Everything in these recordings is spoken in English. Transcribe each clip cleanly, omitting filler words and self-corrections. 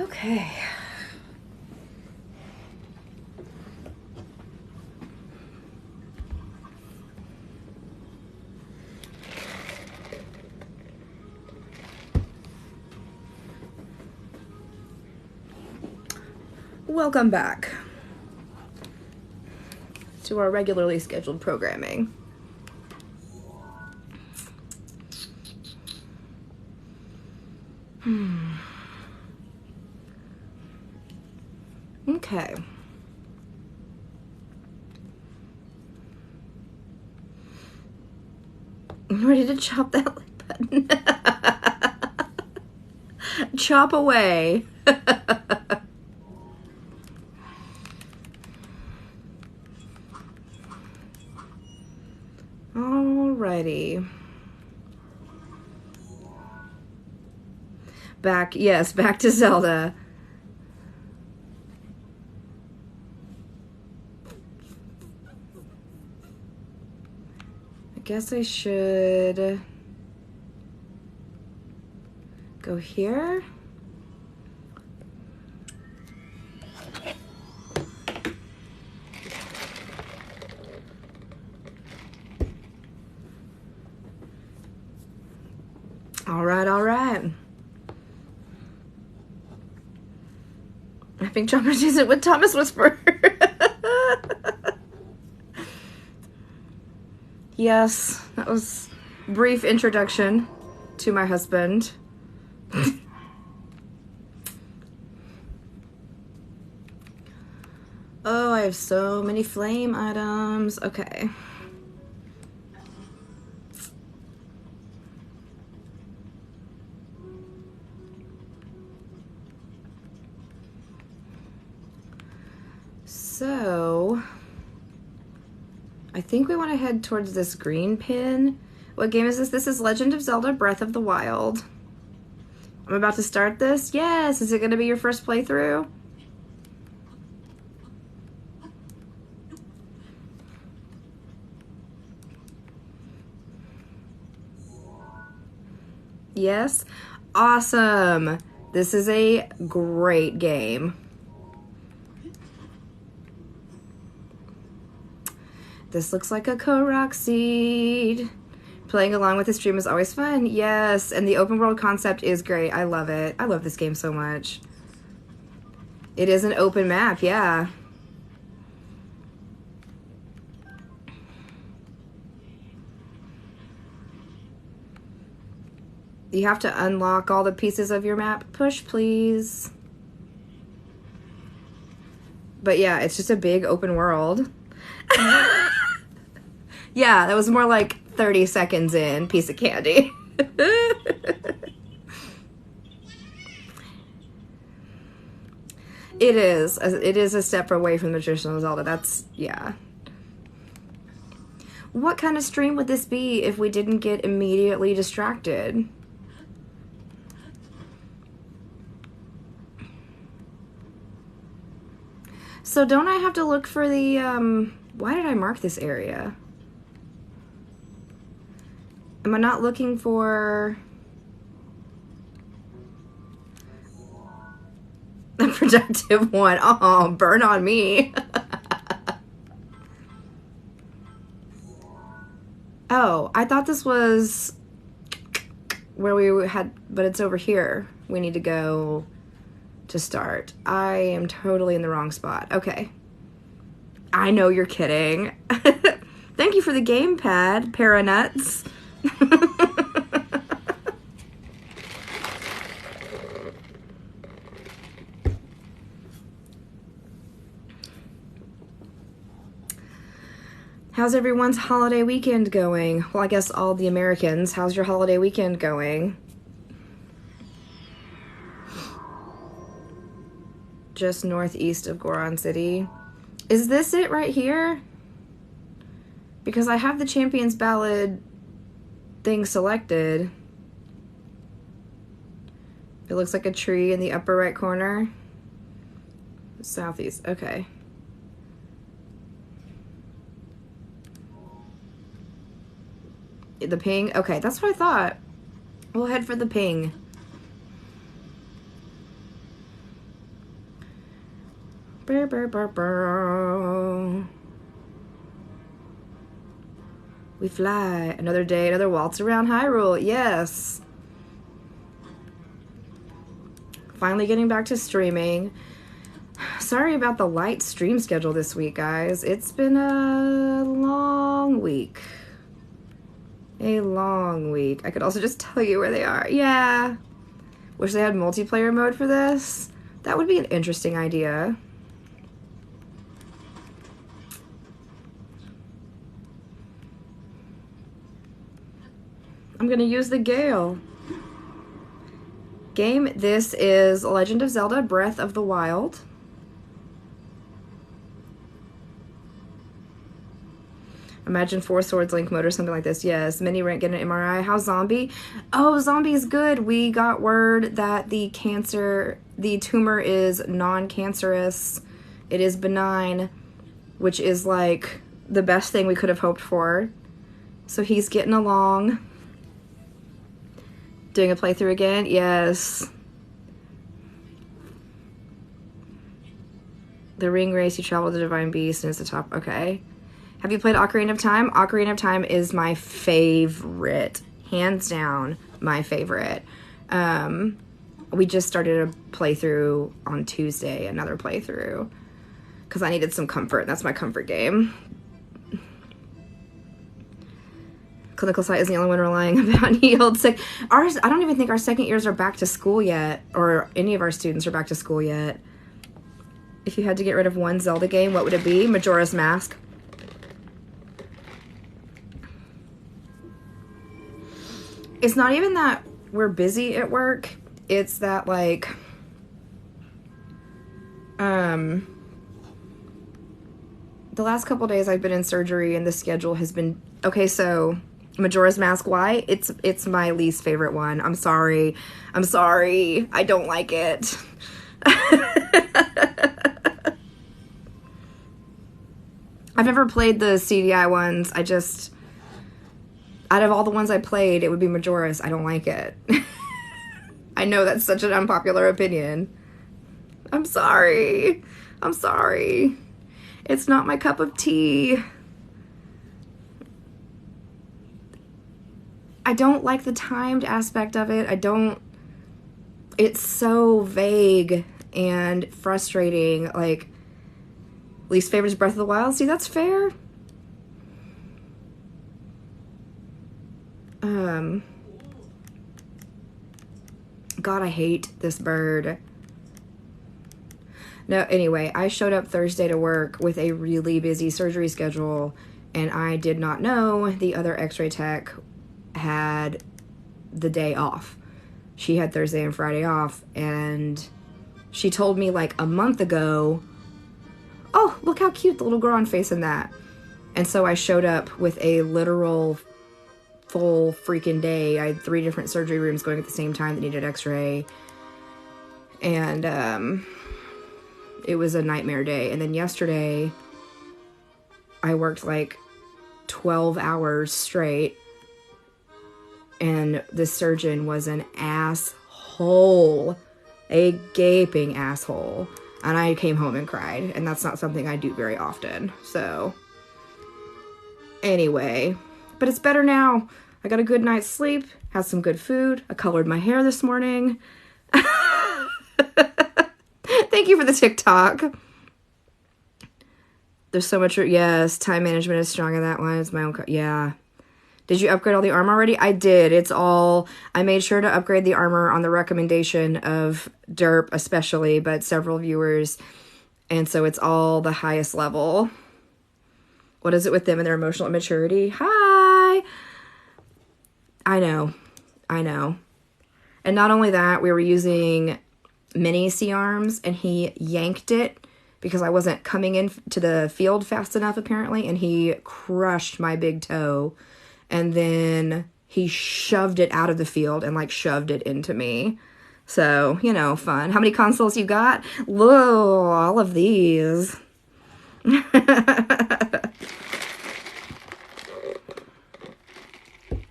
Okay. Welcome back to our regularly scheduled programming. Okay. I'm ready to chop that like button. Chop away. Alrighty. Back to Zelda. I guess I should go here. All right. I think traumatized it with Thomas Whisper. Yes, that was a brief introduction to my husband. Oh, I have so many flame items. Okay. So, I think we want to head towards this green pin. What game is this? This is Legend of Zelda Breath of the Wild. I'm about to start this. Yes! Is it going to be your first playthrough? Yes? Awesome! This is a great game. This looks like a Korok seed. Playing along with the stream is always fun. Yes, and the open world concept is great. I love it. I love this game so much. It is an open map, yeah. You have to unlock all the pieces of your map. Push, please. But yeah, it's just a big open world. Yeah, that was more like 30 seconds in, piece of candy. It is a step away from the traditional Zelda. That's, yeah. What kind of stream would this be if we didn't get immediately distracted? So don't I have to look for the, why did I mark this area? Am I not looking for the productive one? Oh, burn on me. Oh, I thought this was where we had, but it's over here. We need to go to start. I am totally in the wrong spot. Okay. I know you're kidding. Thank you for the gamepad, Paranuts. How's everyone's holiday weekend going? Well, I guess all the Americans. How's your holiday weekend going? Just northeast of Goron City. Is this it right here? Because I have the Champions Ballad thing selected. It looks like a tree in the upper right corner. Southeast, okay. The ping? Okay, that's what I thought. We'll head for the ping. Brr, brr, brr, brr. We fly. Another day, another waltz around Hyrule. Yes. Finally getting back to streaming. Sorry about the light stream schedule this week, guys. It's been a long week. A long week. I could also just tell you where they are. Yeah. Wish they had multiplayer mode for this. That would be an interesting idea. I'm gonna use the Gale. Game, this is Legend of Zelda Breath of the Wild. Imagine Four Swords Link mode or something like this. Yes, mini rank, get an MRI. How's Zombie? Oh, Zombie is good. We got word that the tumor is non-cancerous. It is benign, which is like the best thing we could have hoped for. So he's getting along. Doing a playthrough again? Yes. The ring race, you travel the Divine Beast, and it's the top. Okay. Have you played Ocarina of Time? Ocarina of Time is my favorite. Hands down, my favorite. We just started a playthrough on Tuesday, another playthrough. Because I needed some comfort. That's my comfort game. Clinical site is the only one relying on yield. Ours, I don't even think our second years are back to school yet, or any of our students are back to school yet. If you had to get rid of one Zelda game, what would it be? Majora's Mask. It's not even that we're busy at work. It's that, like, the last couple days I've been in surgery and the schedule has been, okay, so Majora's Mask, why? It's my least favorite one. I'm sorry. I don't like it. I've never played the CDI ones. Out of all the ones I played, it would be Majora's. I don't like it. I know that's such an unpopular opinion. I'm sorry. It's not my cup of tea. I don't like the timed aspect of it. It's so vague and frustrating. Like, least favorite is Breath of the Wild. See, that's fair. God, I hate this bird. No, anyway, I showed up Thursday to work with a really busy surgery schedule, and I did not know the other x-ray tech had the day off. She had Thursday and Friday off, and she told me like a month ago, oh, look how cute the little girl on face in that. And so I showed up with a literal full freaking day. I had 3 different surgery rooms going at the same time that needed x-ray. And it was a nightmare day. And then yesterday, I worked like 12 hours straight. And the surgeon was an asshole. A gaping asshole. And I came home and cried. And that's not something I do very often. So, anyway. But it's better now. I got a good night's sleep. Had some good food. I colored my hair this morning. Thank you for the TikTok. There's so much. Yes, time management is strong in that one. It's my own. Yeah. Did you upgrade all the armor already? I did. I made sure to upgrade the armor on the recommendation of Derp especially, but several viewers. And so it's all the highest level. What is it with them and their emotional immaturity? Hi! I know. And not only that, we were using mini C-arms, and he yanked it because I wasn't coming in to the field fast enough, apparently, and he crushed my big toe. And then he shoved it out of the field and, like, shoved it into me. So, fun. How many consoles you got? Whoa, all of these.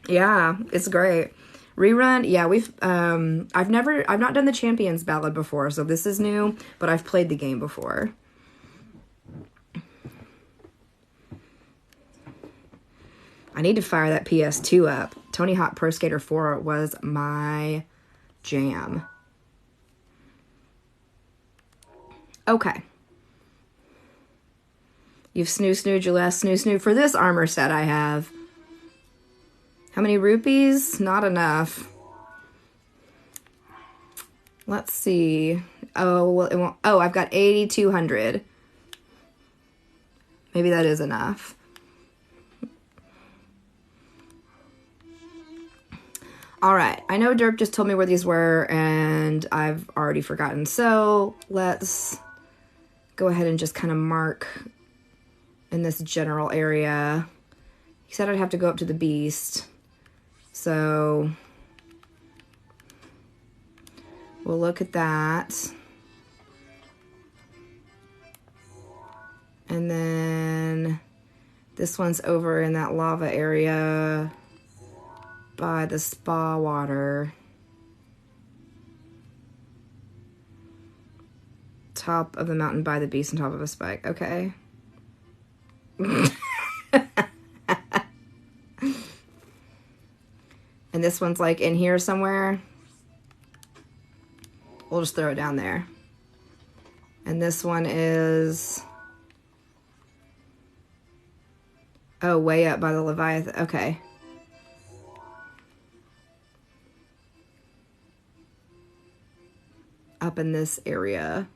Yeah, it's great. Rerun, yeah, I've not done the Champions Ballad before, so this is new, but I've played the game before. I need to fire that PS2 up. Tony Hawk Pro Skater 4 was my jam. Okay. You've snoo-snooed your last snoo-snoo for this armor set I have. How many rupees? Not enough. Let's see. Oh, well, it won't. Oh, I've got 8,200. Maybe that is enough. All right. I know Derp just told me where these were, and I've already forgotten. So let's go ahead and just kind of mark in this general area. He said I'd have to go up to the beast. So we'll look at that. And then this one's over in that lava area by the spa water. Top of the mountain by the beast on top of a spike. Okay. And this one's like in here somewhere. We'll just throw it down there. And this one is... Oh, way up by the Leviathan. Okay. Up in this area.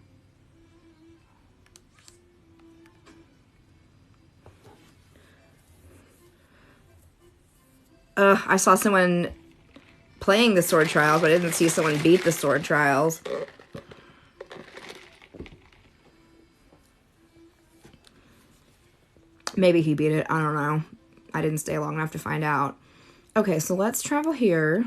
I saw someone playing the sword trials, but I didn't see someone beat the sword trials. Maybe he beat it. I don't know. I didn't stay long enough to find out. Okay, so let's travel here.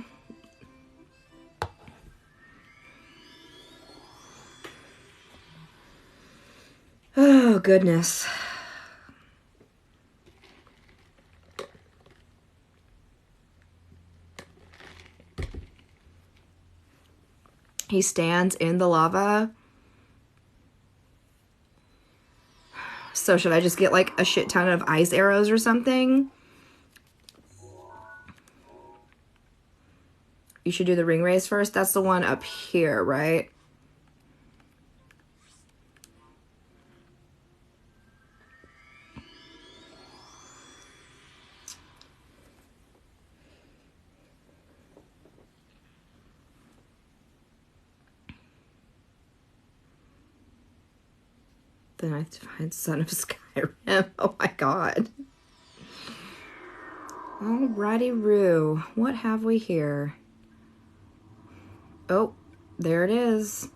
Oh, goodness. He stands in the lava. So should I just get like a shit ton of ice arrows or something? You should do the ring race first. That's the one up here, right? The ninth divine son of Skyrim. Oh my god. Alrighty, Roo. What have we here? Oh, there it is.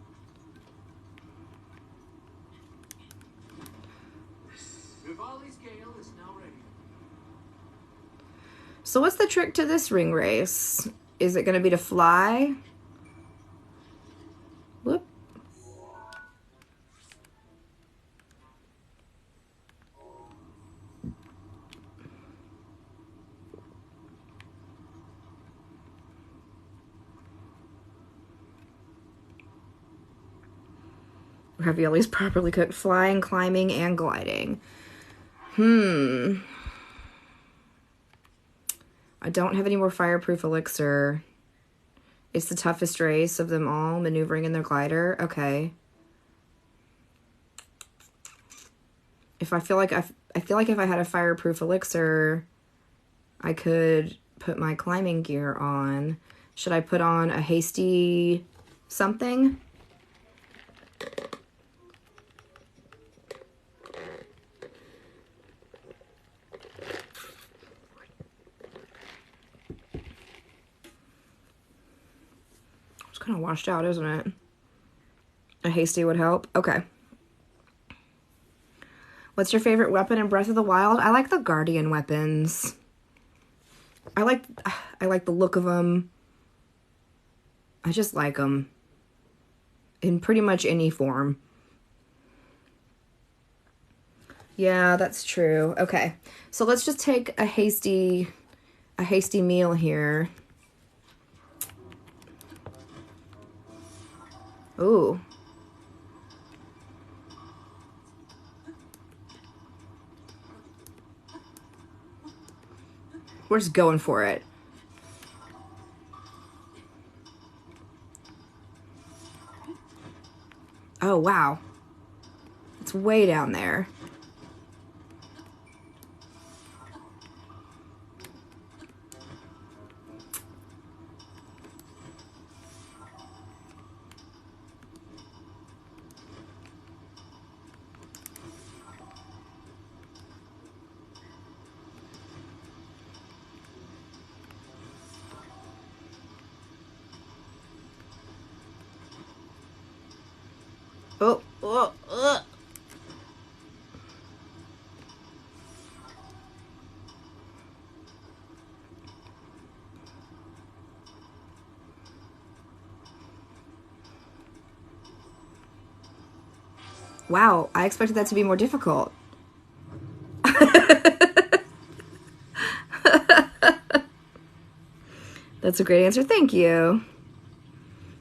So what's the trick to this ring race? Is it going to be to fly? Whoop. Raviolis properly cooked, flying, climbing, and gliding. I don't have any more fireproof elixir. It's the toughest race of them all, maneuvering in their glider. Okay. I feel like if I had a fireproof elixir, I could put my climbing gear on. Should I put on a hasty something? Kind of washed out, isn't it? A hasty would help. Okay. What's your favorite weapon in Breath of the Wild? I like the Guardian weapons. I like the look of them. I just like them in pretty much any form. Yeah, that's true. Okay. So let's just take a hasty meal here. Ooh. We're just going for it. Oh, wow. It's way down there. Oh. Wow, I expected that to be more difficult. That's a great answer. Thank you.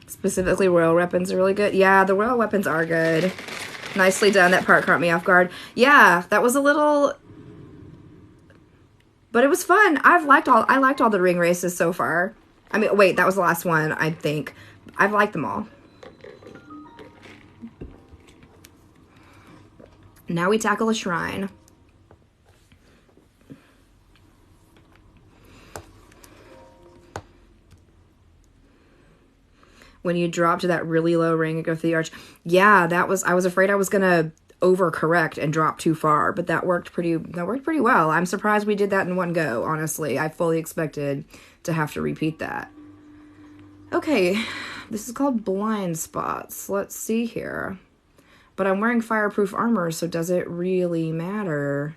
Specifically, royal weapons are really good. Yeah, the royal weapons are good. Nicely done. That part caught me off guard. Yeah, that was a little... But it was fun. I liked all the ring races so far. I mean, wait, that was the last one, I think. I've liked them all. Now we tackle a shrine. When you drop to that really low ring and go through the arch. Yeah, I was afraid I was gonna overcorrect and drop too far, but that worked pretty well. I'm surprised we did that in one go, honestly. I fully expected to have to repeat that. Okay, this is called blind spots. Let's see here. But I'm wearing fireproof armor, so does it really matter?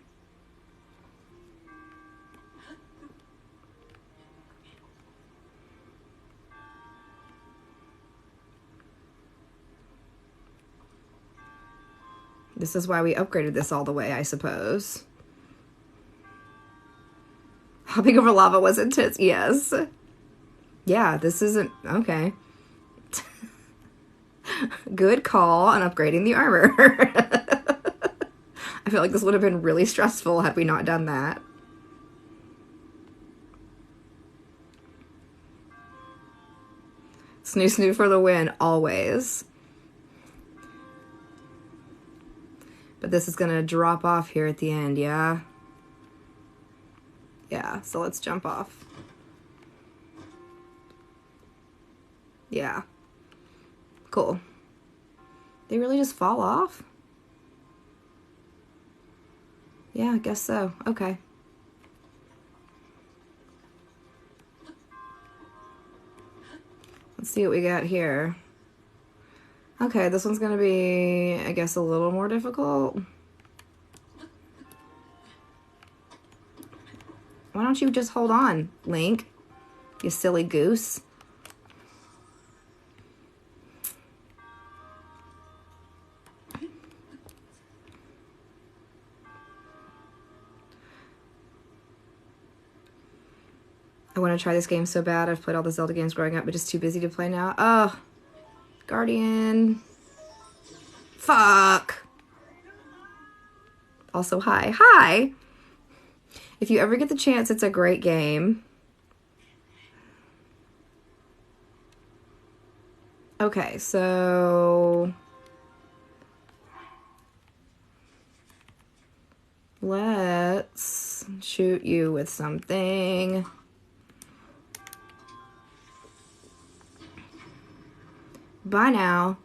This is why we upgraded this all the way, I suppose. Hopping over lava was intense. Yes. Yeah, this isn't... Okay. Good call on upgrading the armor. I feel like this would have been really stressful had we not done that. Snoo for the win, always. But this is gonna drop off here at the end, yeah? Yeah, so let's jump off. Yeah. Cool. They really just fall off? Yeah, I guess so. Okay. Let's see what we got here. Okay, this one's gonna be, I guess, a little more difficult. Why don't you just hold on, Link? You silly goose. I want to try this game so bad. I've played all the Zelda games growing up, but just too busy to play now. Oh, Guardian. Fuck. Also, hi. Hi. If you ever get the chance, it's a great game. Okay, so... let's shoot you with something. Bye now.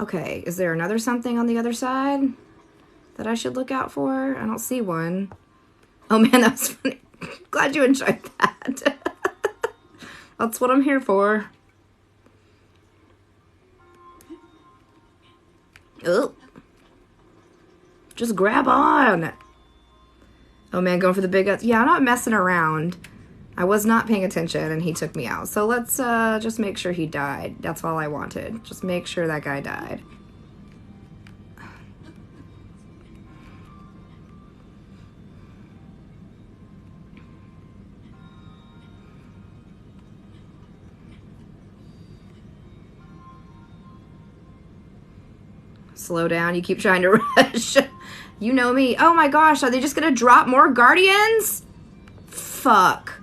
Okay, is there another something on the other side that I should look out for? I don't see one. Oh man, that was funny. Glad you enjoyed that. That's what I'm here for. Oh. Just grab on. Oh man, going for the big guts. Yeah, I'm not messing around. I was not paying attention and he took me out. So let's just make sure he died. That's all I wanted. Just make sure that guy died. Slow down. You keep trying to rush. You know me. Oh my gosh, are they just gonna drop more guardians? fuck?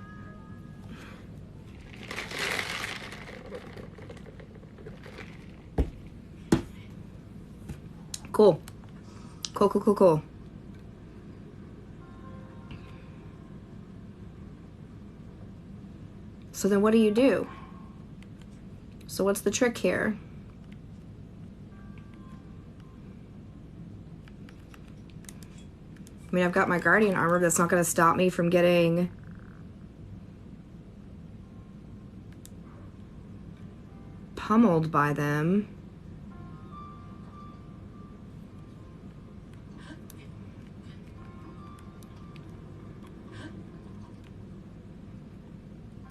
Cool. Cool, cool, cool, cool. So then what do you do? So what's the trick here? I mean, I've got my guardian armor. That's not going to stop me from getting pummeled by them.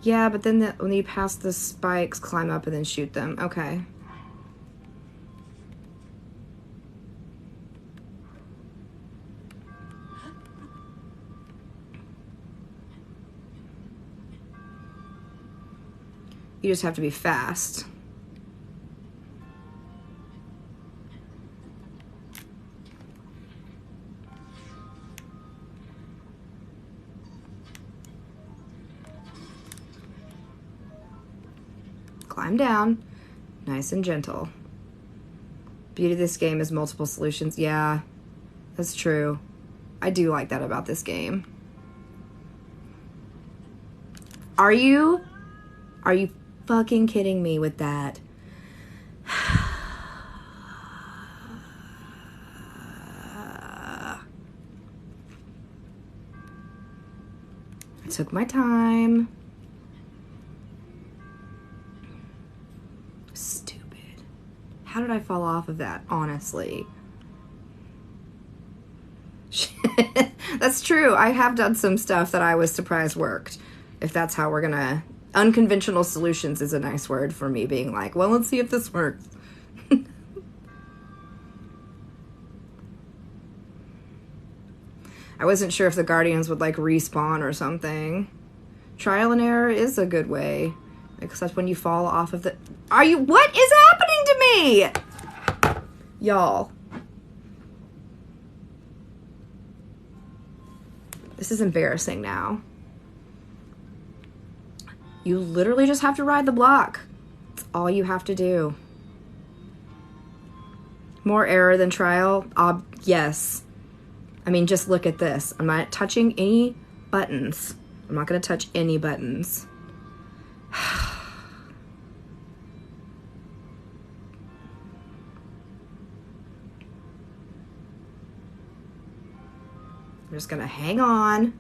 Yeah, but then when you pass the spikes, climb up and then shoot them. Okay. You just have to be fast. Climb down, nice and gentle. Beauty of this game is multiple solutions. Yeah, that's true. I do like that about this game. Are you fucking kidding me with that? I took my time. Stupid. How did I fall off of that, honestly? That's true. I have done some stuff that I was surprised worked. If that's how we're gonna... Unconventional solutions is a nice word for me being like, well, let's see if this works. I wasn't sure if the Guardians would like respawn or something. Trial and error is a good way. Except when you fall off of the... What is happening to me? Y'all. This is embarrassing now. You literally just have to ride the block. That's all you have to do. More error than trial? Yes. I mean, just look at this. I'm not touching any buttons. I'm not going to touch any buttons. I'm just going to hang on.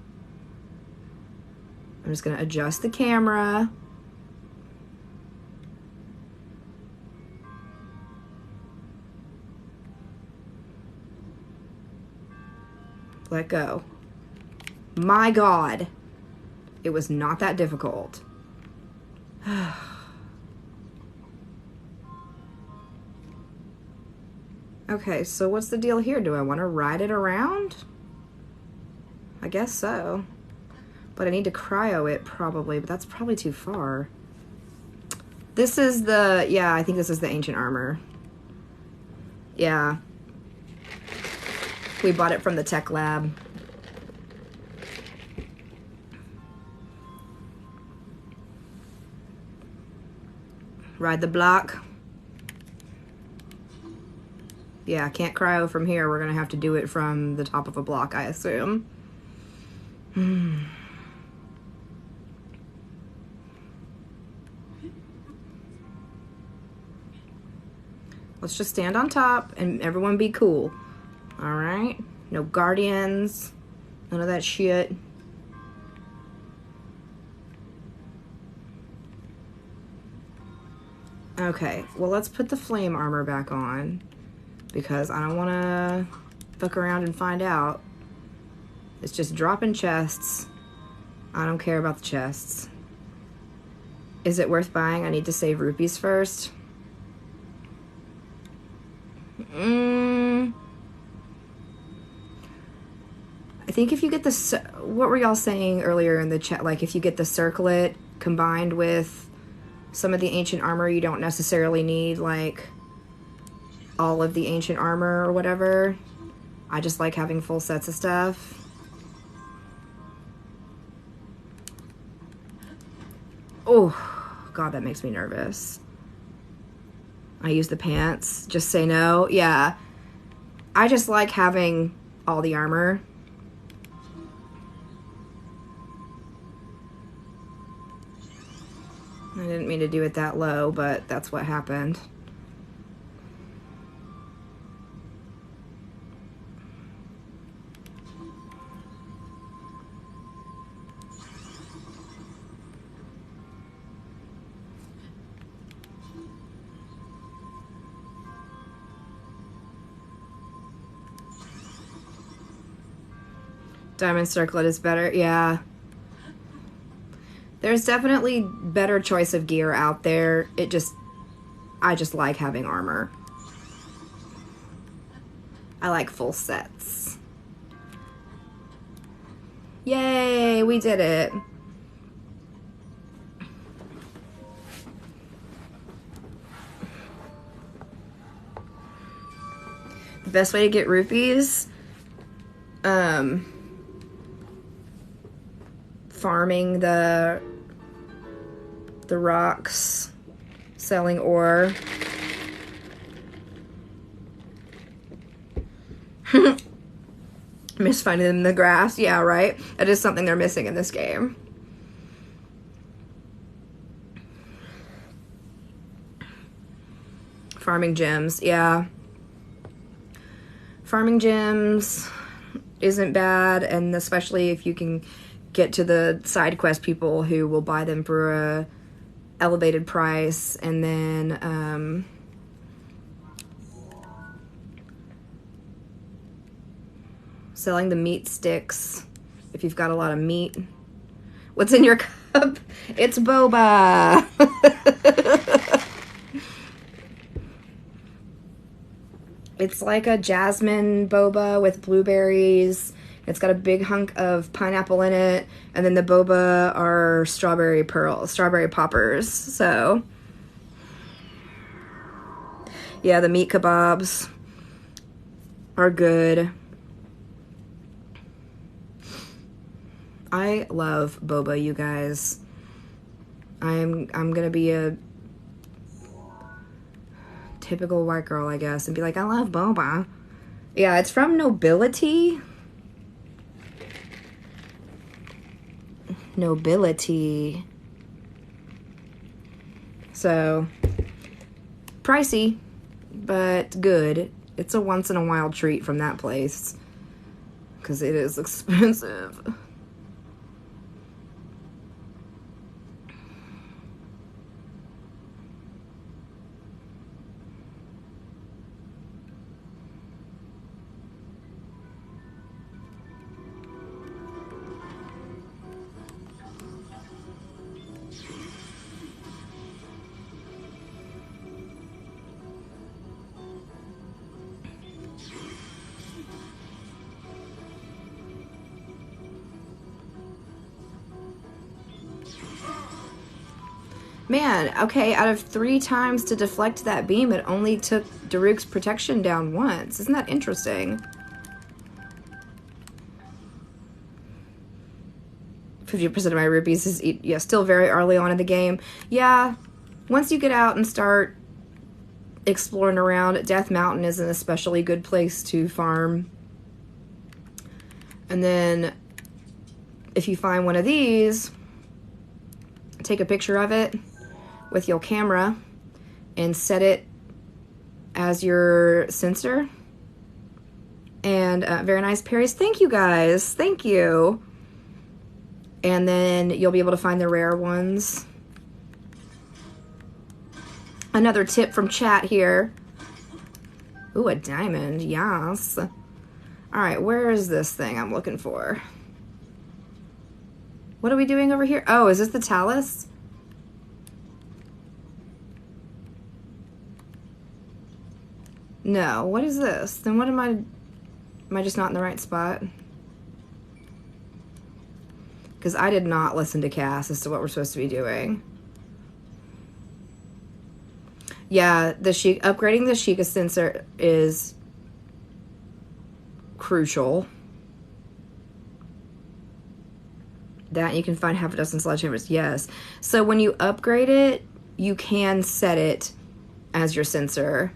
I'm just going to adjust the camera. Let go. My God. It was not that difficult. Okay, so what's the deal here? Do I want to ride it around? I guess so. But I need to cryo it probably, but that's probably too far. This is the, yeah, I think this is the ancient armor. Yeah. We bought it from the tech lab. Ride the block. Yeah, can't cryo from here. We're gonna have to do it from the top of a block, I assume. Let's just stand on top and everyone be cool. All right? No guardians. None of that shit. Okay, well, let's put the flame armor back on because I don't want to fuck around and find out. It's just dropping chests. I don't care about the chests. Is it worth buying? I need to save rupees first. I think if you get the... What were y'all saying earlier in the chat? Like, if you get the circlet combined with some of the ancient armor, you don't necessarily need, like, all of the ancient armor or whatever. I just like having full sets of stuff. Oh, God, that makes me nervous. I use the pants. Just say no. Yeah. I just like having all the armor. I didn't mean to do it that low, but that's what happened. Diamond circlet is better. Yeah. There's definitely better choice of gear out there. I just like having armor. I like full sets. Yay, we did it. The best way to get rupees? Farming the rocks, selling ore. Miss finding them in the grass. Yeah, right? That is something they're missing in this game. Farming gems. Yeah. Farming gems isn't bad, and especially if you can get to the side quest people who will buy them for a elevated price, and then selling the meat sticks if you've got a lot of meat. What's in your cup? It's boba. It's like a jasmine boba with blueberries. It's got a big hunk of pineapple in it, and then the boba are strawberry poppers. So, yeah, the meat kebabs are good. I love boba, you guys. I'm gonna be a typical white girl, I guess, and be like, I love boba. Yeah, it's from Nobility. Nobility. So, pricey, but good. It's a once in a while treat from that place, because it is expensive. Man, okay, out of 3 times to deflect that beam, it only took Daruk's protection down once. Isn't that interesting? 50% of my rupees is, yeah, still very early on in the game. Yeah, once you get out and start exploring around, Death Mountain is an especially good place to farm. And then, if you find one of these, take a picture of it with your camera and set it as your sensor. And very nice parries. Thank you, guys. Thank you. And then you'll be able to find the rare ones. Another tip from chat here. Ooh, a diamond. Yes. All right, where is this thing I'm looking for? What are we doing over here? Oh, is this the Talus? No, what is this? Then what am I just not in the right spot? Because I did not listen to Cass as to what we're supposed to be doing. Yeah, upgrading the Sheikah sensor is crucial. That you can find half a dozen sledgehammers. Yes. So when you upgrade it, you can set it as your sensor.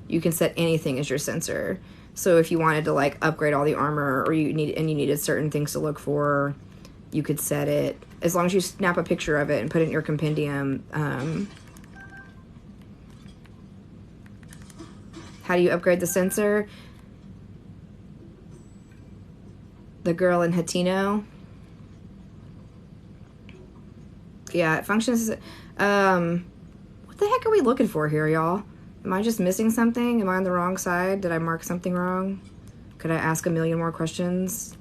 You can set anything as your sensor. So if you wanted to like upgrade all the armor, or you needed certain things to look for, you could set it. As long as you snap a picture of it and put it in your compendium. How do you upgrade the sensor? The girl in Hatino. Yeah, it functions. What the heck are we looking for here, y'all? Am I just missing something? Am I on the wrong side? Did I mark something wrong? Could I ask a million more questions?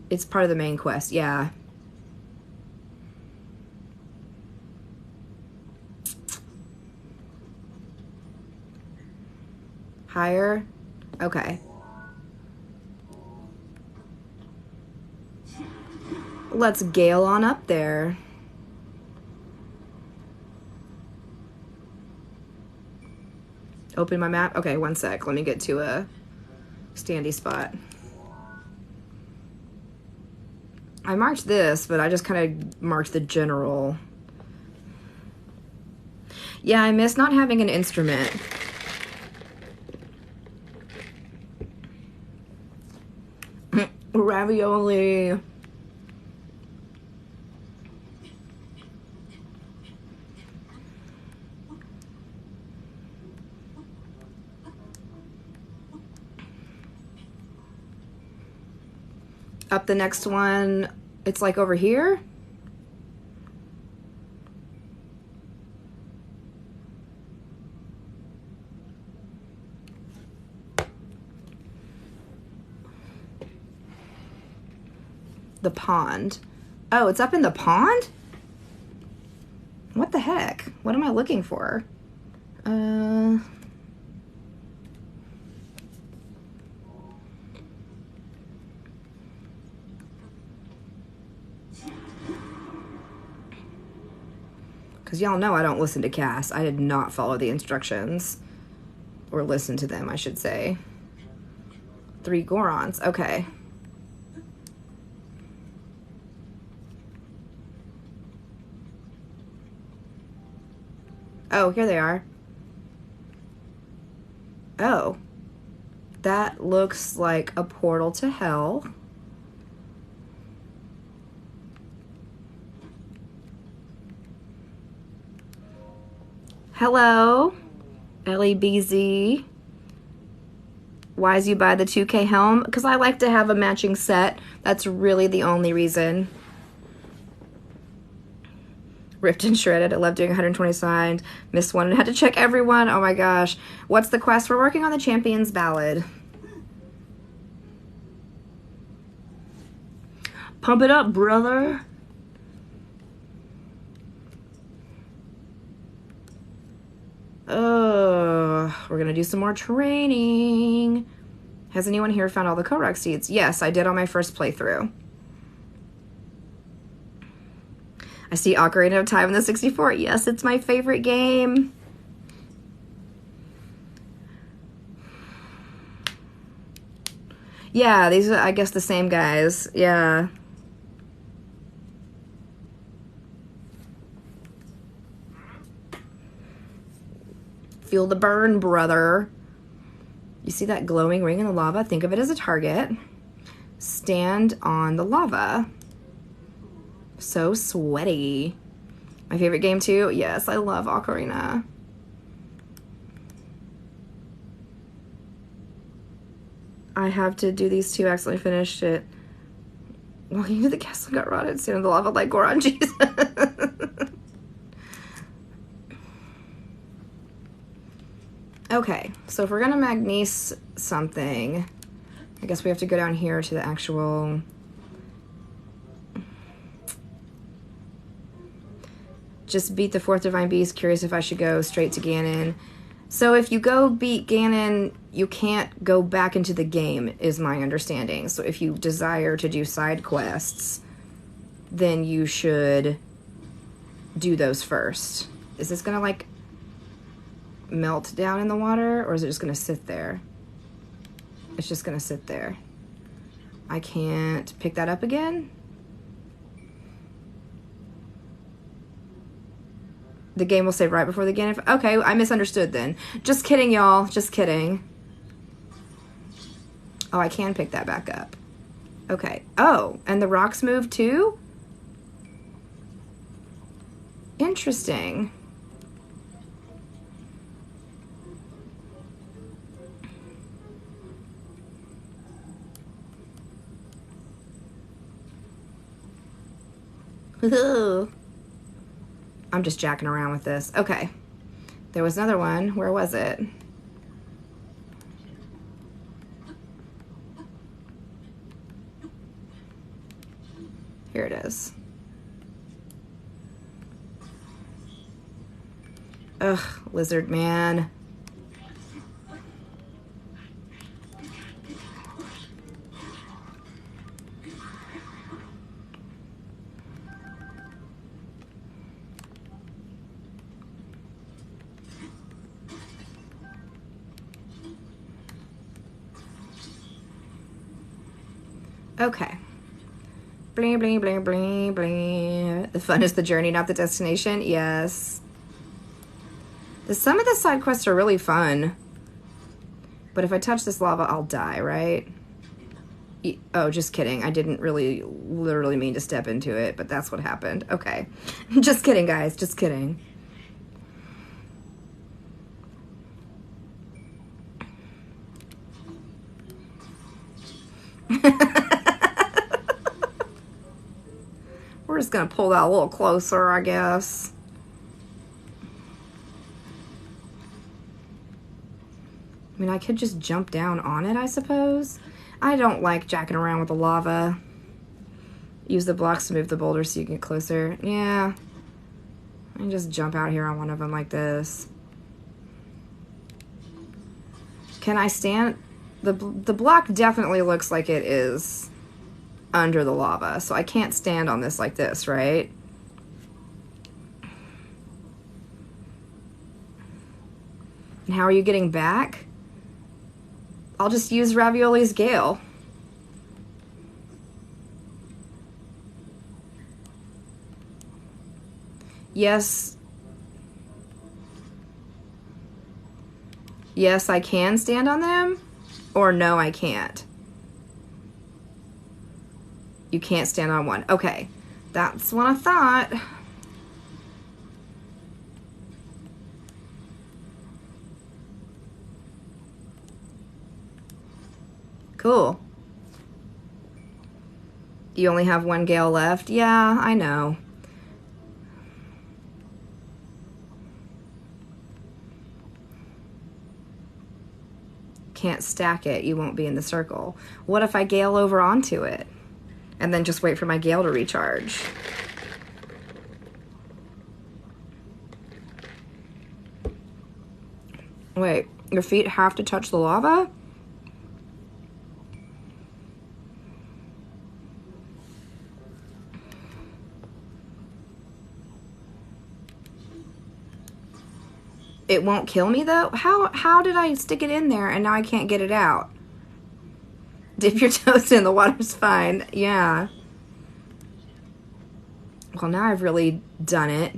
It's part of the main quest, yeah. Higher? Okay. Let's gale on up there. Open my map. Okay, one sec. Let me get to a standy spot. I marked this, but I just kind of marked the general. Yeah, I miss not having an instrument. Ravioli. Up the next one, it's like over here. The pond. Oh, it's up in the pond? What the heck? What am I looking for? Because y'all know I don't listen to Cass. I did not follow the instructions. Or listen to them, I should say. 3 Gorons. Okay. Oh, here they are. Oh. That looks like a portal to hell. Hello, LEBZ. Why is you buy the 2K helm? Because I like to have a matching set. That's really the only reason. Ripped and shredded. I love doing 120 signs. Missed one and had to check everyone. Oh my gosh. What's the quest? We're working on the Champion's Ballad. Pump it up, brother. We're gonna do some more training. Has anyone here found all the Korok seeds? Yes, I did on my first playthrough. I see Ocarina of Time in the 64. Yes, it's my favorite game. Yeah, these are, I guess, the same guys. Yeah. Feel the burn, brother. You see that glowing ring in the lava? Think of it as a target. Stand on the lava. So sweaty. My favorite game too? Yes, I love Ocarina. I have to do these two. Accidentally finished it. Walking into the castle got rotted. Stand on the lava like Goron. Jesus. Okay, so if we're gonna magnese something, I guess we have to go down here to the actual... Just beat the 4th Divine Beast. Curious if I should go straight to Ganon. So if you go beat Ganon, you can't go back into the game, is my understanding. So if you desire to do side quests, then you should do those first. Is this gonna, like, melt down in the water, or is it just gonna sit there? It's just gonna sit there. I can't pick that up again? The game will save right before the game. Okay, I misunderstood then. Just kidding, y'all. Just kidding. Oh, I can pick that back up. Okay. Oh, and the rocks move too? Interesting. I'm just jacking around with this. Okay. There was another one. Where was it? Here it is. Ugh, lizard man. Okay. Bling, bling, bling, bling, bling. The fun is the journey, not the destination. Yes. Some of the side quests are really fun. But if I touch this lava, I'll die, right? Oh, just kidding. I didn't really literally mean to step into it, but that's what happened. Okay. Just kidding, guys. Just kidding. We're just gonna pull that a little closer, I guess. I mean, I could just jump down on it, I suppose. I don't like jacking around with the lava. Use the blocks to move the boulders so you can get closer. Yeah. I can just jump out here on one of them like this. Can I stand? The block definitely looks like it is under the lava, so I can't stand on this like this, right? And how are you getting back? I'll just use Ravioli's Gale. Yes. Yes, I can stand on them, or no, I can't. You can't stand on one. Okay, that's what I thought. Cool. You only have one gale left? Yeah, I know. Can't stack it. You won't be in the circle. What if I gale over onto it? And then just wait for my gale to recharge. Wait, your feet have to touch the lava? It won't kill me though? How did I stick it in there and now I can't get it out? Dip your toes in, the water's fine. Yeah. Well, now I've really done it.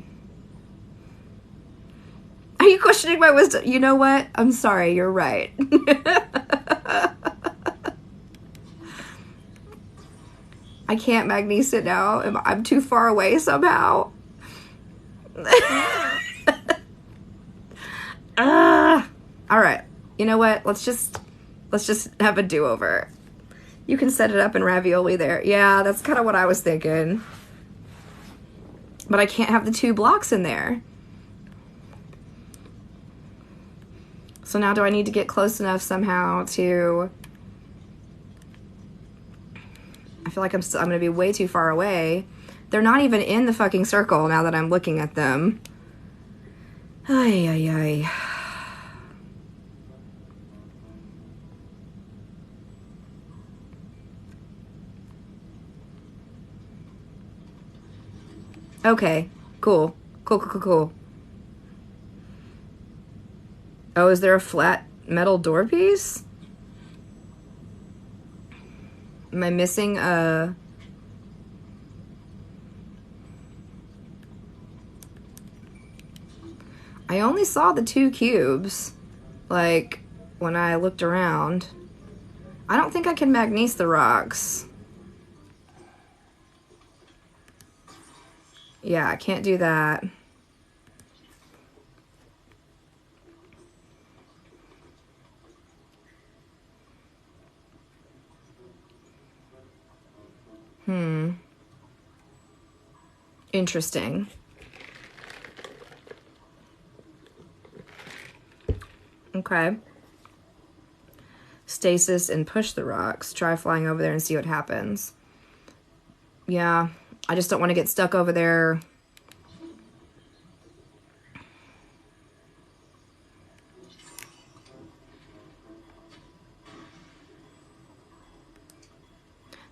Are you questioning my wisdom? You know what? I'm sorry, you're right. I can't magnese it now. I'm too far away somehow. All right. You know what? Let's just have a do-over. You can set it up in Ravioli there. Yeah, that's kind of what I was thinking. But I can't have the two blocks in there. So now do I need to get close enough somehow to... I feel like I'm going to be way too far away. They're not even in the fucking circle now that I'm looking at them. Ay, ay, ay. Okay, cool. Cool. Oh, is there a flat metal door piece? Am I missing a... I only saw the 2 cubes, like, when I looked around. I don't think I can magnese the rocks. Yeah, I can't do that. Interesting. Okay. Stasis and push the rocks. Try flying over there and see what happens. Yeah, I just don't want to get stuck over there.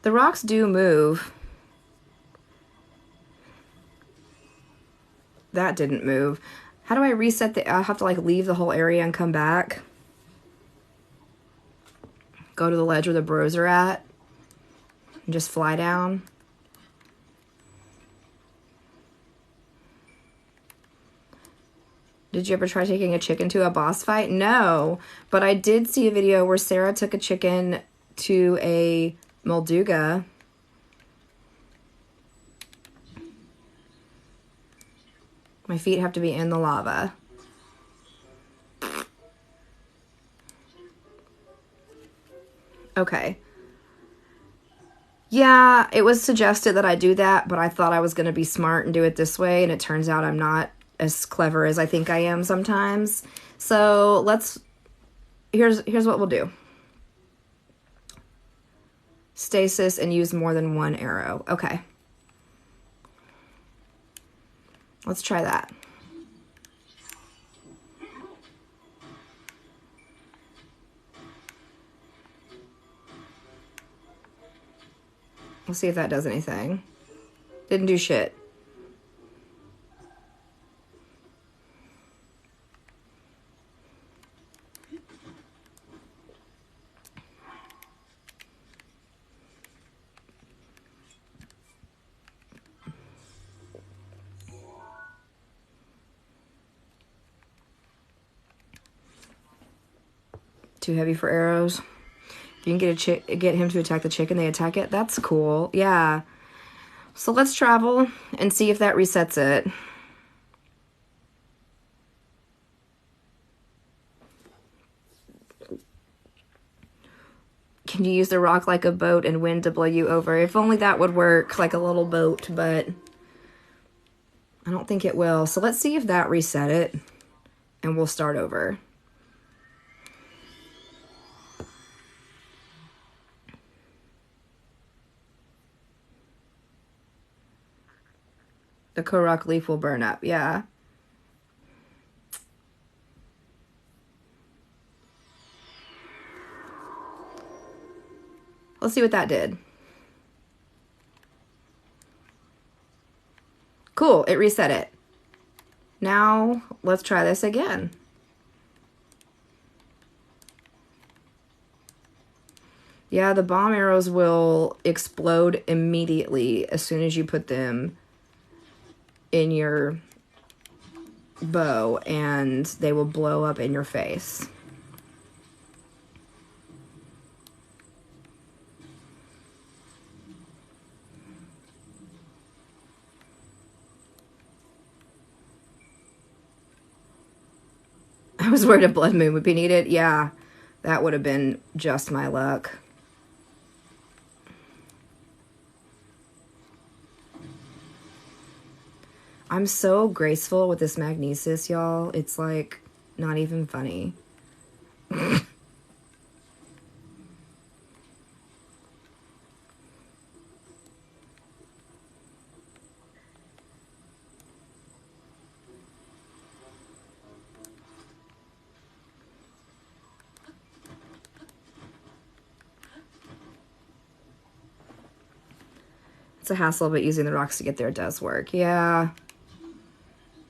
The rocks do move. That didn't move. How do I reset the... I have to, like, leave the whole area and come back. Go to the ledge where the bros are at. And just fly down. Did you ever try taking a chicken to a boss fight? No. But I did see a video where Sarah took a chicken to a Molduga. My feet have to be in the lava. Okay. Yeah, it was suggested that I do that, but I thought I was going to be smart and do it this way, and it turns out I'm not as clever as I think I am sometimes. So let's... Here's what we'll do. Stasis and use more than 1 arrow. Okay. Let's try that. We'll see if that does anything. Didn't do shit. Too heavy for arrows. If you can get him to attack the chicken, they attack it. That's cool. Yeah. So let's travel and see if that resets it. Can you use the rock like a boat and wind to blow you over? If only that would work, like a little boat, but I don't think it will. So let's see if that reset it, and we'll start over. The Korok leaf will burn up, yeah. Let's see what that did. Cool, it reset it. Now, let's try this again. Yeah, the bomb arrows will explode immediately as soon as you put them in your bow, and they will blow up in your face. I was worried a blood moon would be needed. Yeah, that would have been just my luck. I'm so graceful with this magnesis, y'all. It's like not even funny. It's a hassle, but using the rocks to get there does work. Yeah.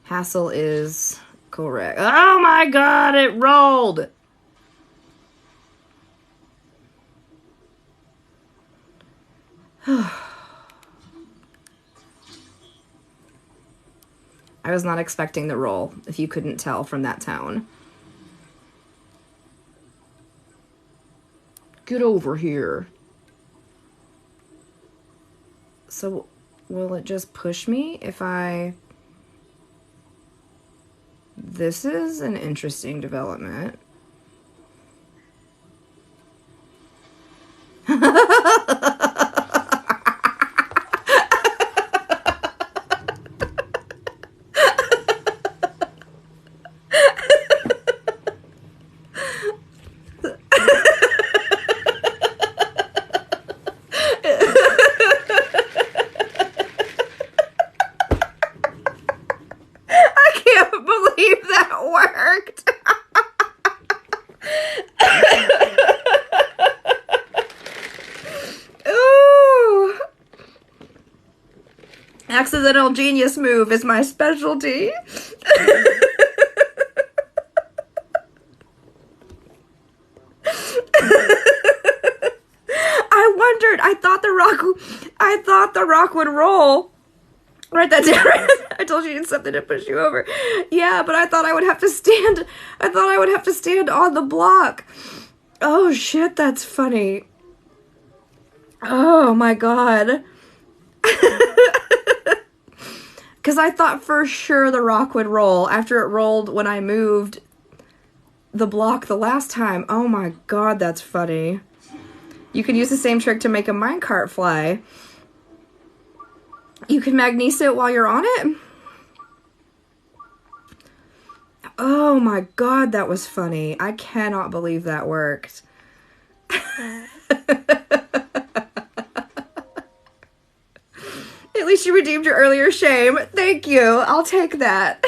Hassle is correct. Oh my god, it rolled! I was not expecting the roll, if you couldn't tell from that tone. Get over here. So, will it just push me if I... This is an interesting development. Accidental genius move is my specialty. I wondered. I thought the rock would roll. Write that down. I told you it's something to push you over. Yeah, but I thought I would have to stand. I thought I would have to stand on the block. Oh shit, that's funny. Oh my god. Because I thought for sure the rock would roll after it rolled when I moved the block the last time. Oh my god, that's funny. You can use the same trick to make a minecart fly. You can magnese it while you're on it. Oh my god, that was funny. I cannot believe that worked. At least you redeemed your earlier shame. Thank you. I'll take that.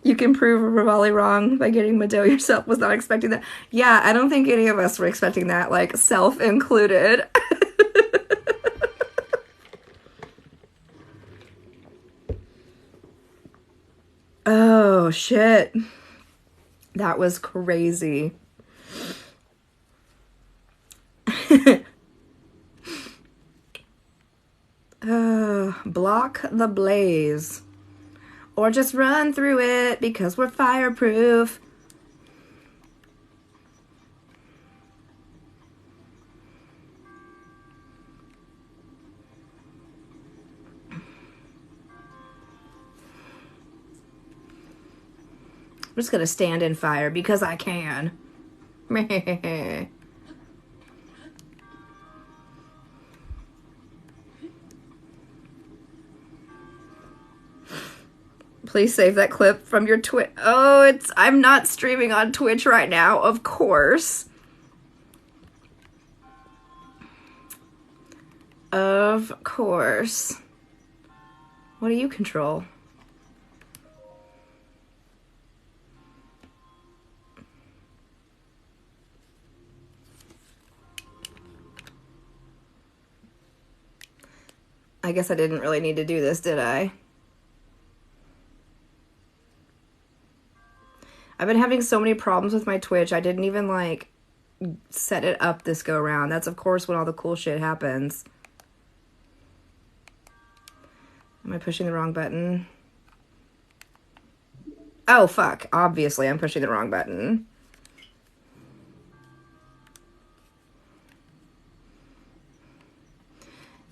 You can prove Rivali wrong by getting Mado yourself. Was not expecting that. Yeah, I don't think any of us were expecting that, like, self included. Oh, shit. That was crazy. Block the blaze. Or just run through it because we're fireproof. I'm just gonna stand in fire because I can. Please save that clip from your Twitch. Oh, I'm not streaming on Twitch right now, of course. Of course. What do you control? I guess I didn't really need to do this, did I? I've been having so many problems with my Twitch. I didn't even, like, set it up this go around. That's, of course, when all the cool shit happens. Am I pushing the wrong button? Oh, fuck. Obviously, I'm pushing the wrong button.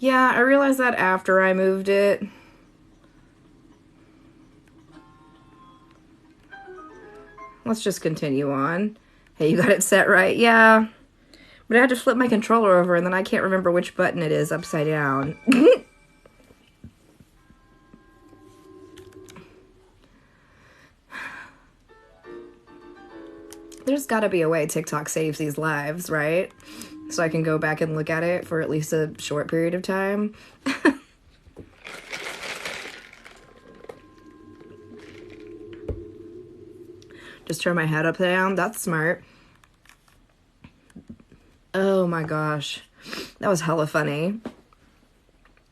Yeah, I realized that after I moved it. Let's just continue on. Hey, you got it set right? Yeah. But I had to flip my controller over and then I can't remember which button it is upside down. There's gotta be a way TikTok saves these lives, right? So I can go back and look at it for at least a short period of time. Just turn my head up down. That's smart. Oh my gosh. That was hella funny.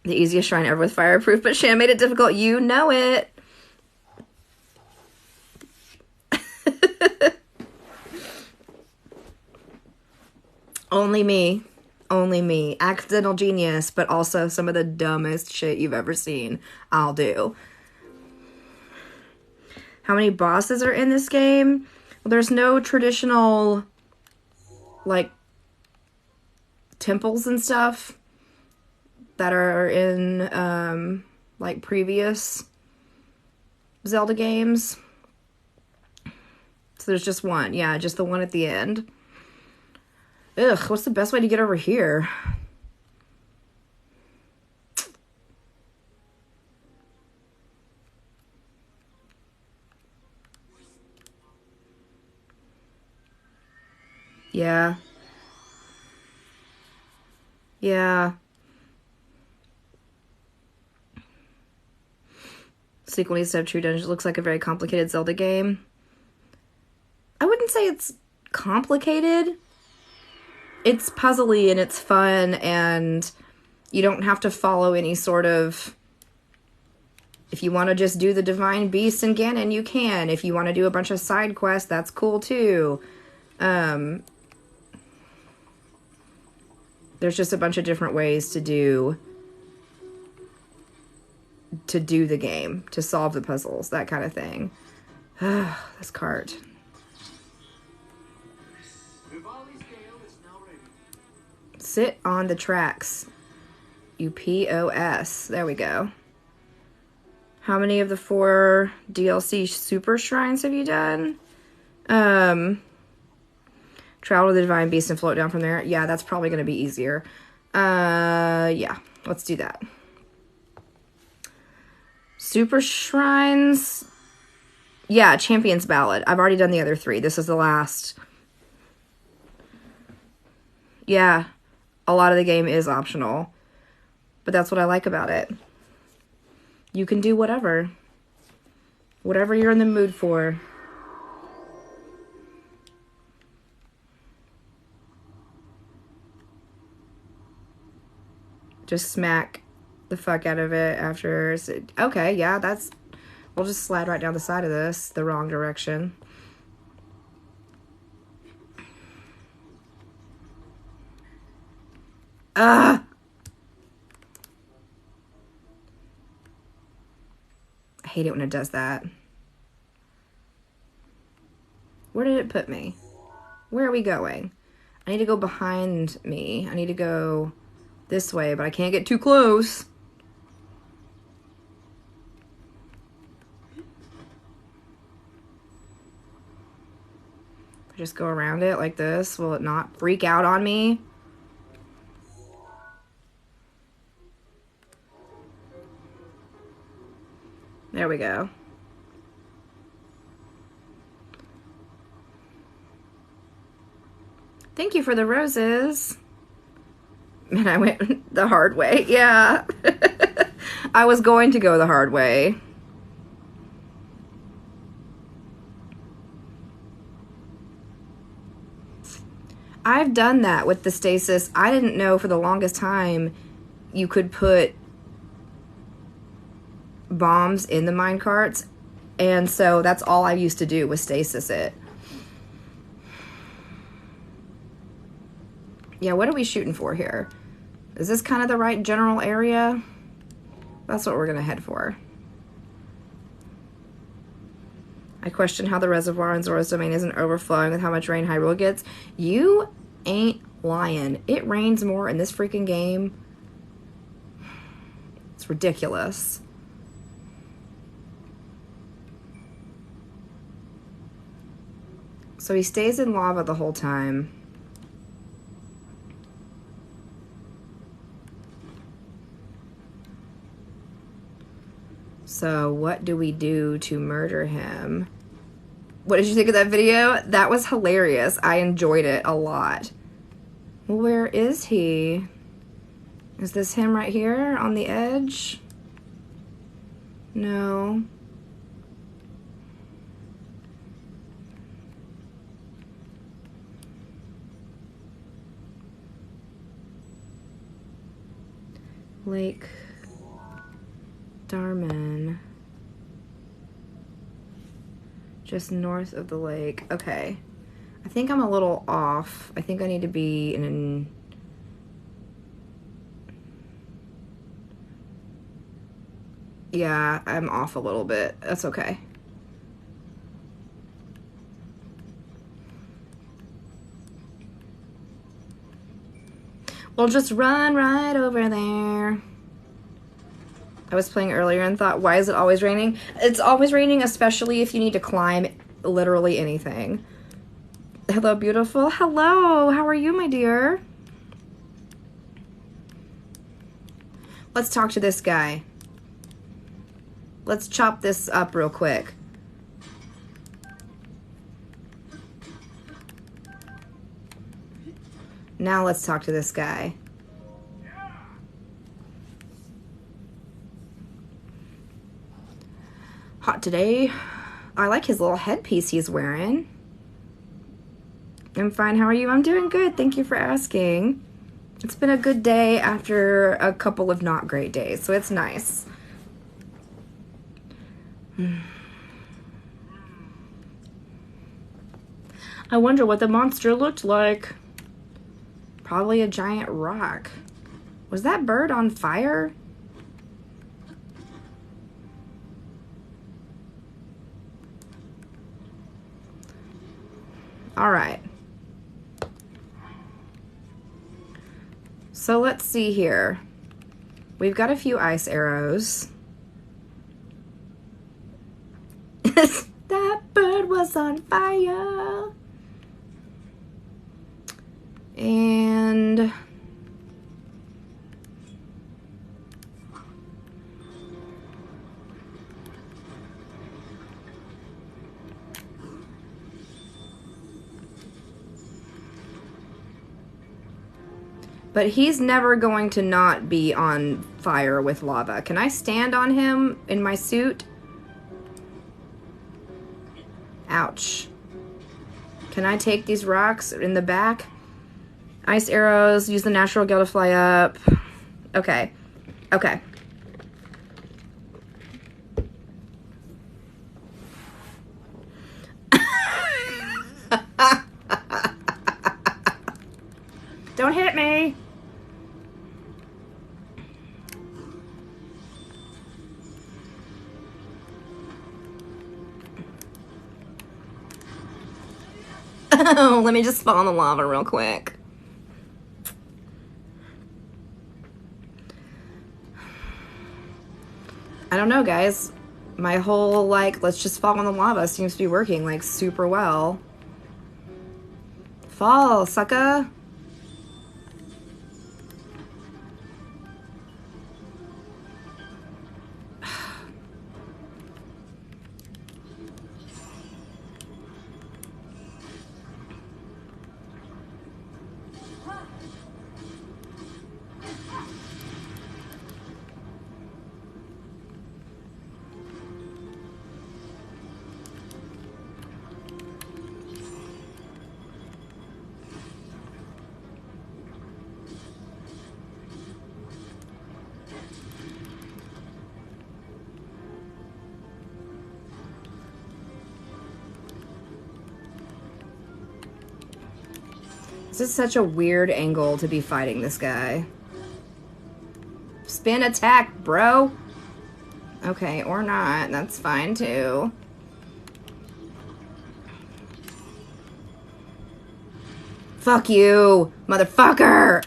The easiest shrine ever with fireproof, but Shan made it difficult. You know it. Only me. Only me. Accidental genius, but also some of the dumbest shit you've ever seen. I'll do. How many bosses are in this game? Well, there's no traditional, like, temples and stuff that are in, like, previous Zelda games. So there's just one. Yeah, just the one at the end. Ugh, what's the best way to get over here? Yeah. Yeah. Sequel needs to have true dungeons. Looks like a very complicated Zelda game. I wouldn't say it's complicated. It's puzzly and it's fun, and you don't have to follow any sort of... If you want to just do the Divine Beast and Ganon, you can. If you want to do a bunch of side quests, that's cool too. There's just a bunch of different ways to do the game, to solve the puzzles, that kind of thing. This cart. Sit on the tracks. You POS. There we go. How many of the 4 DLC super shrines have you done? Travel to the Divine Beast and float down from there. Yeah, that's probably going to be easier. Yeah, let's do that. Super shrines. Yeah, Champion's Ballad. I've already done the other 3. This is the last. Yeah, a lot of the game is optional. But that's what I like about it. You can do whatever. Whatever you're in the mood for. Just smack the fuck out of it after. Okay, yeah, that's... We'll just slide right down the side of this, the wrong direction. Ugh! I hate it when it does that. Where did it put me? Where are we going? I need to go behind me. I need to go this way, but I can't get too close. Just go around it like this. Will it not freak out on me? There we go. Thank you for the roses. And I went the hard way. Yeah. I was going to go the hard way. I've done that with the stasis. I didn't know for the longest time you could put bombs in the minecarts, and so that's all I used to do was stasis it. Yeah, what are we shooting for here? Is this kind of the right general area? That's what we're gonna head for. I question how the reservoir in Zora's Domain isn't overflowing with how much rain Hyrule gets. You ain't lying. It rains more in this freaking game. It's ridiculous. So he stays in lava the whole time. So what do we do to murder him? What did you think of that video? That was hilarious. I enjoyed it a lot. Well, where is he? Is this him right here on the edge? No. Lake Darman. Just north of the lake. Okay. I think I'm a little off. I think I need to be in... Yeah, I'm off a little bit. That's okay. We'll just run right over there. I was playing earlier and thought, why is it always raining? It's always raining, especially if you need to climb literally anything. Hello, beautiful. Hello. How are you, my dear? Let's talk to this guy. Let's chop this up real quick. Now let's talk to this guy. Hot today. I like his little headpiece he's wearing. I'm fine. How are you? I'm doing good. Thank you for asking. It's been a good day after a couple of not great days, so it's nice. I wonder what the monster looked like. Probably a giant rock. Was that bird on fire? All right. So let's see here. We've got a few ice arrows. That bird was on fire. And but he's never going to not be on fire with lava. Can I stand on him in my suit? Ouch. Can I take these rocks in the back? Ice arrows, use the natural gale to fly up. Okay. Okay. Don't hit me. Oh, let me just fall in the lava real quick. I don't know, guys. My whole, like, let's just fall in the lava seems to be working, like, super well. Fall, sucker. This is such a weird angle to be fighting this guy. Spin attack, bro. Okay, or not. That's fine, too. Fuck you, motherfucker!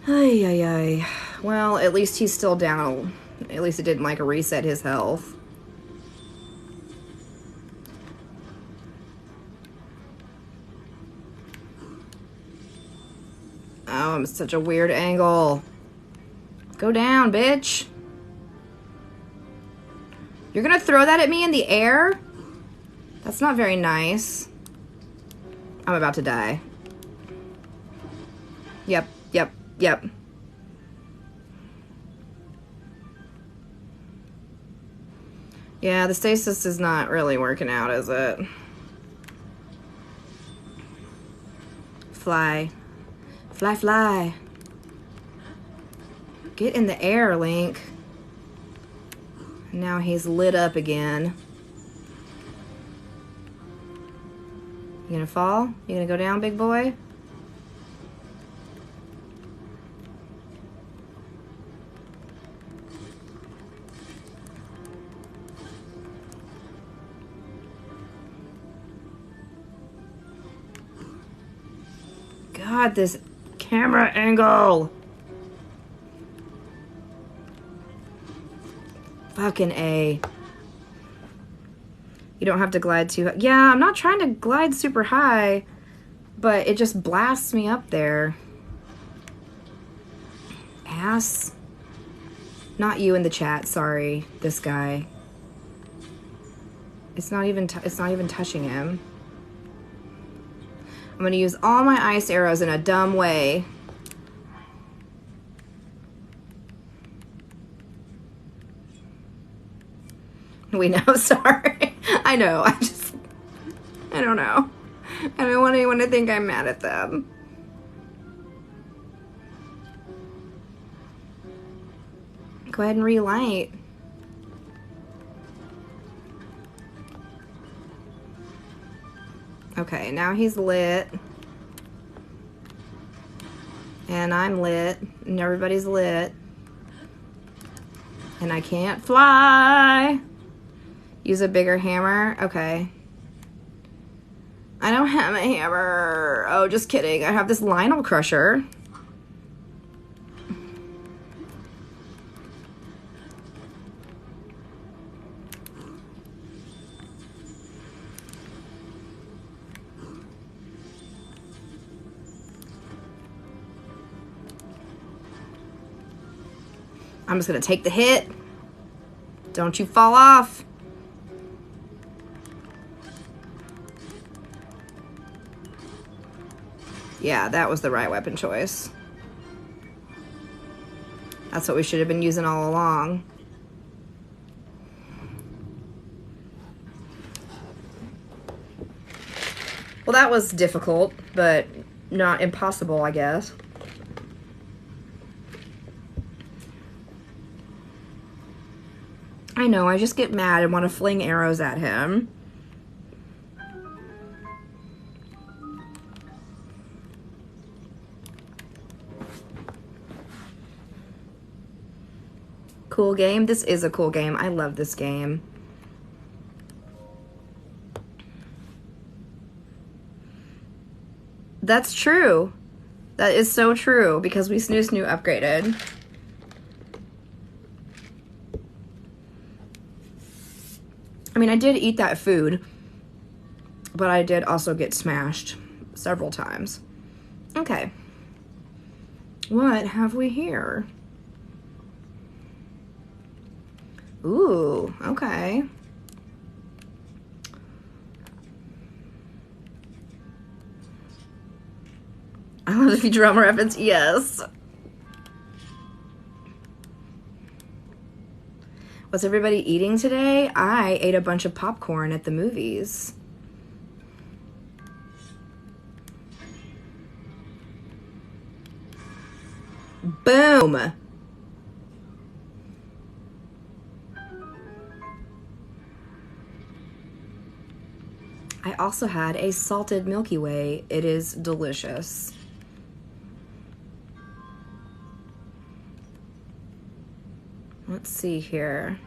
Ay, ay, ay. Well, at least he's still down. At least it didn't, like, reset his health. Oh, I'm such a weird angle. Go down, bitch. You're gonna throw that at me in the air? That's not very nice. I'm about to die. Yep, yep, yep. Yeah, the stasis is not really working out, is it? Fly. Fly, fly. Get in the air, Link. Now he's lit up again. You gonna fall? You gonna go down, big boy? God, this camera angle. Fucking A. You don't have to glide too high. Yeah, I'm not trying to glide super high, but it just blasts me up there. Ass. Not you in the chat, sorry. This guy. It's not even touching him. I'm gonna use all my ice arrows in a dumb way. We know, sorry. I know, I don't know. I don't want anyone to think I'm mad at them. Go ahead and relight. Okay, now he's lit. And I'm lit. And everybody's lit. And I can't fly. Use a bigger hammer. Okay. I don't have a hammer. Oh, just kidding. I have this Lionel Crusher. I'm just gonna take the hit. Don't you fall off. Yeah, that was the right weapon choice. That's what we should have been using all along. Well, that was difficult, but not impossible, I guess. I know, I just get mad and want to fling arrows at him. Cool game? This is a cool game. I love this game. That's true. That is so true because we Snoo Snoo upgraded. I mean, I did eat that food, but I did also get smashed several times. Okay. What have we here? Ooh, okay. I love the Futurama reference, yes. What's everybody eating today? I ate a bunch of popcorn at the movies. Boom! I also had a salted Milky Way. It is delicious. Let's see here.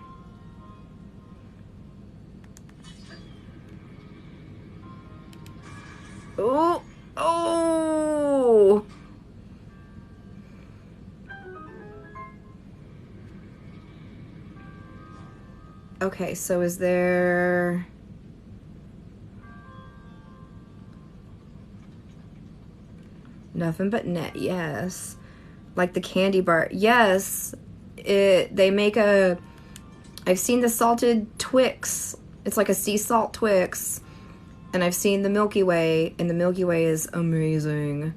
Oh, oh! Okay, so is there... Nothing but net, yes. Like the candy bar, yes. They make a... I've seen the salted Twix. It's like a sea salt Twix. And I've seen the Milky Way, and the Milky Way is amazing.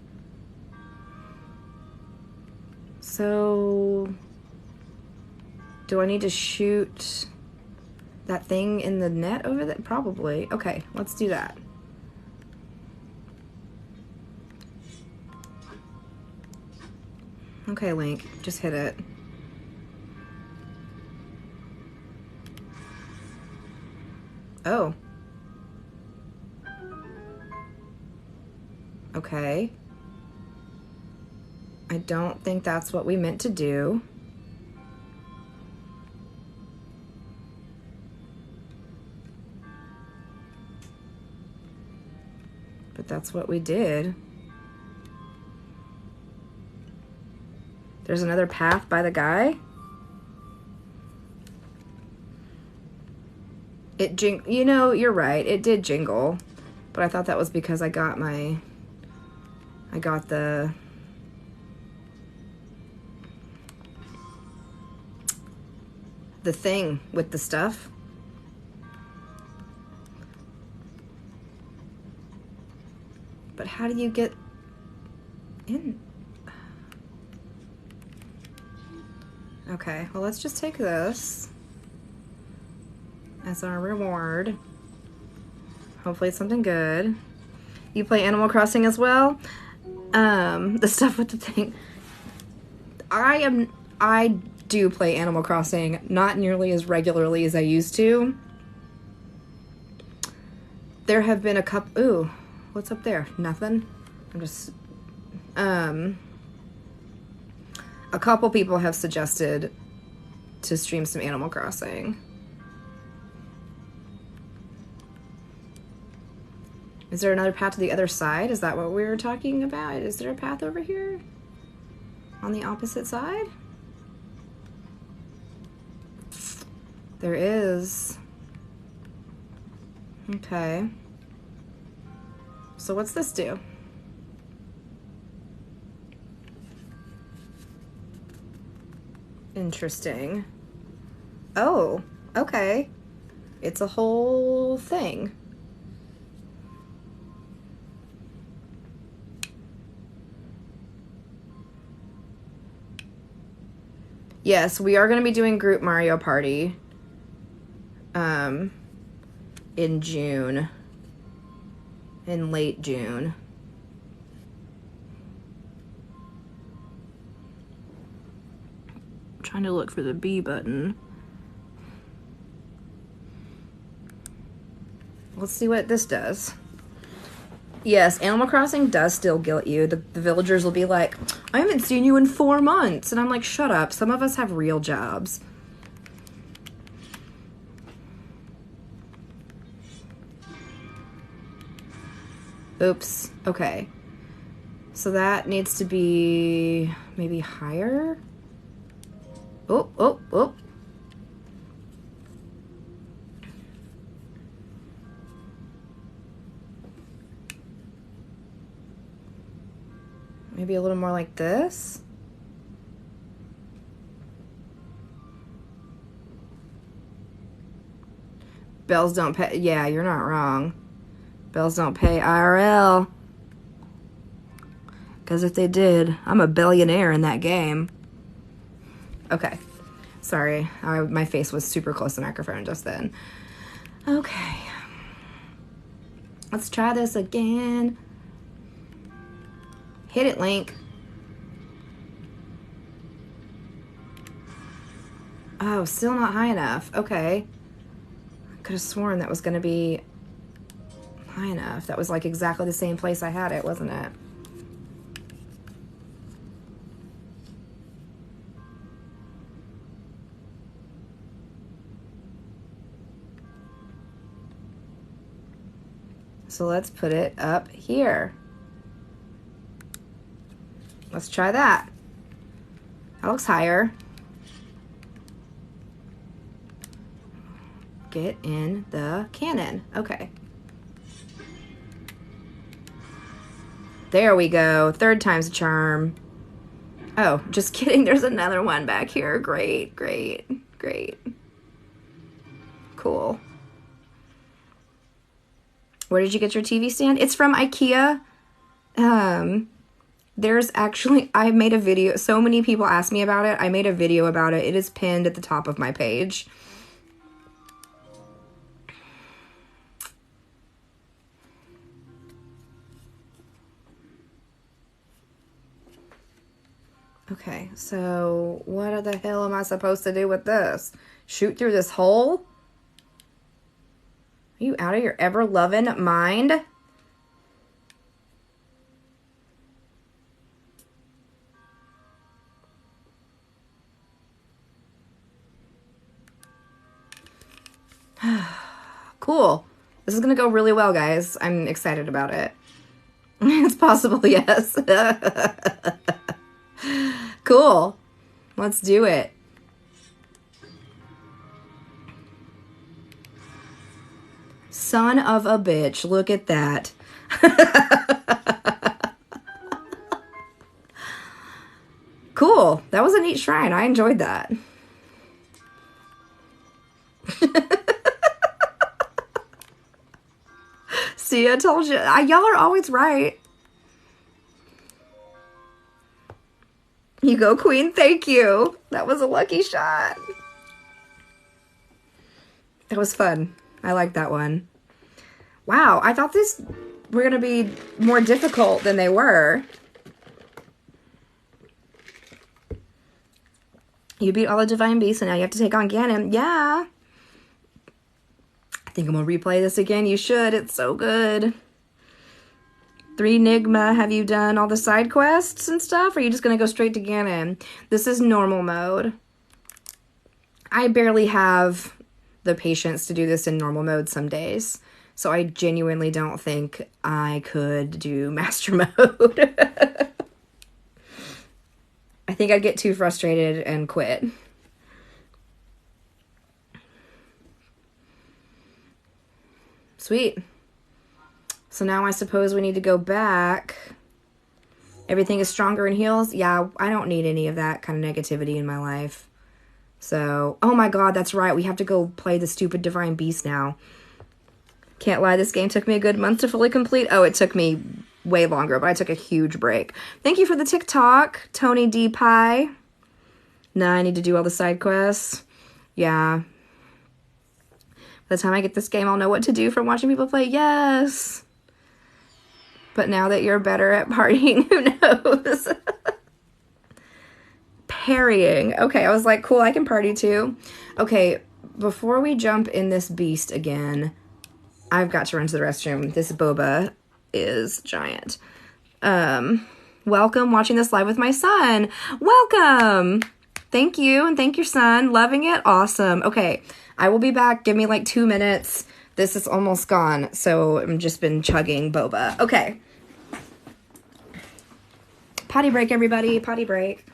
So... Do I need to shoot that thing in the net over there? Probably. Okay, let's do that. Okay, Link, just hit it. Oh. Okay. I don't think that's what we meant to do. But that's what we did. There's another path by the guy. You know, you're right. It did jingle. But I thought that was because I got the thing with the stuff. But how do you get in? Okay, well, let's just take this as our reward. Hopefully it's something good. You play Animal Crossing as well? The stuff with the thing. I do play Animal Crossing, not nearly as regularly as I used to. There have been a couple... Ooh, what's up there? Nothing? I'm just... A couple people have suggested to stream some Animal Crossing. Is there another path to the other side? Is that what we were talking about? Is there a path over here? On the opposite side? There is. Okay. So what's this do? Interesting. Oh, okay. It's a whole thing. Yes, we are going to be doing group Mario Party in June. In late June. I'm trying to look for the B button. Let's see what this does. Yes, Animal Crossing does still guilt you. The villagers will be like, I haven't seen you in 4 months. And I'm like, shut up. Some of us have real jobs. Oops. Okay. So that needs to be maybe higher. Oh, oh, oh. Maybe a little more like this. Bells don't pay. Yeah, you're not wrong. Bells don't pay IRL. Because if they did, I'm a billionaire in that game. Okay. Sorry. My face was super close to the microphone just then. Okay. Let's try this again. Hit it, Link. Oh, still not high enough. Okay. I could have sworn that was going to be high enough. That was like exactly the same place I had it, wasn't it? So let's put it up here. Let's try that. That looks higher. Get in the cannon. Okay. There we go. 3rd time's a charm. Oh, just kidding. There's another one back here. Great, great, great. Cool. Where did you get your TV stand? It's from IKEA. There's actually, I made a video. So many people asked me about it. I made a video about it. It is pinned at the top of my page. Okay, so what the hell am I supposed to do with this? Shoot through this hole? Are you out of your ever-loving mind? Cool. This is going to go really well, guys. I'm excited about it. It's possible, yes. Cool. Let's do it. Son of a bitch. Look at that. Cool. That was a neat shrine. I enjoyed that. See, I told you. Y'all are always right. You go, queen. Thank you. That was a lucky shot. That was fun. I like that one. Wow, I thought these were going to be more difficult than they were. You beat all the divine beasts, and now you have to take on Ganon. Yeah. I think I'm going to replay this again. You should. It's so good. 3 Nigma. Have you done all the side quests and stuff? Or are you just going to go straight to Ganon? This is normal mode. I barely have the patience to do this in normal mode some days. So I genuinely don't think I could do master mode. I think I'd get too frustrated and quit. Sweet. So now I suppose we need to go back. Everything is stronger and heals. Yeah, I don't need any of that kind of negativity in my life. So, oh my god, that's right. We have to go play the stupid Divine Beast now. Can't lie, this game took me a good month to fully complete. Oh, it took me way longer, but I took a huge break. Thank you for the TikTok, Tony D. Pie. Now I need to do all the side quests. Yeah. By the time I get this game, I'll know what to do from watching people play. Yes. But now that you're better at partying, who knows? Parrying. Okay, I was like, cool, I can party too. Okay, before we jump in this beast again, I've got to run to the restroom. This boba is giant. Welcome, watching this live with my son. Welcome. Thank you, and thank your son. Loving it. Awesome. Okay, I will be back. Give me like 2 minutes. This is almost gone, so I've just been chugging boba. Okay. Potty break, everybody. Potty break.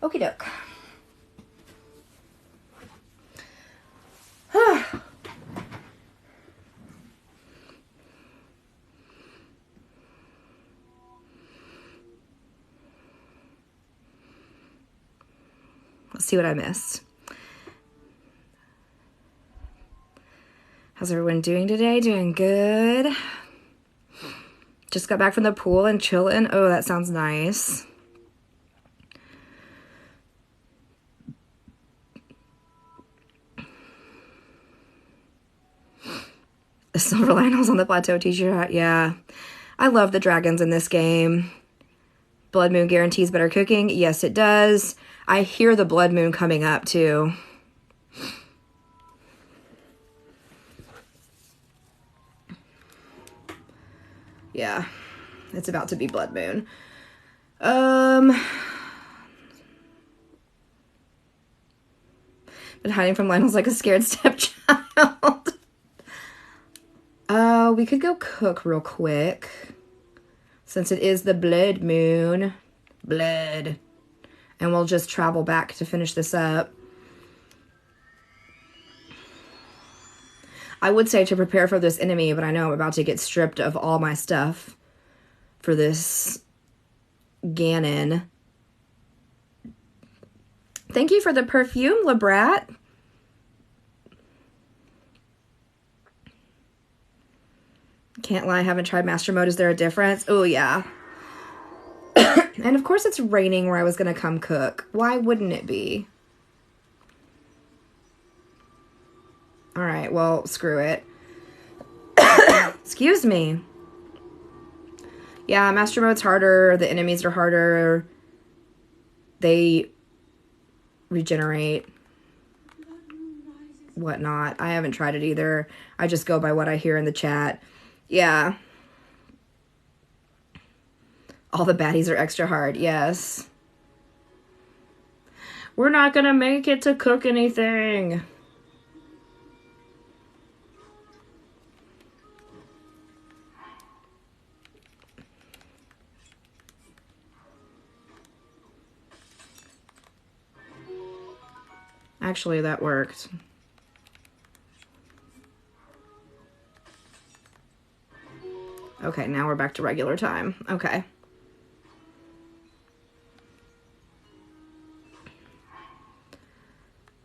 Okie doke. Let's see what I missed. How's everyone doing today? Doing good. Just got back from the pool and chilling. Oh, that sounds nice. The silver Lionel's on the plateau t-shirt. Yeah. I love the dragons in this game. Blood moon guarantees better cooking. Yes, it does. I hear the blood moon coming up too. Yeah. It's about to be blood moon. Been hiding from Lionel's like a scared stepchild. We could go cook real quick. Since it is the blood moon. Blood. And we'll just travel back to finish this up. I would say to prepare for this enemy, but I know I'm about to get stripped of all my stuff for this Ganon. Thank you for the perfume, Labrat. Can't lie, I haven't tried Master Mode. Is there a difference? Oh, yeah. And of course it's raining where I was going to come cook. Why wouldn't it be? Alright, well, screw it. Excuse me. Yeah, Master Mode's harder. The enemies are harder. They regenerate. Whatnot. I haven't tried it either. I just go by what I hear in the chat. Yeah. All the baddies are extra hard. Yes. We're not gonna make it to cook anything. Actually, that worked. Okay, now we're back to regular time. Okay.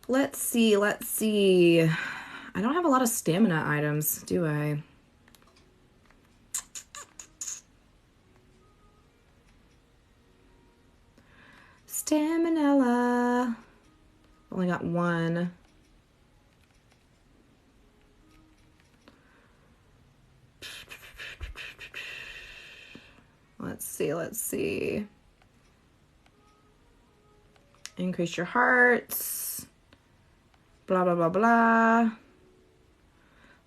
Let's see, let's see. I don't have a lot of stamina items, do I? Stamina. Only got one. Let's see, let's see. Increase your hearts. Blah, blah, blah, blah.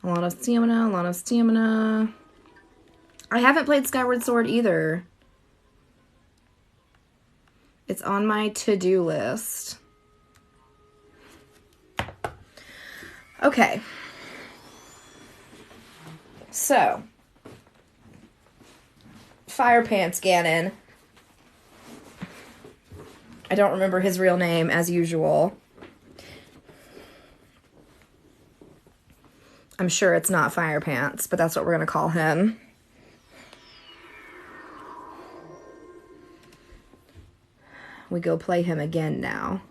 A lot of stamina, a lot of stamina. I haven't played Skyward Sword either. It's on my to-do list. Okay. So. Fire Pants Ganon. I don't remember his real name, as usual. I'm sure it's not Fire Pants, but that's what we're going to call him. We go play him again now.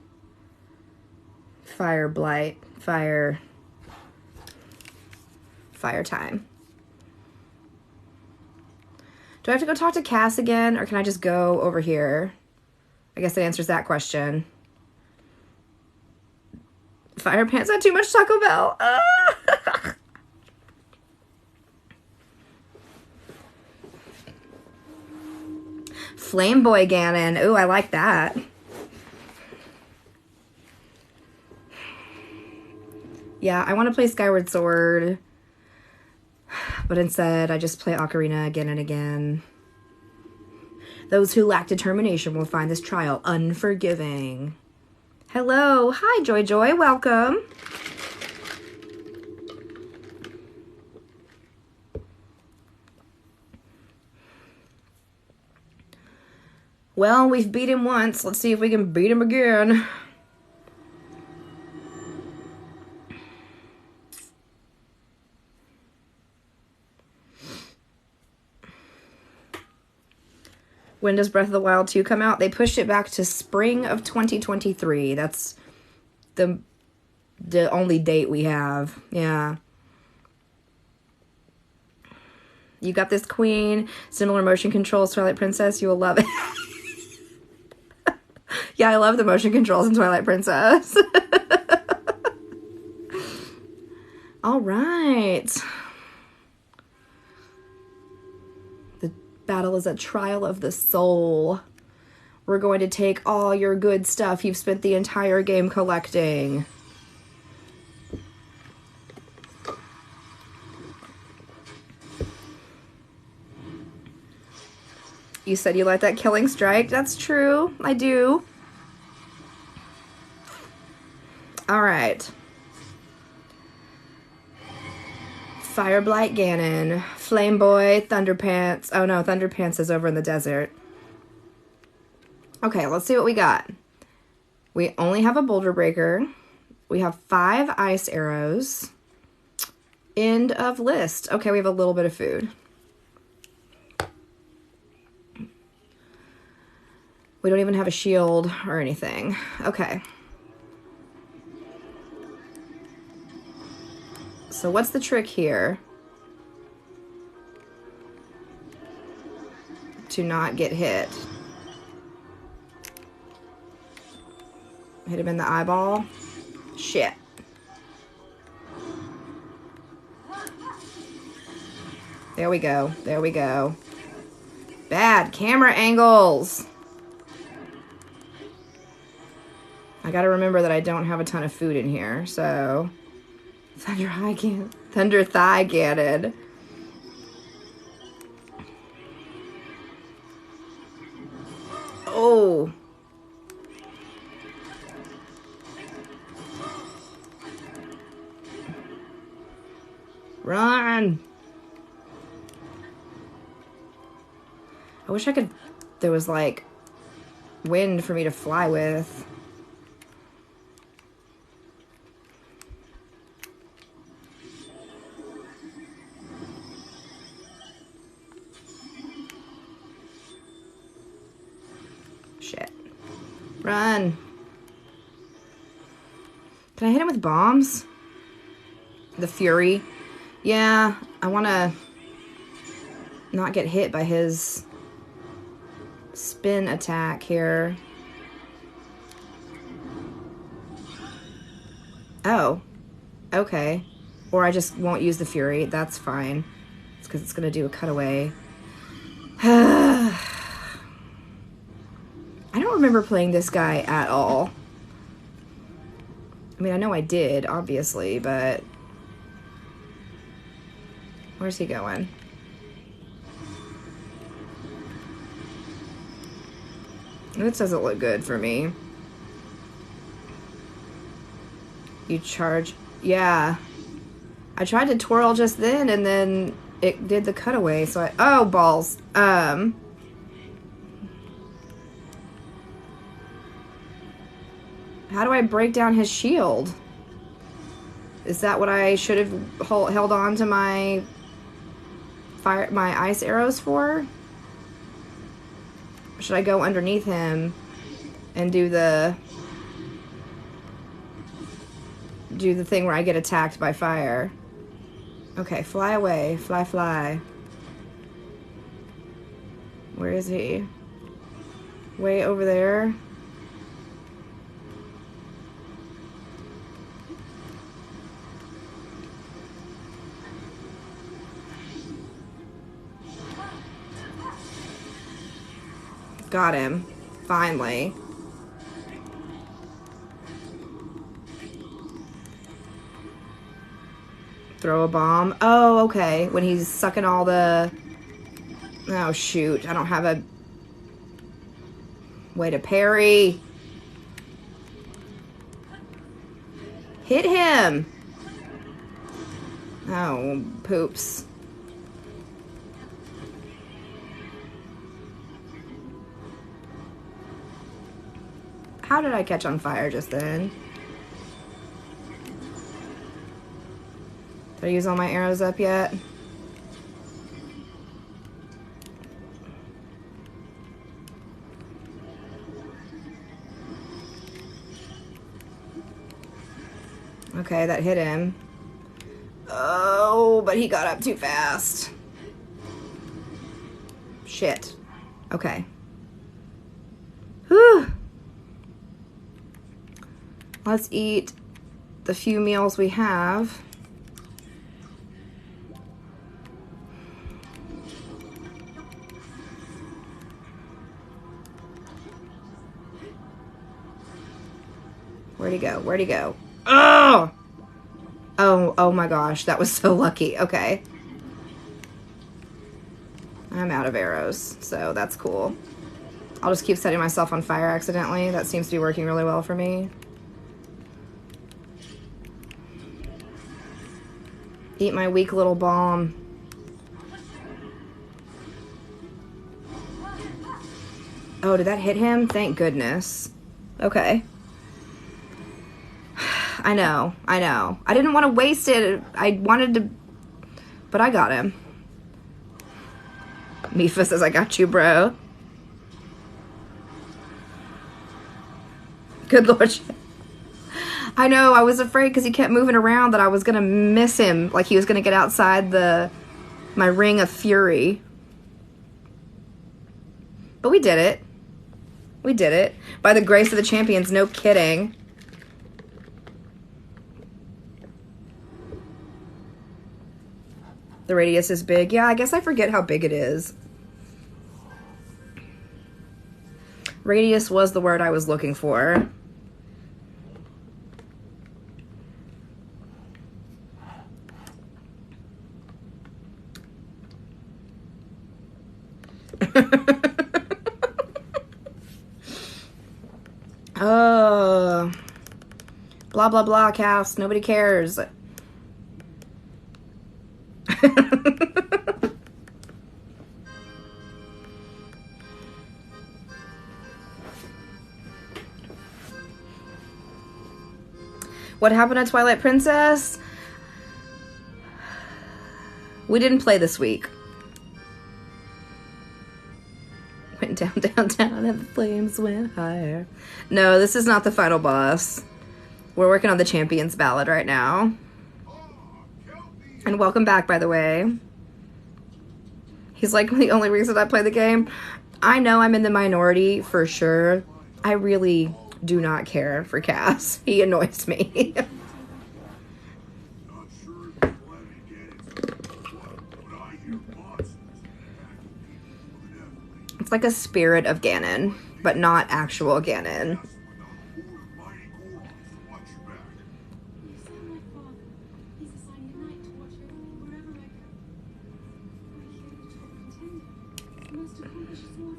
Fire Blight. Fire time. Do I have to go talk to Cass again, or can I just go over here? I guess that answers that question. Fire Pants had too much Taco Bell. Flame Boy Ganon. Ooh, I like that. Yeah, I want to play Skyward Sword. But instead, I just play Ocarina again and again. Those who lack determination will find this trial unforgiving. Hello. Hi, Joy Joy. Welcome. Well, we've beat him once. Let's see if we can beat him again. When does Breath of the Wild 2 come out? They pushed it back to spring of 2023. That's the only date we have. Yeah. You got this, queen. Similar motion controls, Twilight Princess. You will love it. Yeah, I love the motion controls in Twilight Princess. All right. The battle is a trial of the soul. We're going to take all your good stuff you've spent the entire game collecting. You said you like that killing strike. That's true. I do. All right. Fireblight Ganon. Flame Boy. Thunderpants. Oh no, Thunderpants is over in the desert. Okay, let's see what we got. We only have a Boulder Breaker. We have 5 ice arrows. End of list. Okay, we have a little bit of food. We don't even have a shield or anything. Okay. So what's the trick here? To not get hit. Hit him in the eyeball. Shit. There we go. There we go. Bad camera angles. I gotta remember that I don't have a ton of food in here, so... Thunder Thigh Ganon. Oh. Run. I wish I could... There was, like, wind for me to fly with. Run. Can I hit him with bombs? The Fury. Yeah, I want to not get hit by his spin attack here. Oh. Okay. Or I just won't use the Fury. That's fine. It's because it's going to do a cutaway. I don't remember playing this guy at all. I mean, I know I did, obviously, but... Where's he going? This doesn't look good for me. You charge... Yeah. I tried to twirl just then, and then it did the cutaway, so I... Oh, balls. How do I break down his shield? Is that what I should have held on to my ice arrows for? Or should I go underneath him and do the thing where I get attacked by fire? Okay, fly away. Fly, fly. Where is he? Way over there. Got him. Finally. Throw a bomb. Oh, okay. When he's sucking all the... Oh, shoot. I don't have a way to parry. Hit him. Oh, poops. How did I catch on fire just then? Did I use all my arrows up yet? Okay, that hit him. Oh, but he got up too fast. Shit. Okay. Whew. Let's eat the few meals we have. Where'd he go? Where'd he go? Oh! Oh my gosh, that was so lucky. Okay. I'm out of arrows, so that's cool. I'll just keep setting myself on fire accidentally. That seems to be working really well for me. Eat my weak little bomb. Oh, did that hit him? Thank goodness. Okay. I know. I didn't want to waste it. I wanted to, but I got him. Mifa says, I got you, bro. Good Lord. I know, I was afraid because he kept moving around that I was going to miss him. Like he was going to get outside my ring of fury. But we did it. We did it. By the grace of the champions, no kidding. The radius is big. Yeah, I guess I forget how big it is. Radius was the word I was looking for. Oh. Blah, blah, blah, cast. Nobody cares. What happened at Twilight Princess? We didn't play this week. Went down, down, down, and the flames went higher. No, this is not the final boss. We're working on the Champions Ballad right now. And welcome back, by the way. He's like the only reason I play the game. I know I'm in the minority for sure. I really do not care for Cass. He annoys me. It's like a spirit of Ganon, but not actual Ganon.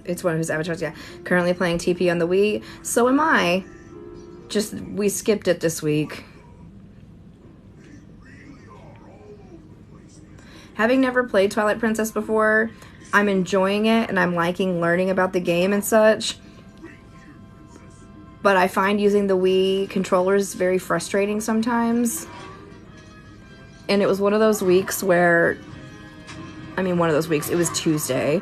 It's one of his avatars, yeah. Currently playing TP on the Wii. So am I. Just, we skipped it this week. Having never played Twilight Princess before, I'm enjoying it and I'm liking learning about the game and such. But I find using the Wii controllers very frustrating sometimes. And it was one of those weeks where, it was Tuesday,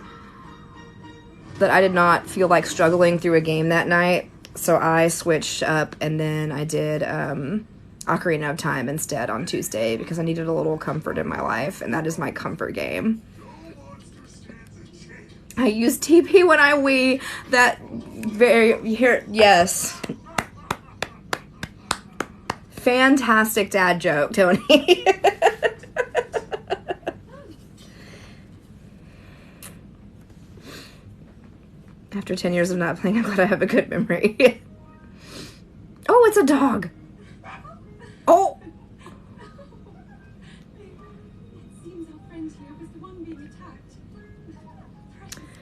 that I did not feel like struggling through a game that night, so I switched up and then I did Ocarina of Time instead on Tuesday because I needed a little comfort in my life, and that is my comfort game. I use TP when I Wii. Yes. Fantastic dad joke, Tony. After 10 years of not playing, I'm glad I have a good memory. Oh, it's a dog. Oh.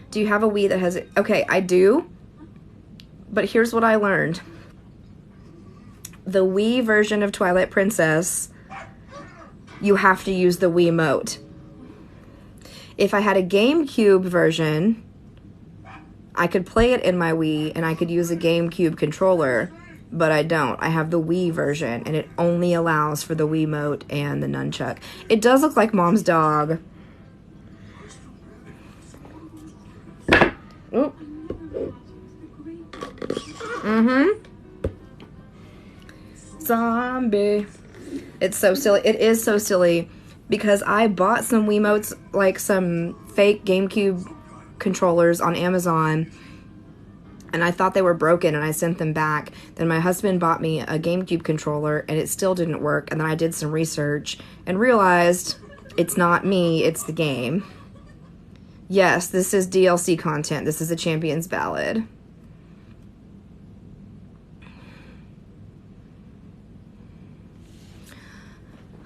Do you have a Wii that has it? Okay, I do. But here's what I learned. The Wii version of Twilight Princess, you have to use the Wiimote. If I had a GameCube version, I could play it in my Wii, and I could use a GameCube controller, but I don't. I have the Wii version, and it only allows for the Wiimote and the nunchuck. It does look like Mom's dog. Oop. Zombie. It's so silly. It is so silly because I bought some Wiimotes, like some fake GameCube controllers on Amazon, and I thought they were broken and I sent them back. Then my husband bought me a GameCube controller and it still didn't work. And then I did some research and realized it's not me, it's the game. Yes, this is DLC content. This is a Champion's Ballad.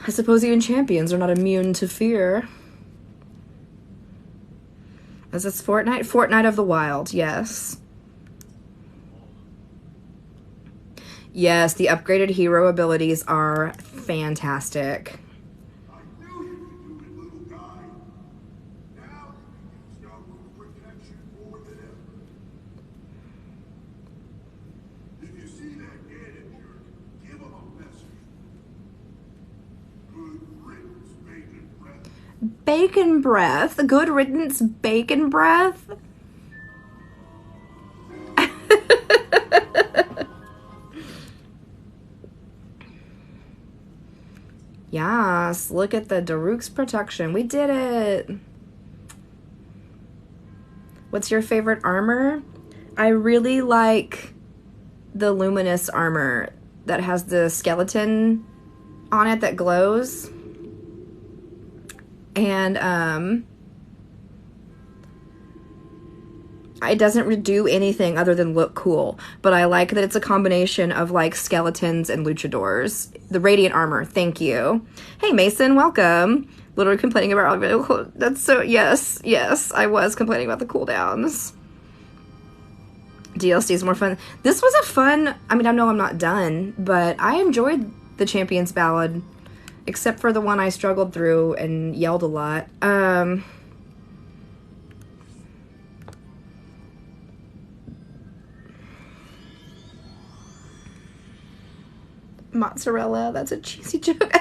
I suppose even champions are not immune to fear. Is this Fortnite? Fortnite of the Wild, yes. Yes, the upgraded hero abilities are fantastic. Bacon breath? Good riddance, bacon breath? Yes, look at the Daruk's protection. We did it. What's your favorite armor? I really like the luminous armor that has the skeleton on it that glows. And it doesn't do anything other than look cool, but I like that it's a combination of like skeletons and luchadors. The radiant armor, thank you. Hey Mason, welcome. Literally complaining about that's so, yes, I was complaining about the cooldowns. DLC is more fun. This was a fun, I mean, I know I'm not done, but I enjoyed the Champion's Ballad. Except for the one I struggled through and yelled a lot. Mozzarella, that's a cheesy joke.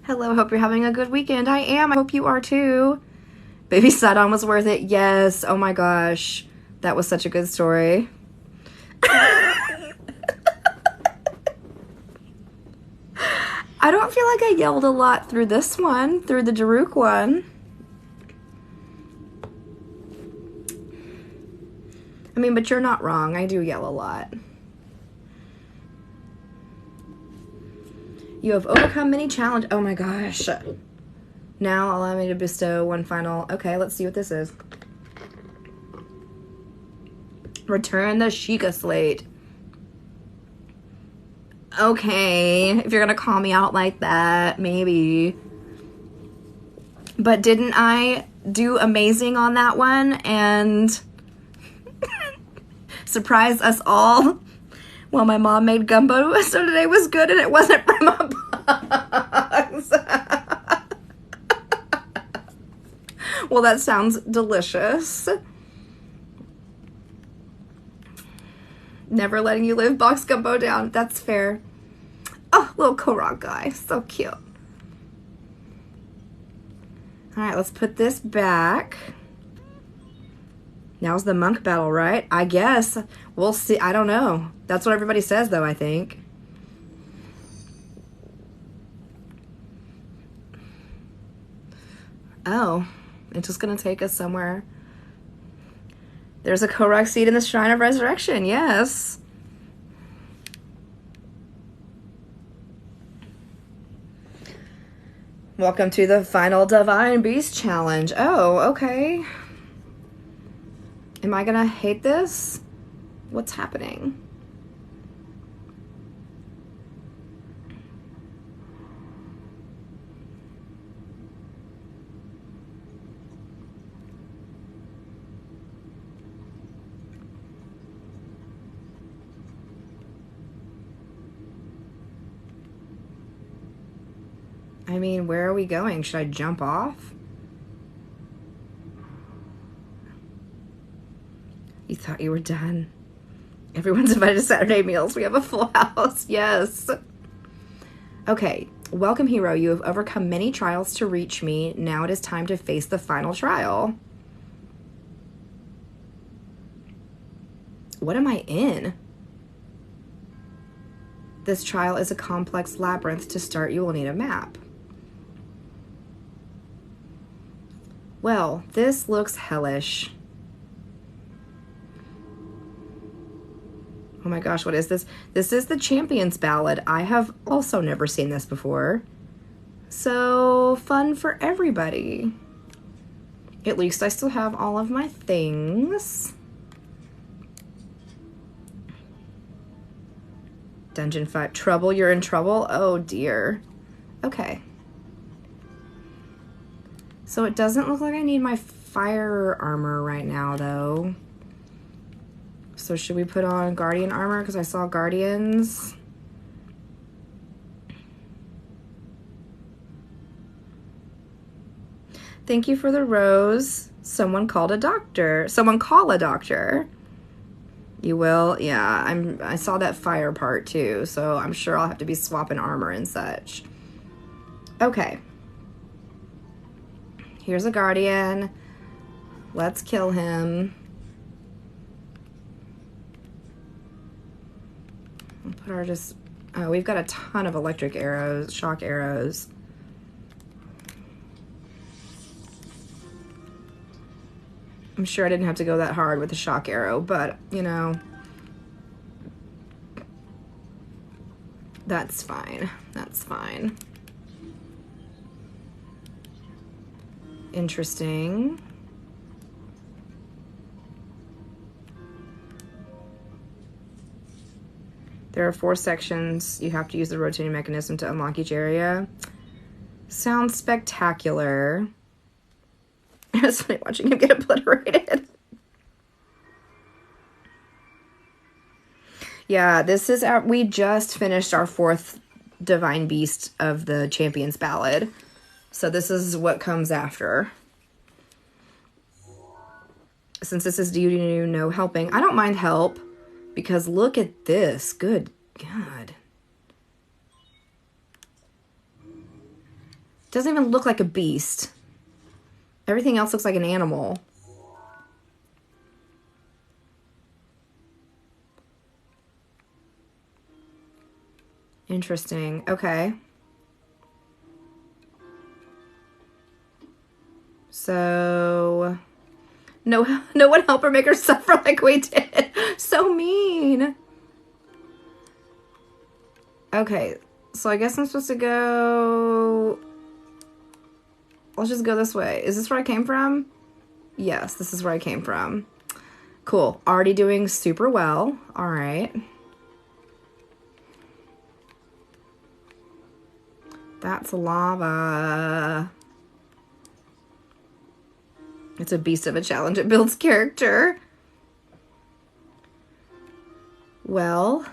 Hello, hope you're having a good weekend. I am. I hope you are too. Baby Sidon was worth it. Yes. Oh my gosh. That was such a good story. I don't feel like I yelled a lot through this one, through the Daruk one. I mean, but you're not wrong. I do yell a lot. You have overcome many challenges. Oh my gosh. Now allow me to bestow one final. Okay, let's see what this is. Return the Sheikah Slate. Okay, if you're gonna call me out like that, maybe. But didn't I do amazing on that one and surprise us all? Well, my mom made gumbo, so today was good and it wasn't from a box. Well, that sounds delicious. Never letting you live box gumbo down. That's fair. Oh, little Korok guy. So cute. Alright, let's put this back. Now's the monk battle, right? I guess. We'll see. I don't know. That's what everybody says, though, I think. Oh. It's just going to take us somewhere. There's a Korok seed in the Shrine of Resurrection, yes. Welcome to the final Divine Beast Challenge. Oh, okay. Am I gonna hate this? What's happening? mean, where are we going? Should I jump off? You thought you were done. Everyone's invited to Saturday meals. We have a full house. Yes. Okay. Welcome, hero. You have overcome many trials to reach me. Now it is time to face the final trial. What am I in? This trial is a complex labyrinth. To start, you will need a map. Well, this looks hellish. Oh my gosh, what is this? This is the Champion's Ballad. I have also never seen this before. So, fun for everybody. At least I still have all of my things. Dungeon 5. Trouble, you're in trouble? Oh dear. Okay. So it doesn't look like I need my fire armor right now, though. So should we put on Guardian armor? Because I saw Guardians. Thank you for the rose. Someone called a doctor. Someone call a doctor. You will? Yeah, I saw that fire part too, so I'm sure I'll have to be swapping armor and such. Okay. Here's a Guardian. Let's kill him. We'll put our just... Oh, we've got a ton of electric arrows, shock arrows. I'm sure I didn't have to go that hard with the shock arrow, but, you know, that's fine. That's fine. Interesting. There are 4 sections. You have to use the rotating mechanism to unlock each area. Sounds spectacular. It's funny watching him get obliterated. Yeah, this is our... We just finished our 4th Divine Beast of the Champion's Ballad. So this is what comes after. Since this is due to no helping, I don't mind help. Because look at this. Good God. Doesn't even look like a beast. Everything else looks like an animal. Interesting. Okay. So... No one help her make her suffer like we did. So mean. Okay, so I guess I'm supposed to go... Let's just go this way. Is this where I came from? Yes, this is where I came from. Cool. Already doing super well. All right. That's lava. It's a beast of a challenge. It builds character. Well.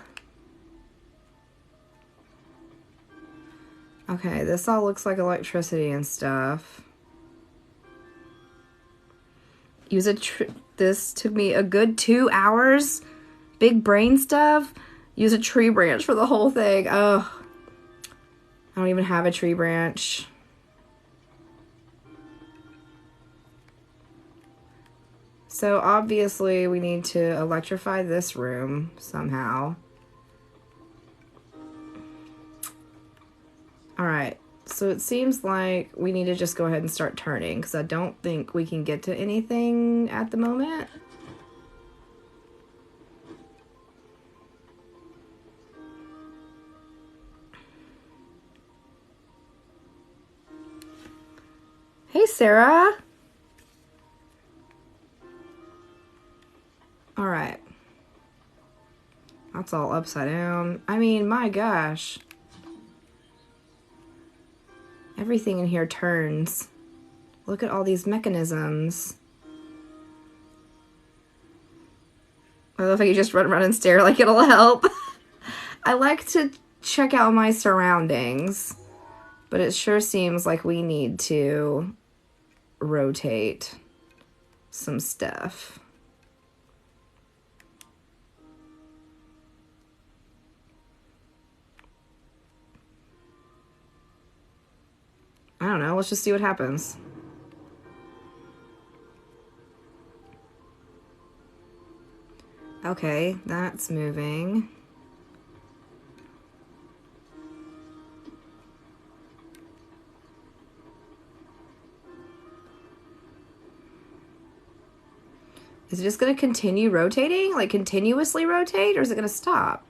Okay, this all looks like electricity and stuff. This took me a good 2 hours. Big brain stuff. Use a tree branch for the whole thing. Oh. I don't even have a tree branch. So obviously we need to electrify this room somehow. Alright, so it seems like we need to just go ahead and start turning because I don't think we can get to anything at the moment. Hey, Sarah. All right. That's all upside down. I mean, my gosh. Everything in here turns. Look at all these mechanisms. I love how you just run around and stare like it'll help. I like to check out my surroundings. But it sure seems like we need to rotate some stuff. I don't know. Let's just see what happens. Okay, that's moving. Is it just going to continue rotating? Like continuously rotate? Or is it going to stop?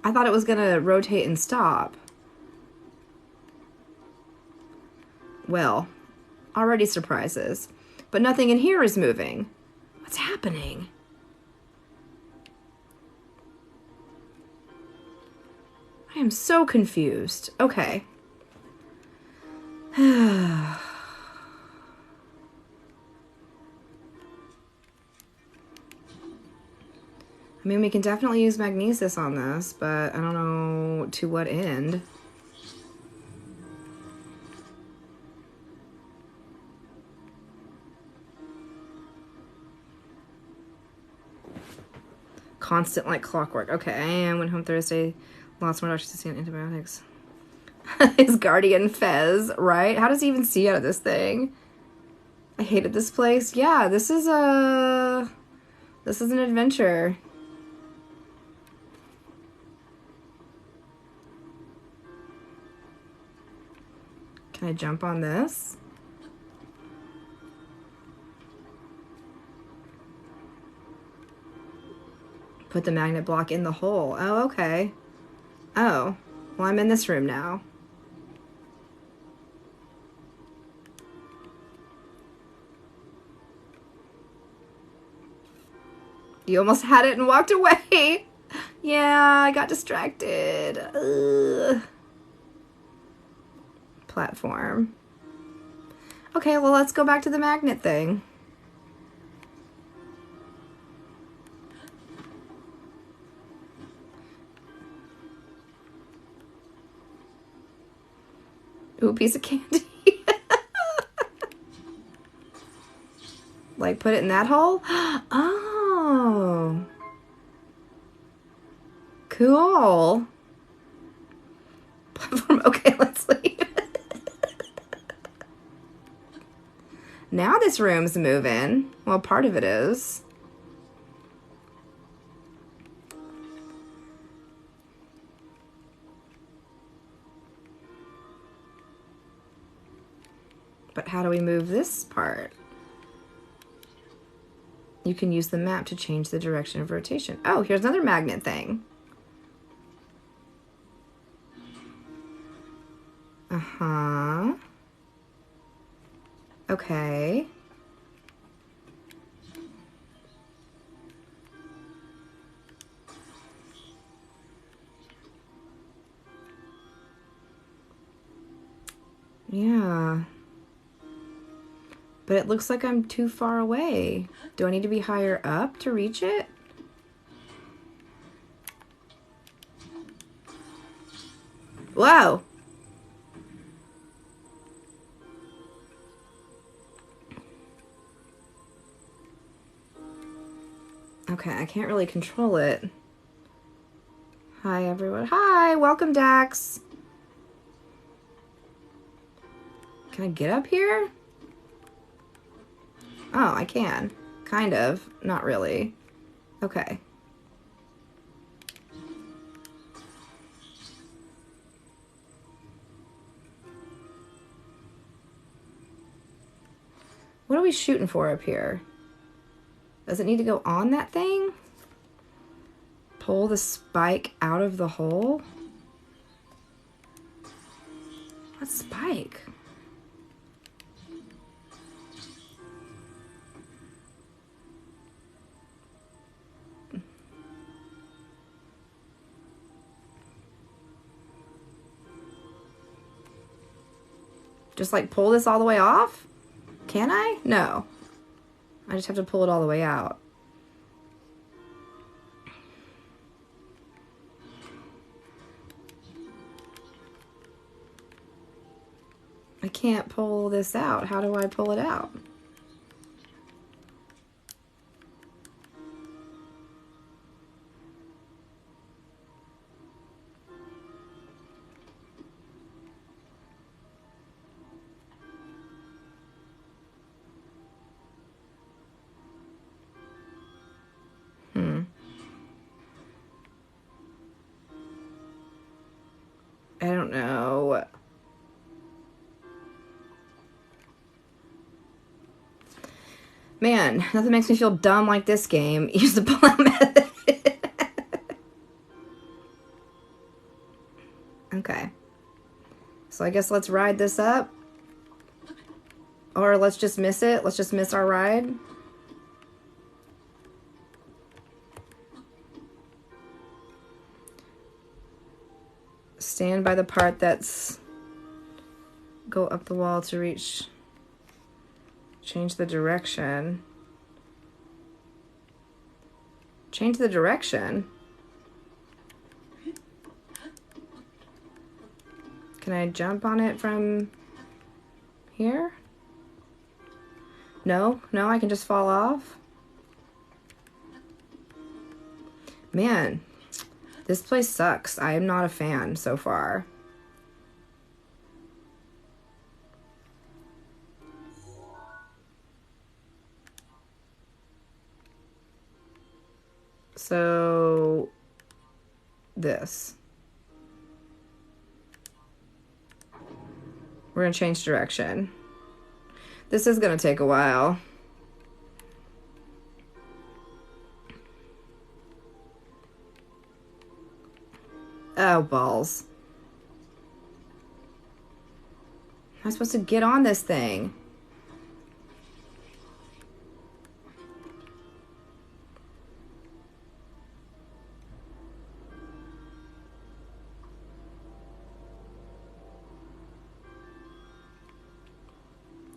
I thought it was going to rotate and stop. Well, already surprises. But nothing in here is moving. What's happening? I am so confused. Okay. I mean, we can definitely use magnesis on this, but I don't know to what end. Constant like clockwork. Okay, I went home Thursday. Lots more doctors to see on antibiotics. His guardian Fez, right? How does he even see out of this thing? I hated this place. Yeah, this is an adventure. Can I jump on this? Put the magnet block in the hole. Oh, okay. Oh, well, I'm in this room now. You almost had it and walked away. Yeah, I got distracted. Ugh. Platform. Okay, well, let's go back to the magnet thing. Ooh, piece of candy. Like, put it in that hole? Oh. Cool. Platform. Okay, let's leave. Now this room's moving. Well, part of it is. But how do we move this part? You can use the map to change the direction of rotation. Oh, here's another magnet thing. Uh-huh. Okay. Yeah. But it looks like I'm too far away. Do I need to be higher up to reach it? Whoa! Okay, I can't really control it. Hi, everyone. Hi! Welcome, Dax! Can I get up here? Oh, I can. Kind of. Not really. Okay. What are we shooting for up here? Does it need to go on that thing? Pull the spike out of the hole? What spike? Just like pull this all the way off? Can I? No. I just have to pull it all the way out. I can't pull this out. How do I pull it out? I don't know. Man, nothing makes me feel dumb like this game. Use the pull-out method. Okay. So I guess let's ride this up. Or let's just miss it. Let's just miss our ride. Stand by the part that's... Go up the wall to reach... Change the direction. Change the direction? Can I jump on it from here? No? No, I can just fall off? Man, this place sucks. I am not a fan so far. So, this. We're going to change direction. This is going to take a while. Oh, balls. Am I supposed to get on this thing?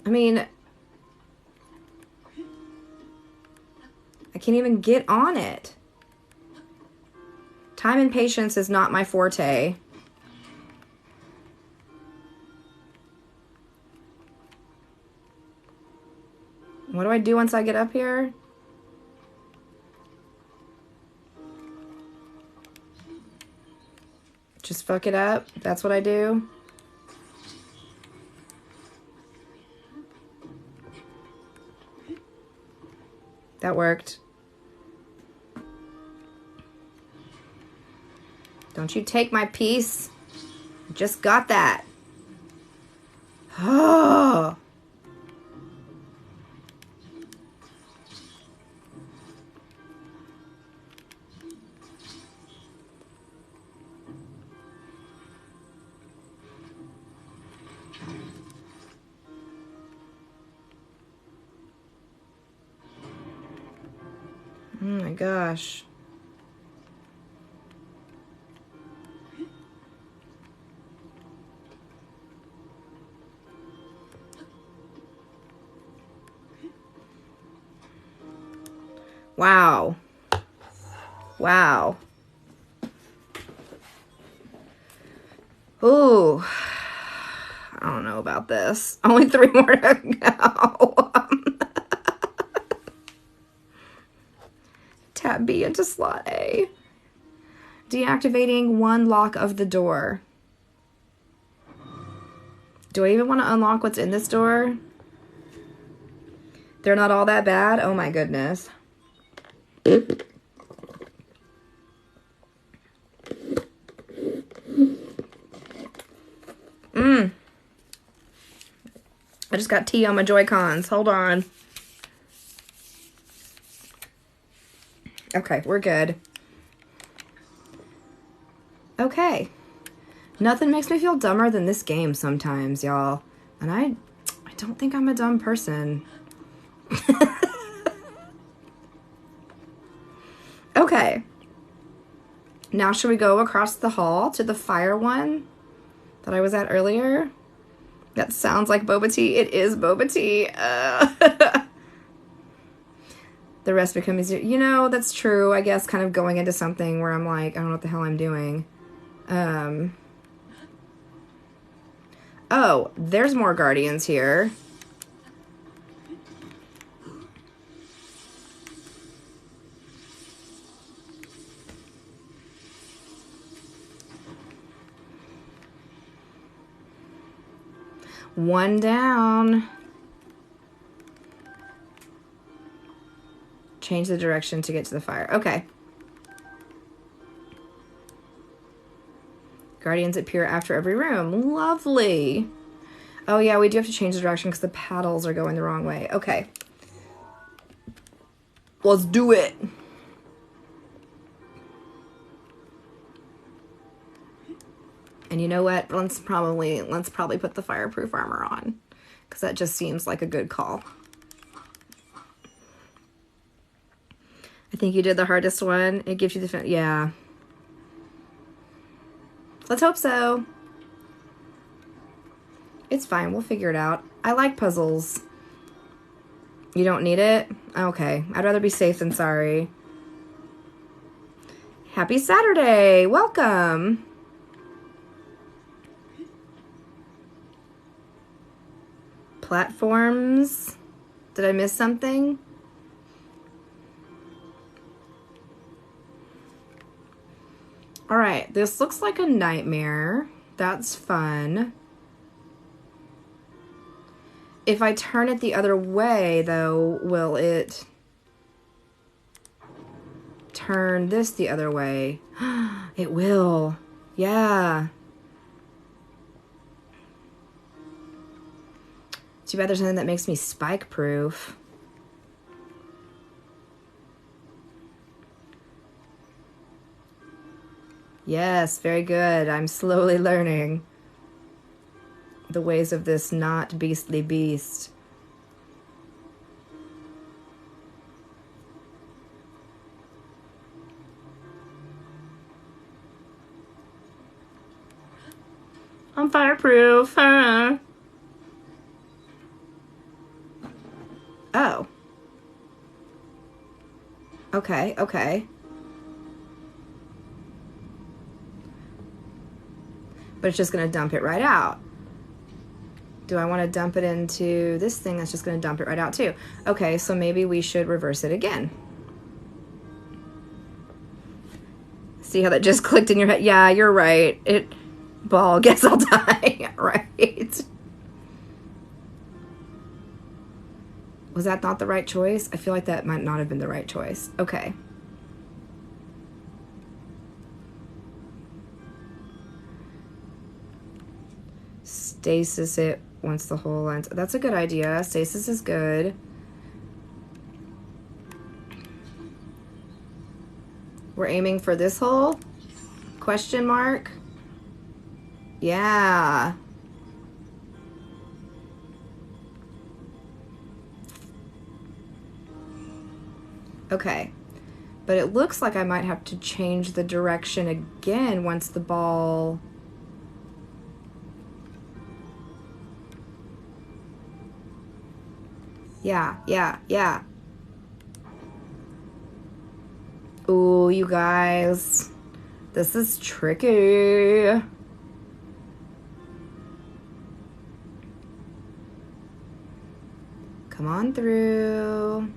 I mean, I can't even get on it. Time and patience is not my forte. What do I do once I get up here? Just fuck it up? That's what I do? That worked. Don't you take my piece. I just got that. Oh. Oh my gosh. Wow. Wow. Ooh. I don't know about this. Only 3 more to go. Tab B into slot A. Deactivating 1 lock of the door. Do I even want to unlock what's in this door? They're not all that bad? Oh my goodness. I just got tea on my Joy-Cons. Hold on. Okay, we're good. Okay. Nothing makes me feel dumber than this game sometimes, y'all. And I don't think I'm a dumb person. Okay. Now should we go across the hall to the fire one that I was at earlier? That sounds like boba tea. It is boba tea. The rest become easier. You know, that's true. I guess kind of going into something where I'm like, I don't know what the hell I'm doing. Oh, there's more guardians here. One down. Change the direction to get to the fire. Okay. Guardians appear after every room. Lovely. Oh, yeah, we do have to change the direction because the paddles are going the wrong way. Okay. Let's do it. And you know what? Let's probably put the fireproof armor on because that just seems like a good call. I think you did the hardest one. It gives you the... Yeah. Let's hope so. It's fine. We'll figure it out. I like puzzles. You don't need it? Okay. I'd rather be safe than sorry. Happy Saturday. Welcome. Platforms. Did I miss something? All right, this looks like a nightmare. That's fun. If I turn it the other way, though, will it turn this the other way? It will. Yeah. Too bad there's something that makes me spike proof. Yes, very good. I'm slowly learning the ways of this not beastly beast. I'm fireproof. Huh? Oh. Okay, okay. But it's just going to dump it right out. Do I want to dump it into this thing that's just going to dump it right out too? Okay, so maybe we should reverse it again. See how that just clicked in your head? Yeah, you're right. Ball, guess I'll die. Right. Was that not the right choice? I feel like that might not have been the right choice. Okay. Stasis it once the hole ends. That's a good idea. Stasis is good. We're aiming for this hole? Question mark? Yeah. Okay. But it looks like I might have to change the direction again once the ball... Yeah. Ooh, you guys. This is tricky. Come on through.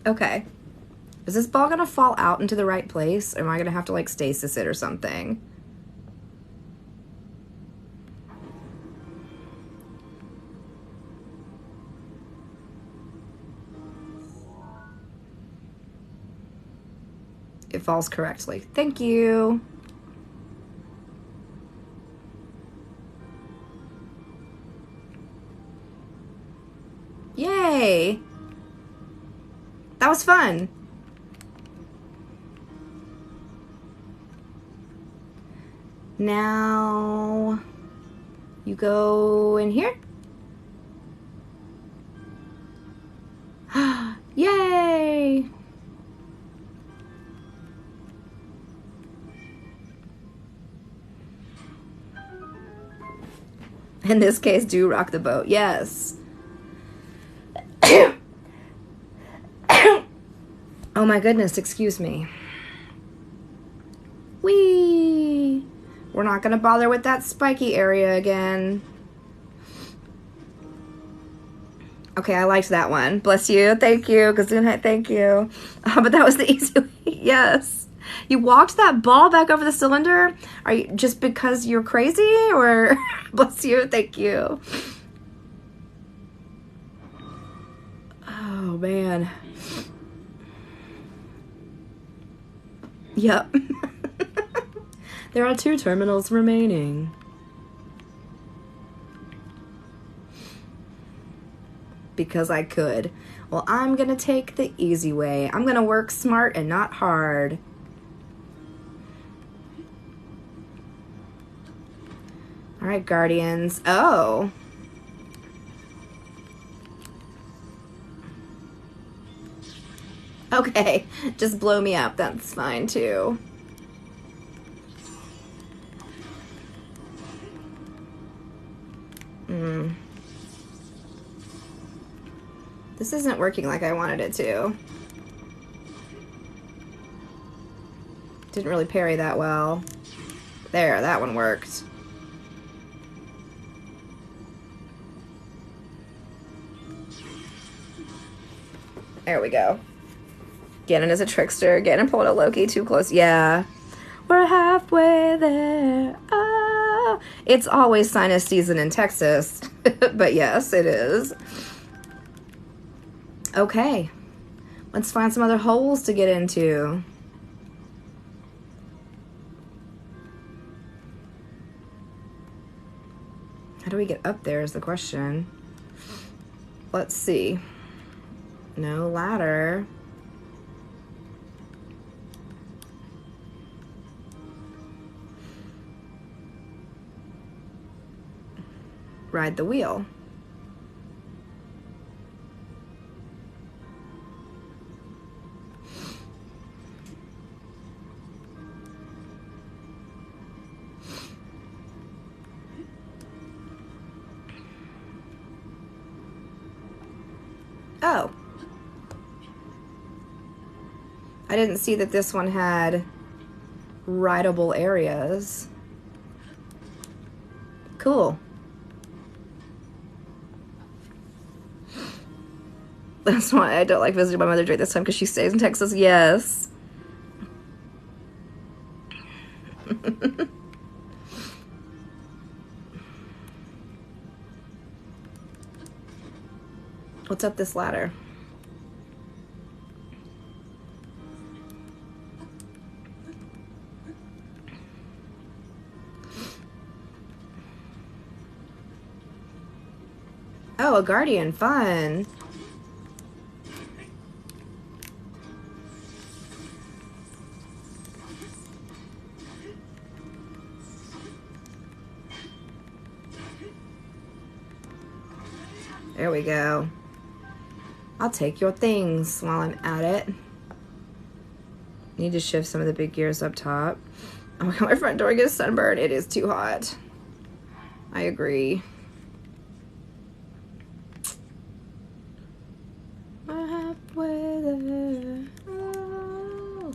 Okay. Is this ball gonna fall out into the right place? Or am I gonna have to like stasis it or something? It falls correctly. Thank you. Yay! That was fun. Now you go in here. Yay! In this case, do rock the boat. Yes. Oh my goodness, excuse me. Whee! We're not gonna bother with that spiky area again. Okay, I liked that one. Bless you. Thank you. Gesundheit, thank you. But that was the easy way. Yes. You walked that ball back over the cylinder? Are you just because you're crazy? Or bless you. Thank you. Oh, man. Yep. There are 2 terminals remaining. Because I could. Well, I'm gonna take the easy way. I'm gonna work smart and not hard. All right, Guardians. Oh. Okay, just blow me up. That's fine too. This isn't working like I wanted it to. Didn't really parry that well. There, that one worked. There we go. Ganon is a trickster. Ganon pulled a Loki too close. Yeah. We're halfway there. Oh. It's always sinus season in Texas. But yes, it is. Okay. Let's find some other holes to get into. How do we get up there is the question. Let's see. No ladder. Ride the wheel. Oh. I didn't see that this one had rideable areas. Cool. That's why I don't like visiting my mother during this time, because she stays in Texas. Yes. What's up this ladder? Oh, a guardian. Fun. There we go. I'll take your things while I'm at it. Need to shift some of the big gears up top. Oh my god, my front door gets sunburned. It is too hot. I agree. We're halfway there. Oh.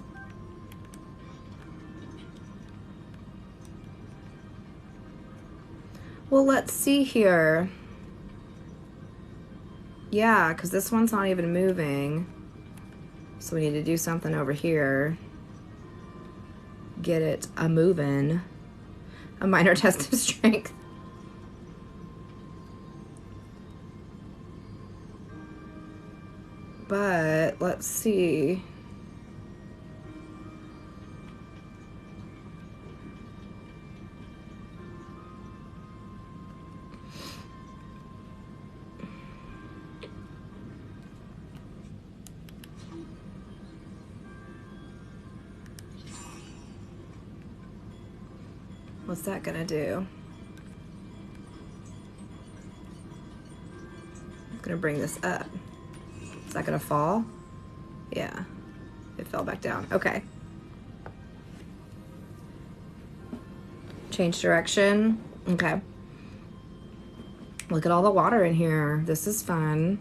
Well, let's see here. Yeah, because this one's not even moving. So we need to do something over here. Get it a-moving. A minor test of strength. But let's see. What's that gonna do? I'm gonna bring this up. Is that gonna fall? Yeah, it fell back down. Okay. Change direction. Okay. Look at all the water in here. This is fun.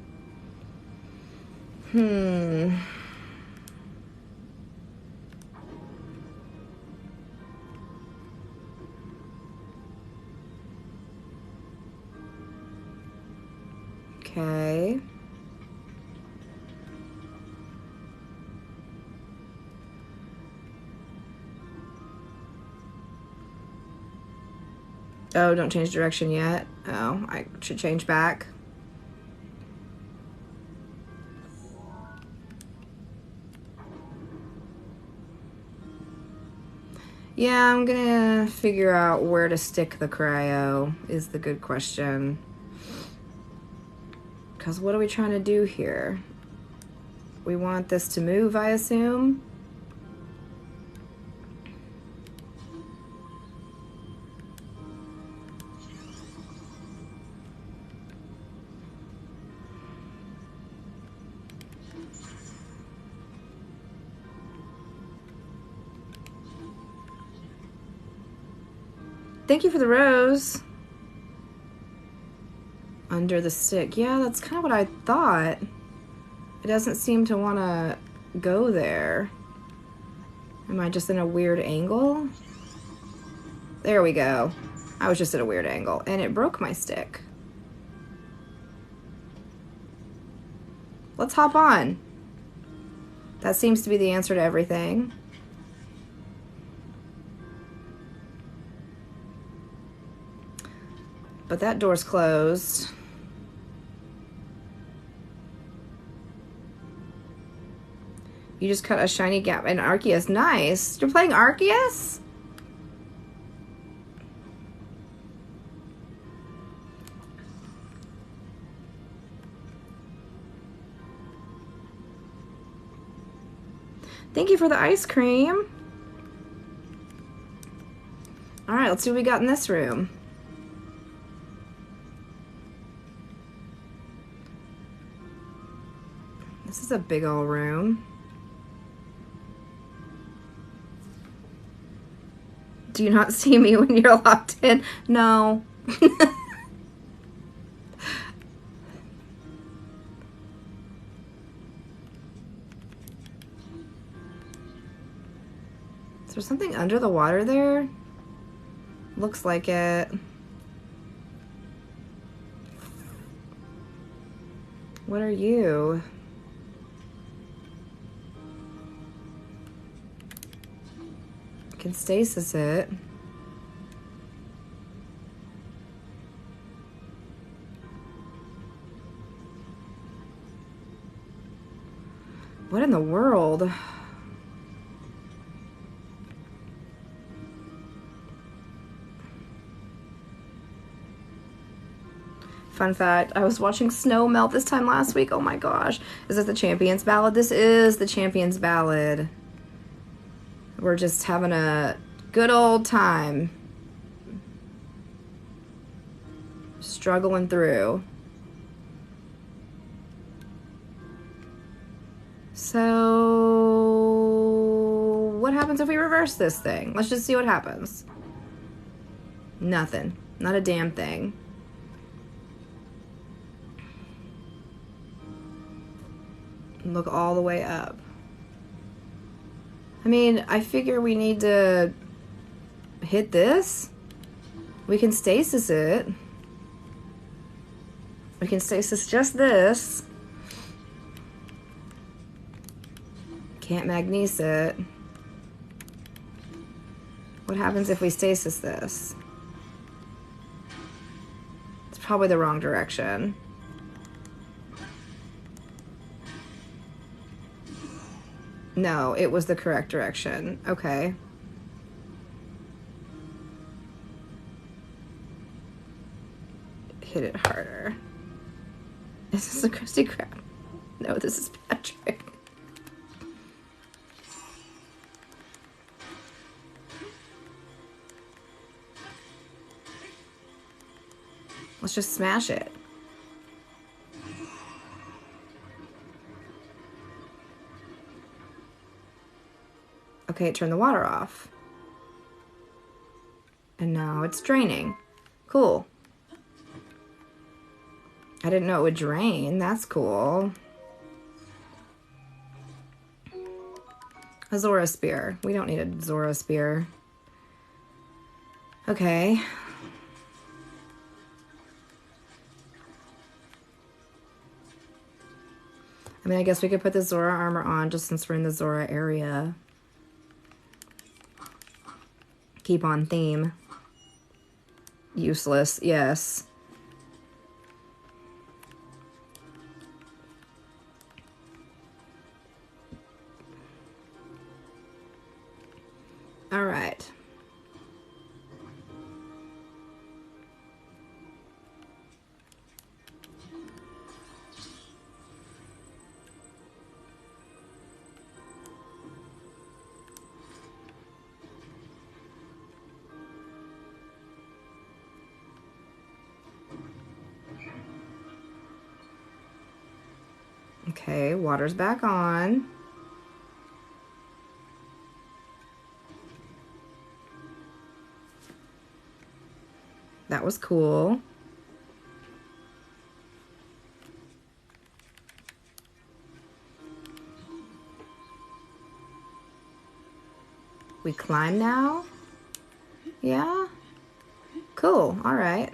Okay. Oh, don't change direction yet. Oh, I should change back. Yeah, I'm gonna figure out where to stick the cryo is the good question. Because what are we trying to do here? We want this to move, I assume. Thank you for the rose. Under the stick. Yeah, that's kind of what I thought. It doesn't seem to want to go there. Am I just in a weird angle? There we go. I was just at a weird angle, and it broke my stick. Let's hop on. That seems to be the answer to everything. But that door's closed. You just cut a shiny gap in Arceus. Nice. You're playing Arceus? Thank you for the ice cream. All right, let's see what we got in this room. This is a big old room. Do you not see me when you're locked in? No. Is there something under the water there? Looks like it. What are you? I can stasis it. What in the world? Fun fact, I was watching snow melt this time last week. Oh my gosh. Is this the Champion's Ballad? This is the Champion's Ballad. We're just having a good old time. Struggling through. So, what happens if we reverse this thing? Let's just see what happens. Nothing. Not a damn thing. Look all the way up. I mean, I figure we need to hit this. We can stasis it. We can stasis just this. Can't magnese it. What happens if we stasis this? It's probably the wrong direction. No, it was the correct direction. Okay. Hit it harder. Is this a Krusty Krab? No, this is Patrick. Let's just smash it. Okay, turn the water off. And now it's draining. Cool. I didn't know it would drain. That's cool. A Zora Spear. We don't need a Zora Spear. Okay. I mean, I guess we could put the Zora armor on just since we're in the Zora area. Keep on theme. Useless, yes. All right. Okay, water's back on. That was cool. We climb now? Yeah? Cool, all right.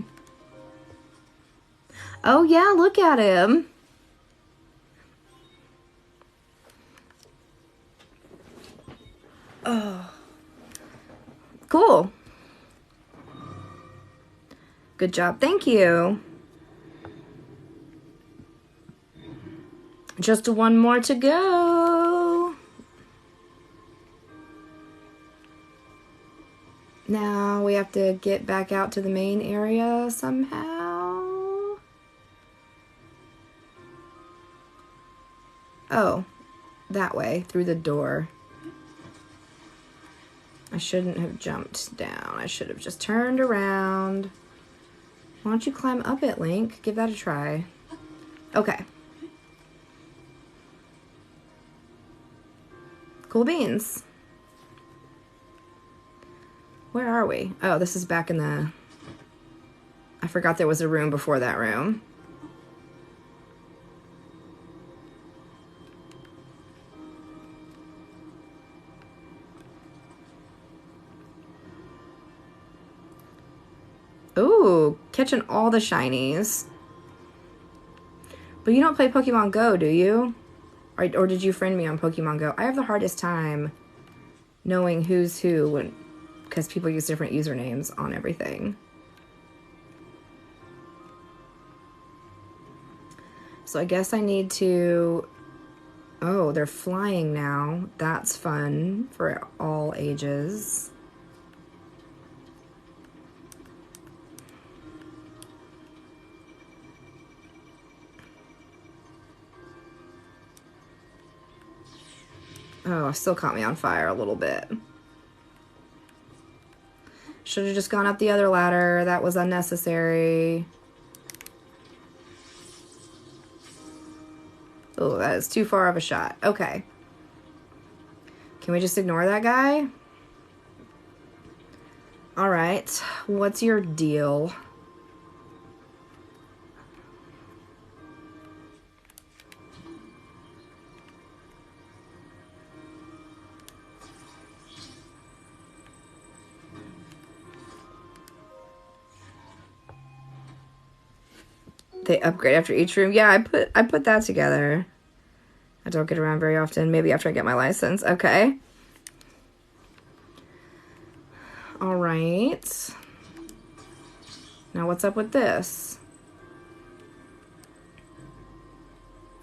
Oh yeah, look at him. Oh. Cool. Good job, thank you. Just one more to go. Now we have to get back out to the main area somehow. Oh, that way, through the door. I shouldn't have jumped down. I should have just turned around. Why don't you climb up it, Link? Give that a try. Okay. Cool beans. Where are we? Oh, this is back in the... I forgot there was a room before that room. Ooh, catching all the shinies. But you don't play Pokemon Go, do you? Or did you friend me on Pokemon Go? I have the hardest time knowing who's who because people use different usernames on everything. So I guess I need to... Oh, they're flying now. That's fun for all ages. Oh, still caught me on fire a little bit. Should have just gone up the other ladder. That was unnecessary. Oh, that is too far of a shot. Okay. Can we just ignore that guy? All right. What's your deal? They upgrade after each room. Yeah, I put that together. I don't get around very often. Maybe after I get my license. Okay. All right. Now what's up with this?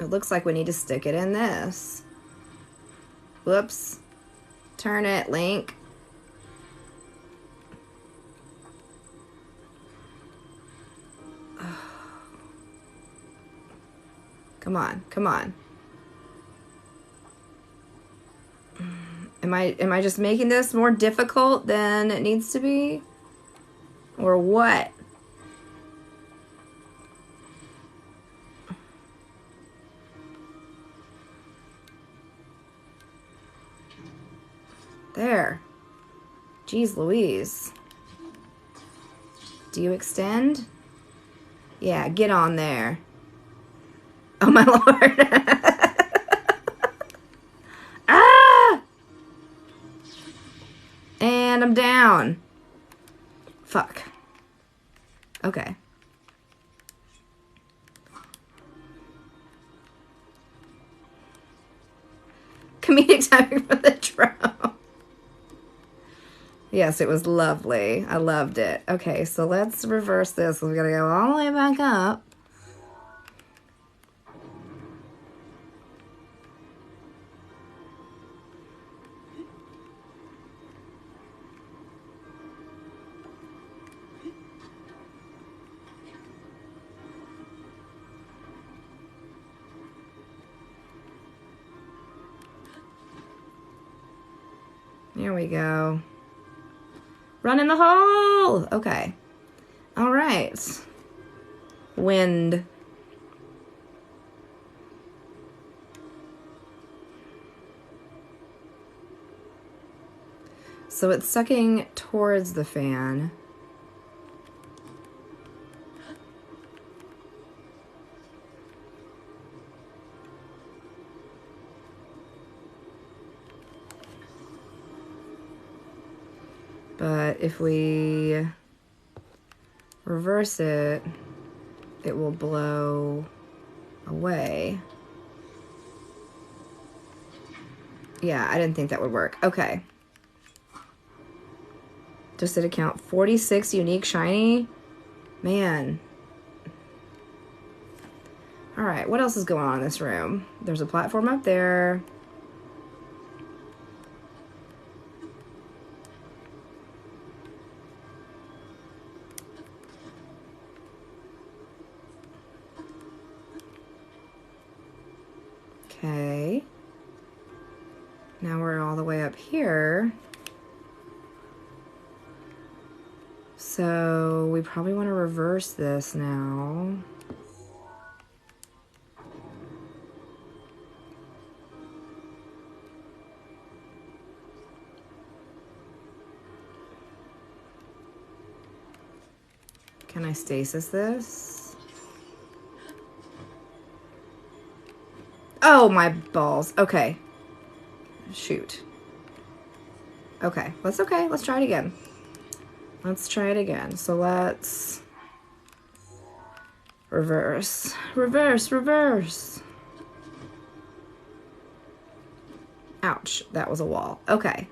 It looks like we need to stick it in this. Whoops. Turn it, Link. Come on, come on. Am I just making this more difficult than it needs to be? Or what? There. Jeez Louise. Do you extend? Yeah, get on there. Oh my lord. Ah! And I'm down. Fuck. Okay. Comedic timing for the drone. Yes, it was lovely. I loved it. Okay, so let's reverse this. We're gonna go all the way back up. There we go. Run in the hole! Okay. All right. Wind. So it's sucking towards the fan. But if we reverse it, it will blow away. Yeah, I didn't think that would work. Okay. Just did a count. 46 unique shiny. Man. All right, what else is going on in this room? There's a platform up there. Okay. Now we're all the way up here. So we probably want to reverse this now. Can I stasis this? Oh, my balls. Okay. Shoot. Okay. That's okay. Let's try it again. Let's try it again. So let's reverse. Reverse, reverse. Ouch. That was a wall. Okay.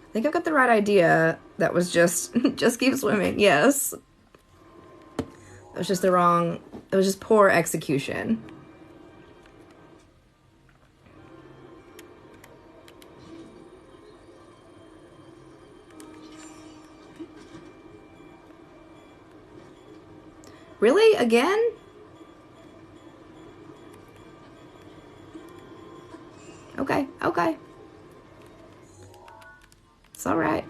I think I've got the right idea. That was just keep swimming. Yes. It was just the wrong, it was just poor execution. Really? Again? Okay, okay. It's all right.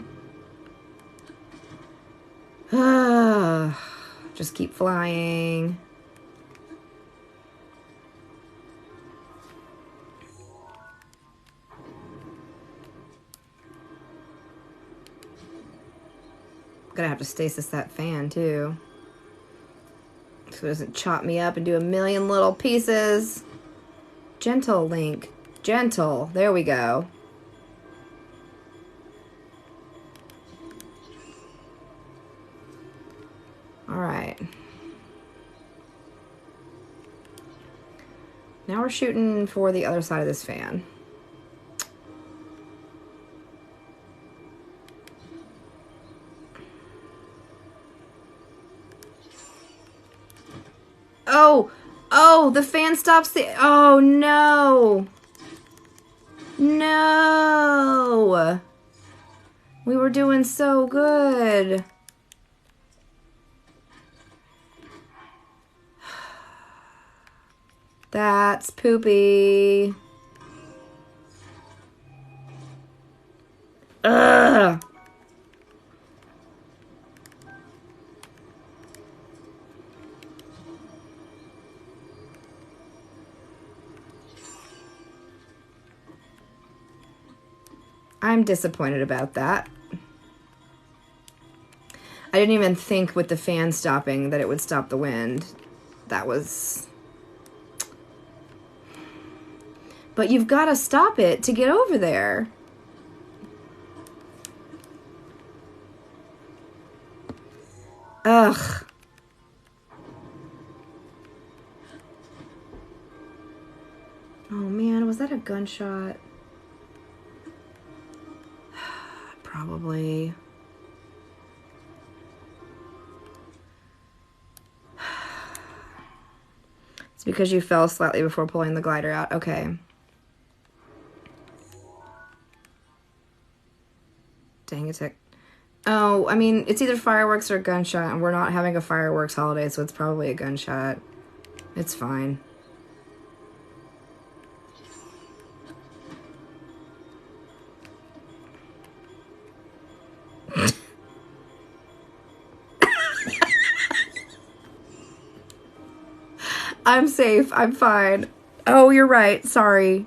Just keep flying. Gonna have to stasis that fan too, so it doesn't chop me up and do a million little pieces. Gentle, Link. Gentle. There we go. All right. Now we're shooting for the other side of this fan. Oh, oh, the fan stops the, oh no. No. We were doing so good. That's poopy. Ugh. I'm disappointed about that. I didn't even think with the fan stopping that it would stop the wind. That was... But you've got to stop it to get over there. Ugh. Oh man, was that a gunshot? Probably. It's because you fell slightly before pulling the glider out. Okay. Dang it. Oh, I mean, it's either fireworks or a gunshot, and we're not having a fireworks holiday, so it's probably a gunshot. It's fine. I'm safe. I'm fine. Oh, you're right. Sorry.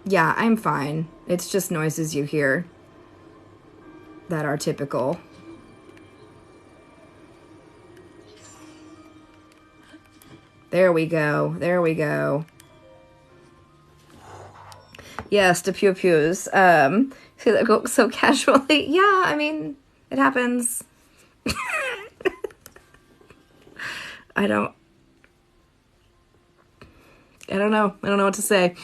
Yeah, I'm fine. It's just noises you hear that are typical. There we go. There we go. Yes, to pew pews. So casually. Yeah, I mean, it happens. I don't know. I don't know what to say.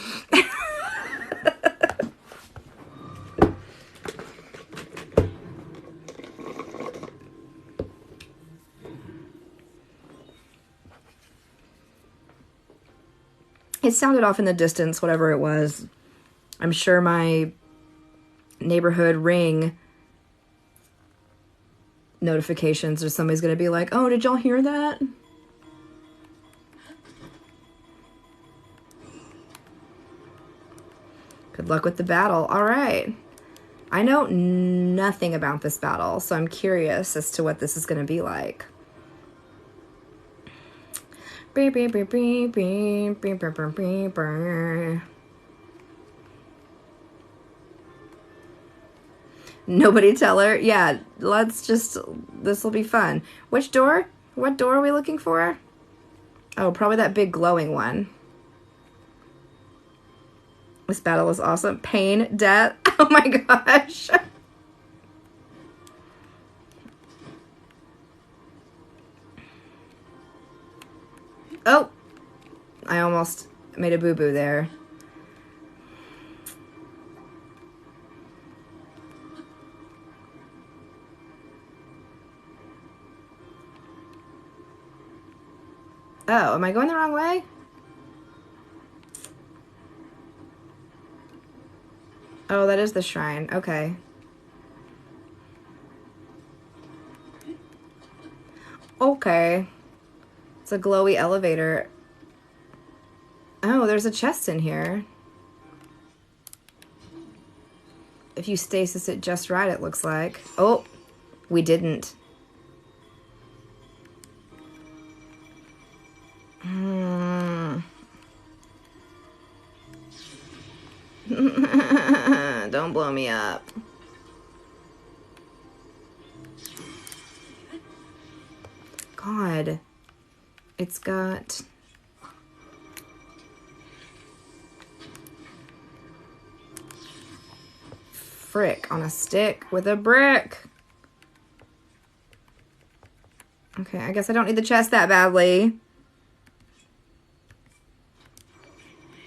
It sounded off in the distance, whatever it was. I'm sure my neighborhood ring notifications or somebody's going to be like, oh, did y'all hear that? Good luck with the battle. All right. I know nothing about this battle, so I'm curious as to what this is going to be like. Nobody tell her? Yeah, this will be fun. Which door? What door are we looking for? Oh, probably that big glowing one. This battle is awesome. Pain, death. Oh my gosh. Oh, I almost made a boo-boo there. Oh, am I going the wrong way? Oh, that is the shrine. Okay. Okay. It's a glowy elevator. Oh, there's a chest in here. If you stasis it just right, it looks like. Oh, we didn't. Don't blow me up. God. It's got... frick on a stick with a brick. Okay, I guess I don't need the chest that badly.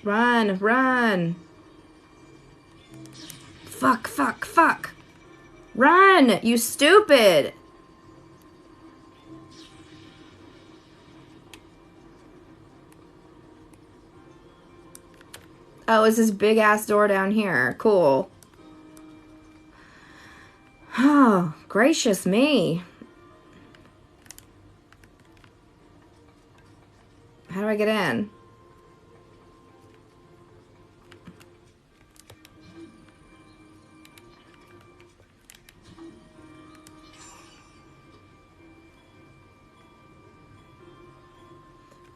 Run, run. Fuck, fuck, fuck. Run, you stupid. Oh, it's this big ass door down here. Cool. Oh, gracious me. How do I get in?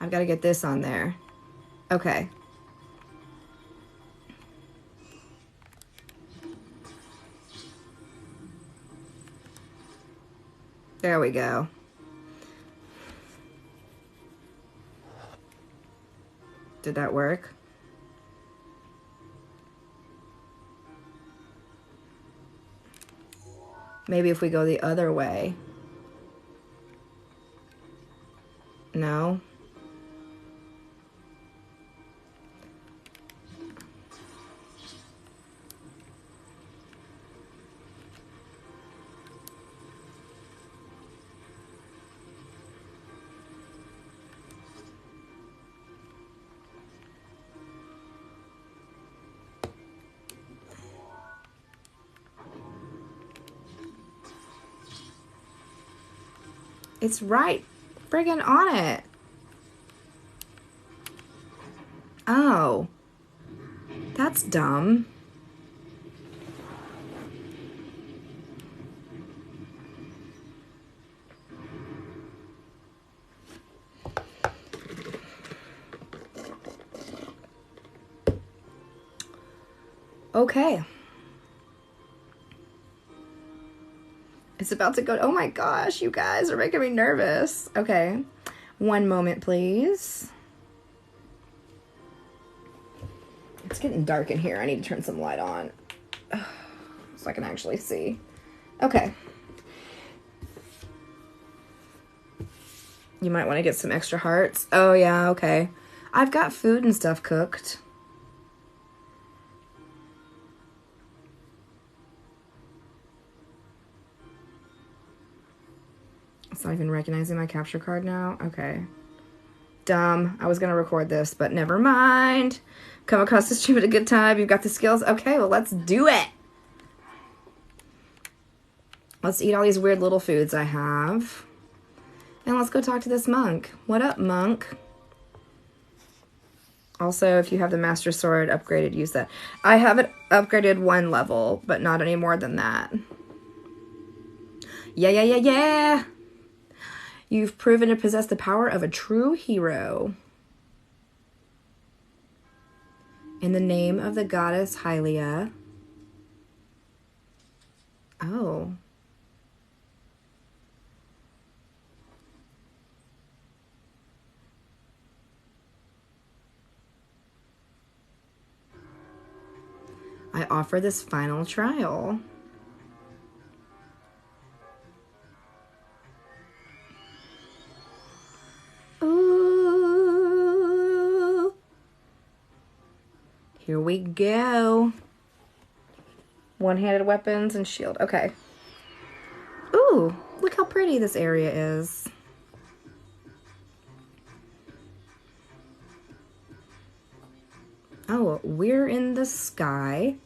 I've got to get this on there. Okay. There we go. Did that work? Maybe if we go the other way. No. It's right friggin' on it. Oh. That's dumb. Okay. It's about to go. Oh my gosh, you guys are making me nervous. Okay. One moment, please. It's getting dark in here. I need to turn some light on so I can actually see. Okay. You might want to get some extra hearts. Oh, yeah, okay. I've got food and stuff cooked. It's not even recognizing my capture card now. Okay. Dumb. I was going to record this, but never mind. Come across the stream at a good time. You've got the skills. Okay, well, let's do it. Let's eat all these weird little foods I have. And let's go talk to this monk. What up, monk? Also, if you have the Master Sword upgraded, use that. I have it upgraded 1 level, but not any more than that. Yeah. You've proven to possess the power of a true hero. In the name of the goddess Hylia. Oh. I offer this final trial. Ooh. Here we go. One-handed weapons and shield. Okay. Ooh, look how pretty this area is. Oh, we're in the sky.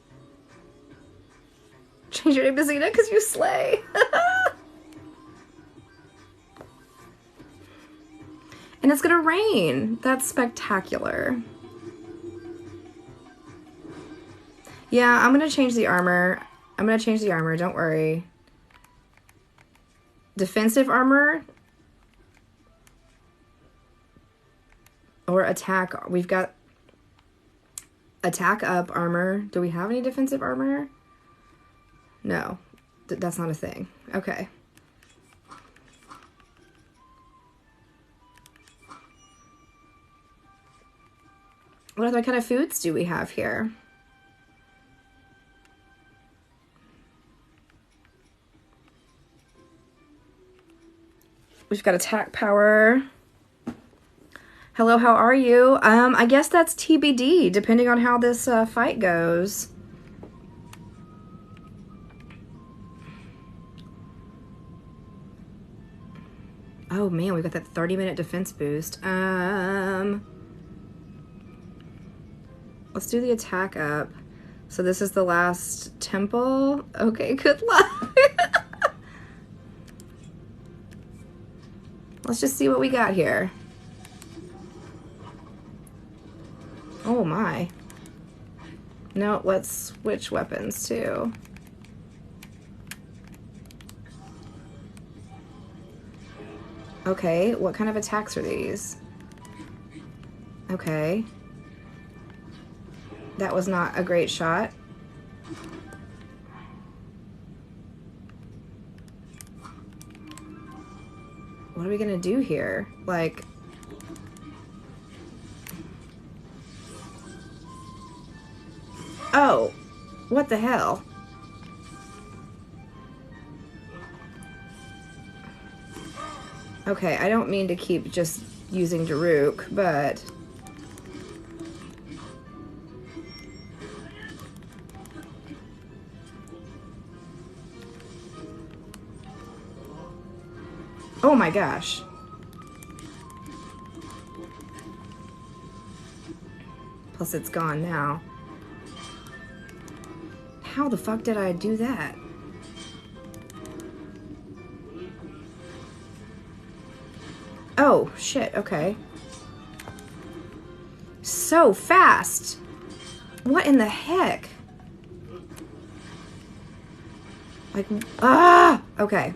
Change your name to Xena because you slay. And it's gonna rain. That's spectacular. Yeah, I'm gonna change the armor. Don't worry. Defensive armor or attack. We've got attack up armor. Do we have any defensive armor? No, that's not a thing. Okay. What other kind of foods do we have here? We've got attack power. Hello, how are you? I guess that's TBD, depending on how this fight goes. Oh man, we got that 30-minute defense boost. Let's do the attack up. So this is the last temple. Okay, good luck. Let's just see what we got here. Oh my. No, let's switch weapons too. Okay, what kind of attacks are these? Okay. That was not a great shot. What are we gonna do here? Like... Oh, what the hell? Okay, I don't mean to keep just using Daruk, but... Oh my gosh. Plus it's gone now. How the fuck did I do that? Oh, shit, okay. So fast! What in the heck? Like, ah! Okay.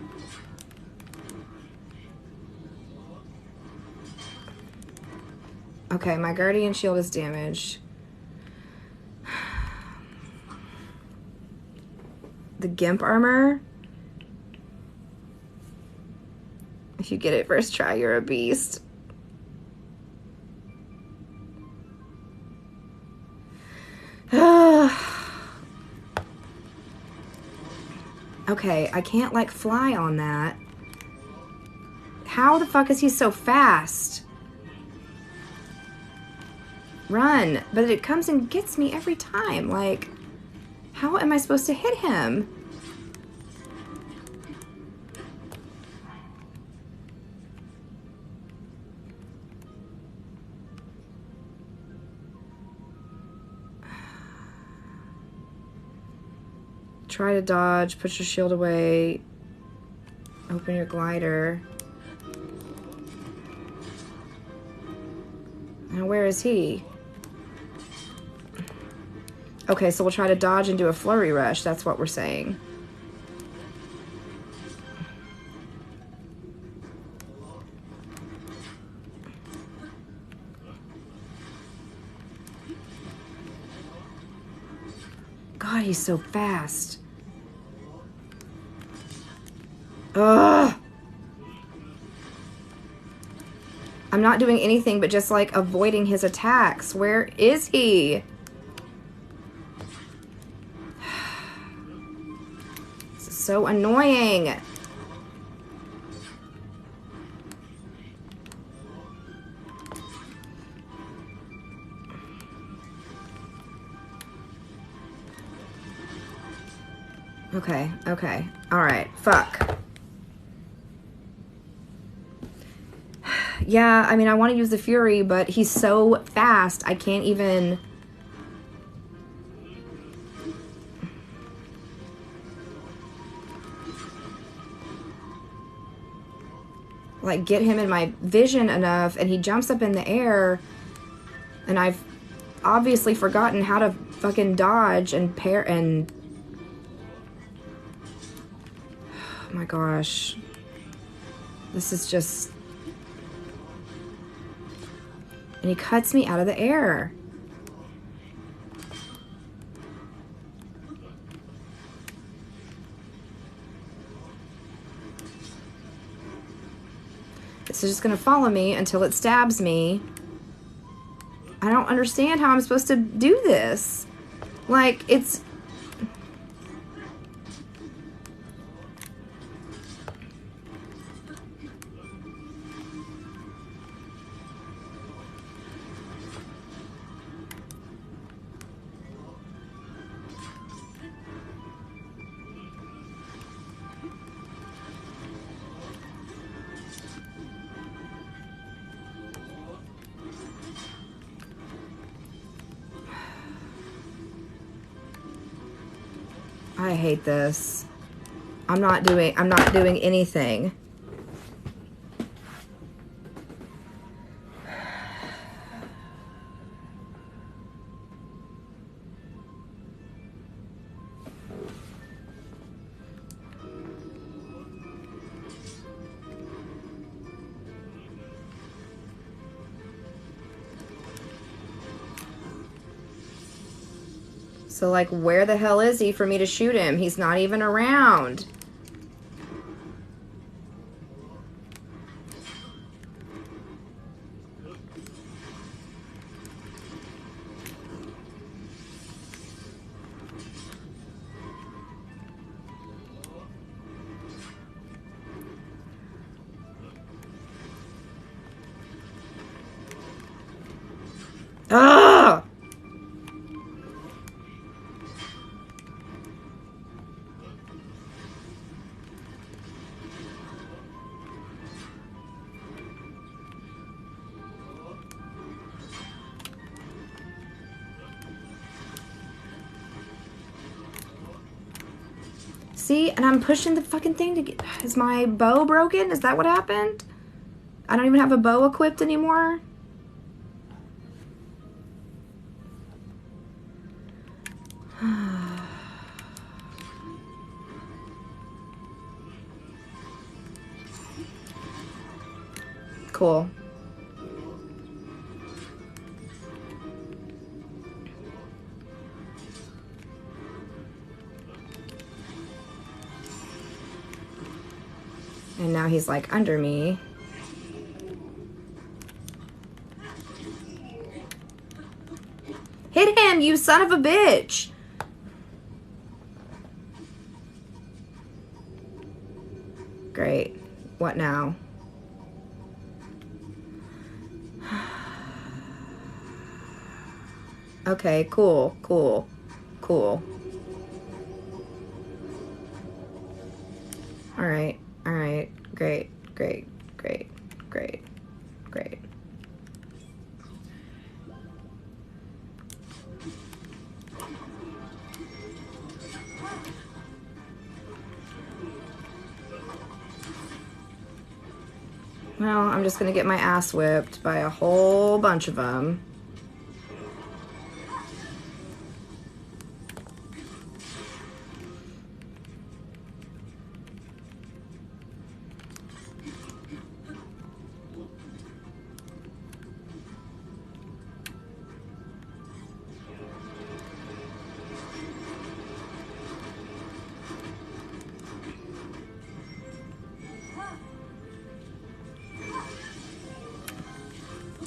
Okay, my Guardian Shield is damaged. The Gimp Armor. If you get it first try, you're a beast. Okay, I can't, like, fly on that. How the fuck is he so fast? Run. But it comes and gets me every time. Like, how am I supposed to hit him? Try to dodge, put your shield away, open your glider. Now where is he? Okay, so we'll try to dodge and do a flurry rush. That's what we're saying. God, he's so fast. Ugh. I'm not doing anything but just, like, avoiding his attacks. Where is he? This is so annoying. Okay, okay. Alright, fuck. Yeah, I mean, I want to use the Fury, but he's so fast, I can't even... like, get him in my vision enough, and he jumps up in the air, and I've obviously forgotten how to fucking dodge and pair and... Oh my gosh. This is just... And he cuts me out of the air. This is just gonna follow me until it stabs me. I don't understand how I'm supposed to do this. Like, it's... I hate this. I'm not doing anything. So, like, where the hell is he for me to shoot him? He's not even around. Ugh! See, and I'm pushing the fucking thing to get... Is my bow broken? Is that what happened? I don't even have a bow equipped anymore? Cool. And now he's like under me. Hit him, you son of a bitch! Great. What now? Okay, cool, cool, cool. Alright, alright. Great, great, great, great, great. Well, I'm just gonna get my ass whipped by a whole bunch of them.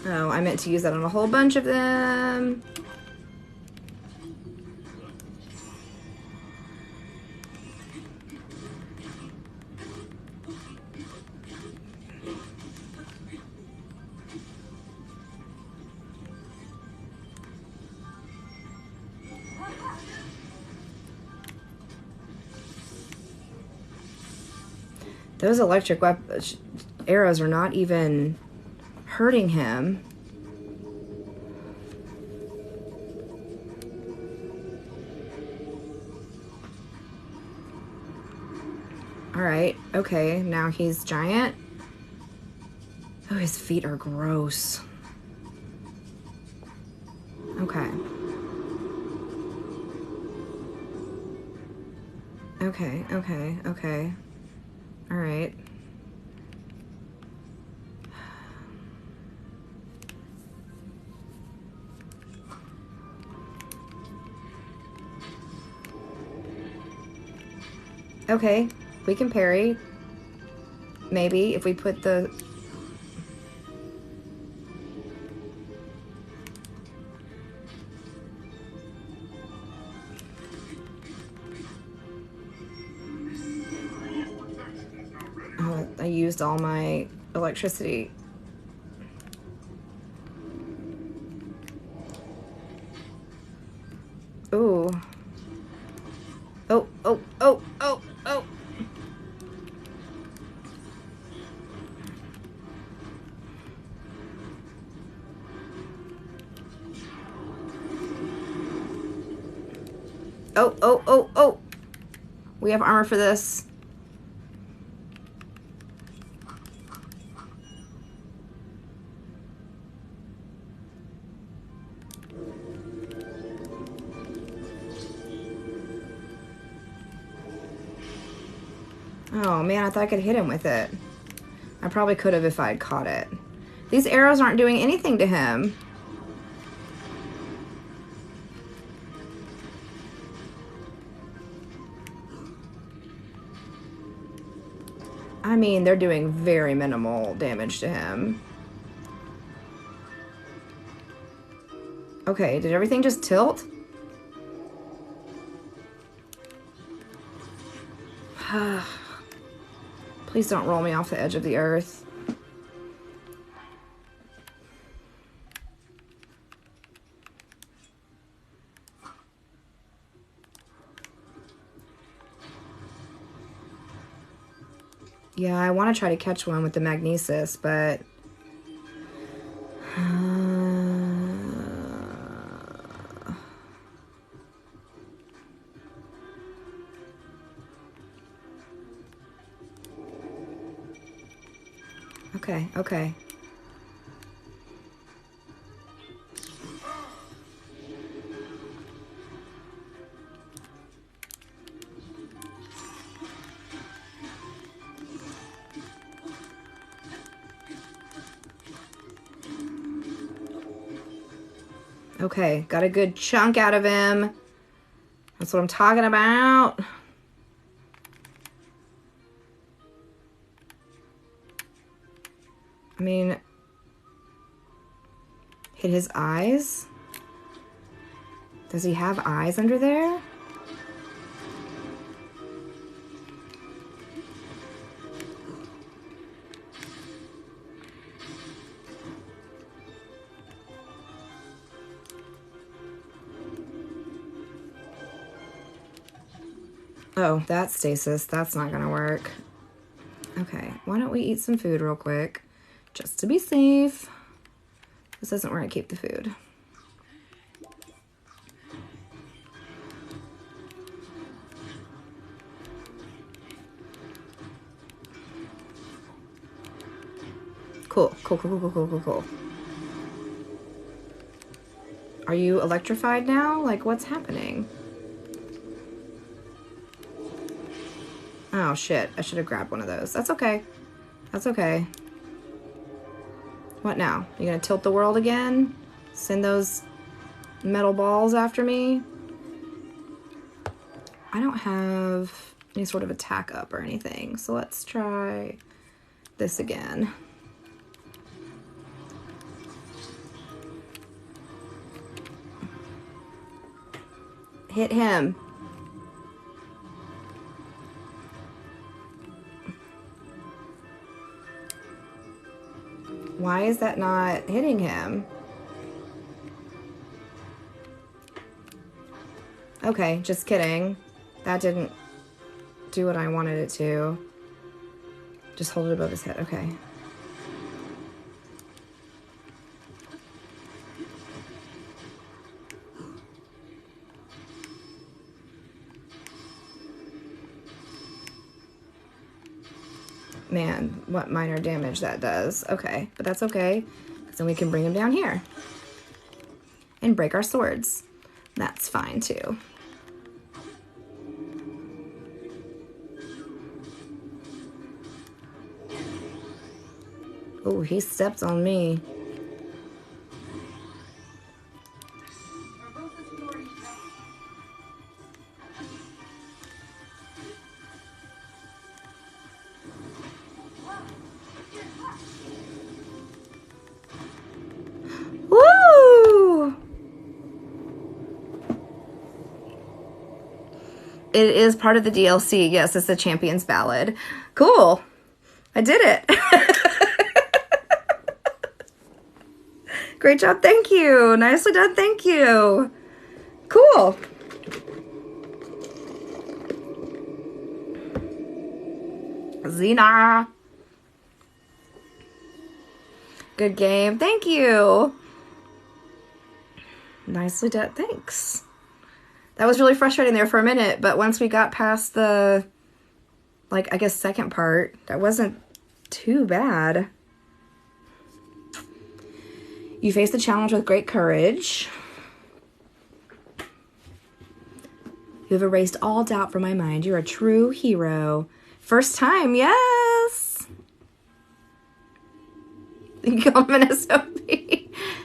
Oh, I meant to use that on a whole bunch of them. Those electric arrows are not even hurting him. Alright, okay, now he's giant. Oh, his feet are gross. Okay. Okay, okay, okay. Alright. Okay, we can parry. Maybe if we put the... Oh, I used all my electricity. Ooh. Oh, oh, oh, oh, oh. Oh, oh, oh, oh. We have armor for this. Oh man, I thought I could hit him with it. I probably could have if I had caught it. These arrows aren't doing anything to him. I mean, they're doing very minimal damage to him. Okay, did everything just tilt? Please don't roll me off the edge of the earth. Yeah, I want to try to catch one with the magnesis, but... Okay, okay. Okay, got a good chunk out of him. That's what I'm talking about. I mean, hit his eyes? Does he have eyes under there? Oh, that's stasis. That's not gonna work. Okay, why don't we eat some food real quick? Just to be safe. This isn't where I keep the food. Cool, cool, cool, cool, cool, cool, cool. Are you electrified now? Like, what's happening? Oh, shit. I should have grabbed one of those. That's okay. That's okay. What now? You gonna tilt the world again? Send those metal balls after me? I don't have any sort of attack up or anything, so let's try this again. Hit him. Why is that not hitting him? Okay, just kidding. That didn't do what I wanted it to. Just hold it above his head. Okay. Man, what minor damage that does. Okay, but that's okay, because then we can bring him down here and break our swords. That's fine too. Oh, he stepped on me. Woo! It is part of the DLC. Yes, it's the Champion's Ballad. Cool. I did it. Great job. Thank you. Nicely done. Thank you. Cool. Xena. Good game. Thank you. Nicely done. Thanks. That was really frustrating there for a minute, but once we got past the, like, I guess second part, that wasn't too bad. You face the challenge with great courage. You have erased all doubt from my mind. You're a true hero. First time, yes! You call him an SOP.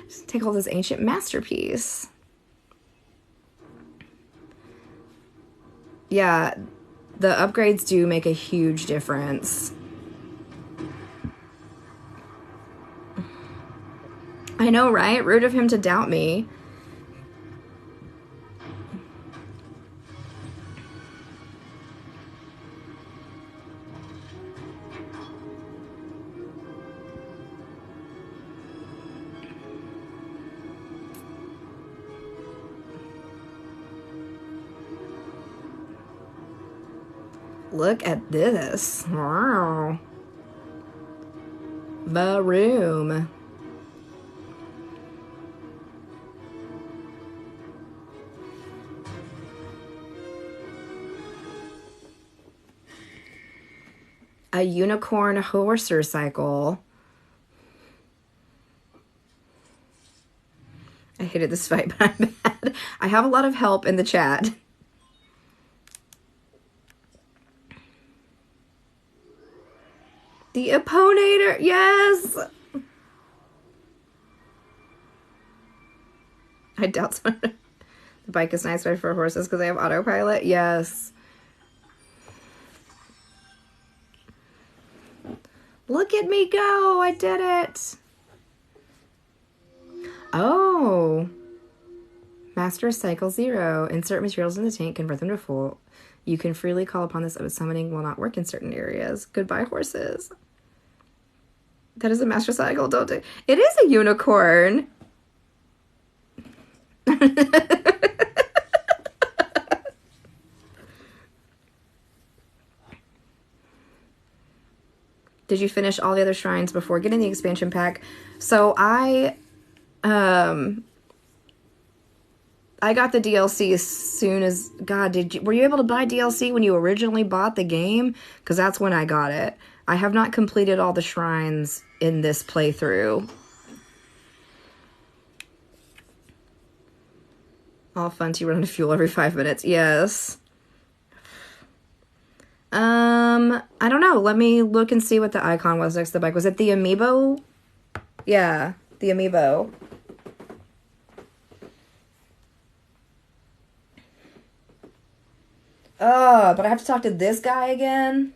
Just take all this ancient masterpiece. Yeah, the upgrades do make a huge difference. I know, right? Rude of him to doubt me. Look at this. Wow. The room. A unicorn horser cycle. I hated this fight, but I'm bad. I have a lot of help in the chat. The Opponator, yes! I doubt so. The bike is nice for horses because they have autopilot, yes. Look at me go, I did it. Oh. Master Cycle 0. Insert materials in the tank, convert them to full. You can freely call upon this, but summoning will not work in certain areas. Goodbye, horses. That is a Master Cycle, don't do it. It is a unicorn. Did you finish all the other shrines before getting the expansion pack? So I got the DLC as soon as... God, were you able to buy DLC when you originally bought the game? Because that's when I got it. I have not completed all the shrines in this playthrough. All fun to run out of fuel every 5 minutes. Yes. I don't know. Let me look and see what the icon was next to the bike. Was it the amiibo? Yeah, the amiibo. But I have to talk to this guy again?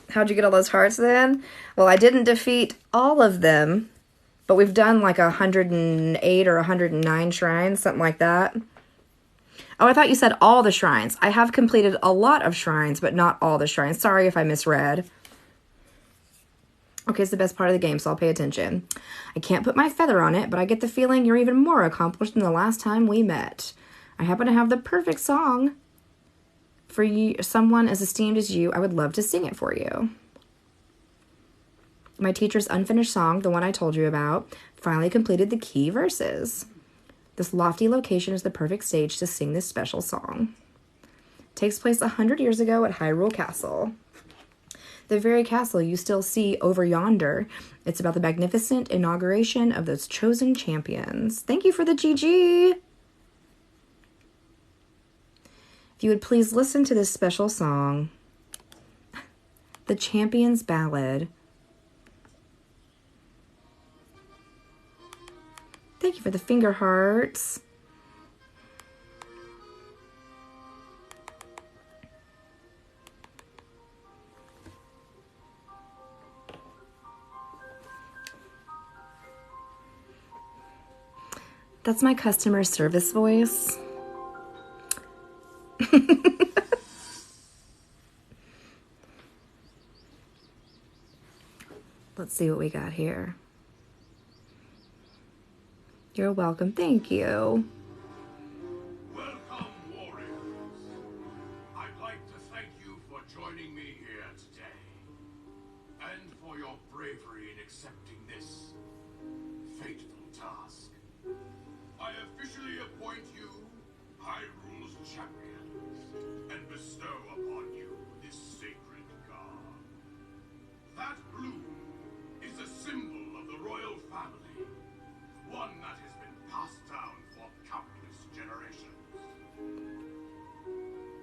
How'd you get all those hearts then? Well, I didn't defeat all of them, but we've done like 108 or 109 shrines, something like that. Oh, I thought you said all the shrines. I have completed a lot of shrines, but not all the shrines. Sorry if I misread. Okay, it's the best part of the game, so I'll pay attention. I can't put my feather on it, but I get the feeling you're even more accomplished than the last time we met. I happen to have the perfect song for you, someone as esteemed as you. I would love to sing it for you. My teacher's unfinished song, the one I told you about, finally completed the key verses. This lofty location is the perfect stage to sing this special song. It takes place 100 years ago at Hyrule Castle. The very castle you still see over yonder. It's about the magnificent inauguration of those chosen champions. Thank you for the GG. If you would please listen to this special song, The Champion's Ballad. Thank you for the finger hearts. That's my customer service voice. Let's see what we got here. You're welcome. Thank you. Welcome, warriors. I'd like to thank you for joining me here today, and for your bravery in accepting this fateful task. I officially appoint you Hyrule's champions, and bestow upon you this sacred garb. That bloom is a symbol of the royal family, one that has been passed down for countless generations.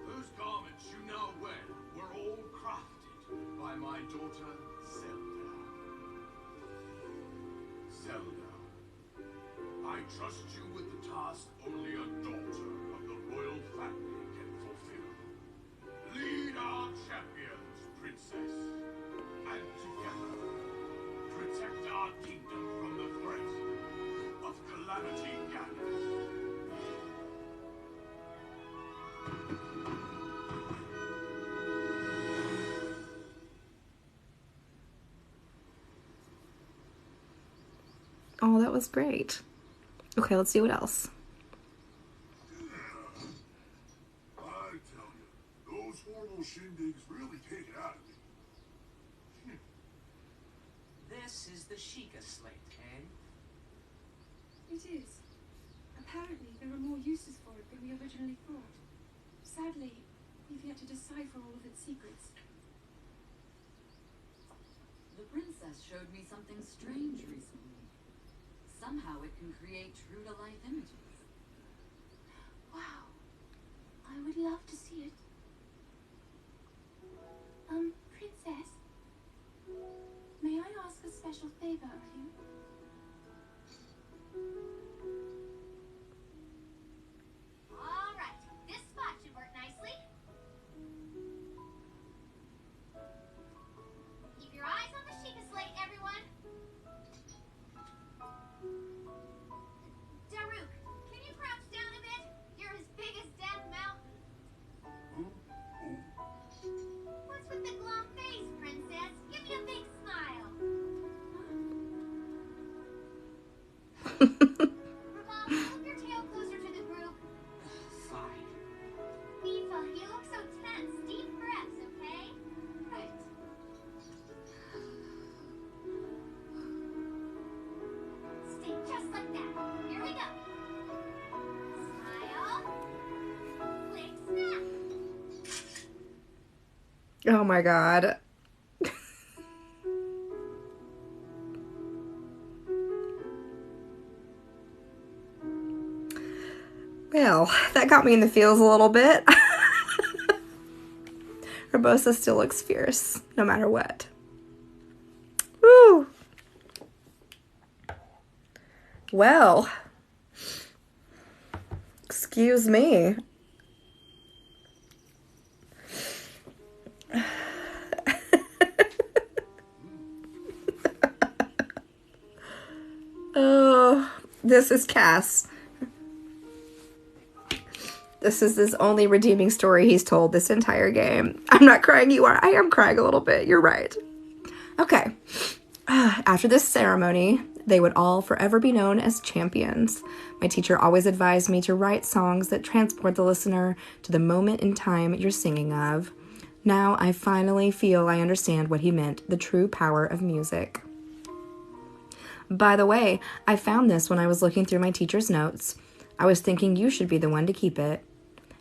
Those garments you now wear were all crafted by my daughter, Zelda. Zelda, I trust you with the task only a daughter of the royal family can fulfill. Lead our champions, princess, and together protect our kingdom from the threat of Calamity Ganon. Oh, that was great. Okay, let's see what else. I tell you, those horrible shindigs really take it out of me. This is the Sheikah Slate, eh? It is. Apparently, there are more uses for it than we originally thought. Sadly, we've yet to decipher all of its secrets. The princess showed me something strange recently. Somehow it can create true-to-life images. Wow. I would love to see it. Princess? May I ask a special favor of you? All right, this spot should work nicely. Keep your eyes on the Sheikah Slate, everyone. Daruk, can you crouch down a bit? You're as big as Death Mountain. What's with the glum face, princess? Give me a big smile. Ramal, move your tail closer to the group. Fine. Mifa, you look so tense. Deep breaths, okay? Right. Stay just like that. Here we go. Smile. Flick, snap. Oh my god. Well, that got me in the feels a little bit. Urbosa still looks fierce, no matter what. Woo! Well, excuse me. Oh, this is Cass. This is his only redeeming story he's told this entire game. I'm not crying, you are. I am crying a little bit. You're right. Okay. After this ceremony, they would all forever be known as champions. My teacher always advised me to write songs that transport the listener to the moment in time you're singing of. Now I finally feel I understand what he meant, the true power of music. By the way, I found this when I was looking through my teacher's notes. I was thinking you should be the one to keep it.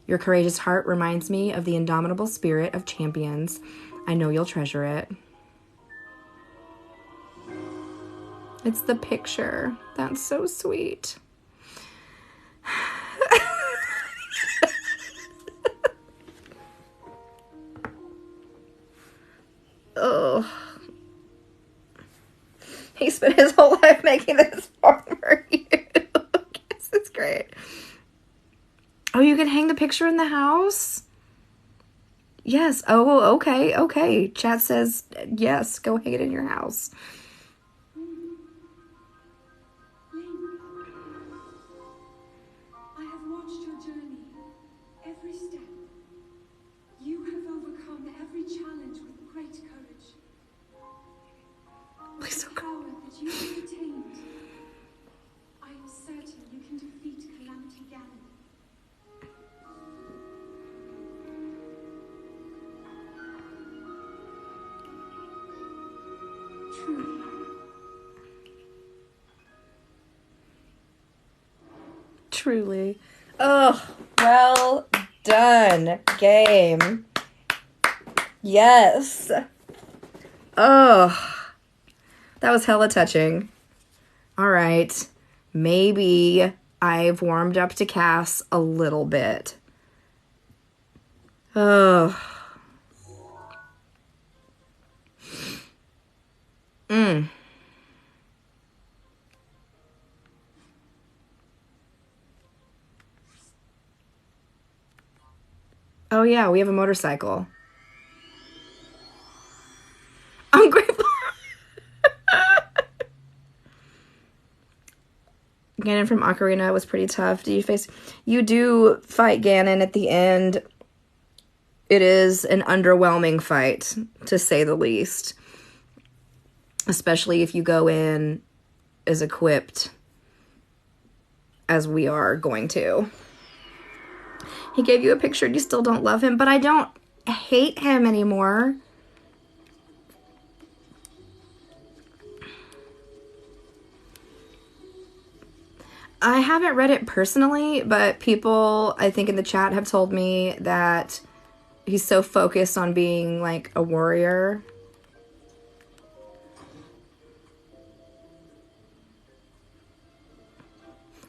Your courageous heart reminds me of the indomitable spirit of champions. I know you'll treasure it. It's the picture. That's so sweet. Oh. He spent his whole life making this farm for you. This is great. Oh, you can hang the picture in the house? Yes. Oh, okay. Okay. Chat says, yes, go hang it in your house. I have watched your journey, every step. You have overcome every challenge with great courage. Please The don't go. power that you have attained, I am certain you can defeat Calamity Ganon. Truly. Truly. Oh, well done, game. Yes. Oh, that was hella touching. All right. Maybe I've warmed up to Cass a little bit. Oh. Oh yeah, we have a motorcycle. I'm grateful. Ganon from Ocarina was pretty tough. You do fight Ganon at the end. It is an underwhelming fight, to say the least. Especially if you go in as equipped as we are going to. He gave you a picture and you still don't love him, but I don't hate him anymore. I haven't read it personally, but people, I think in the chat, have told me that he's so focused on being like a warrior.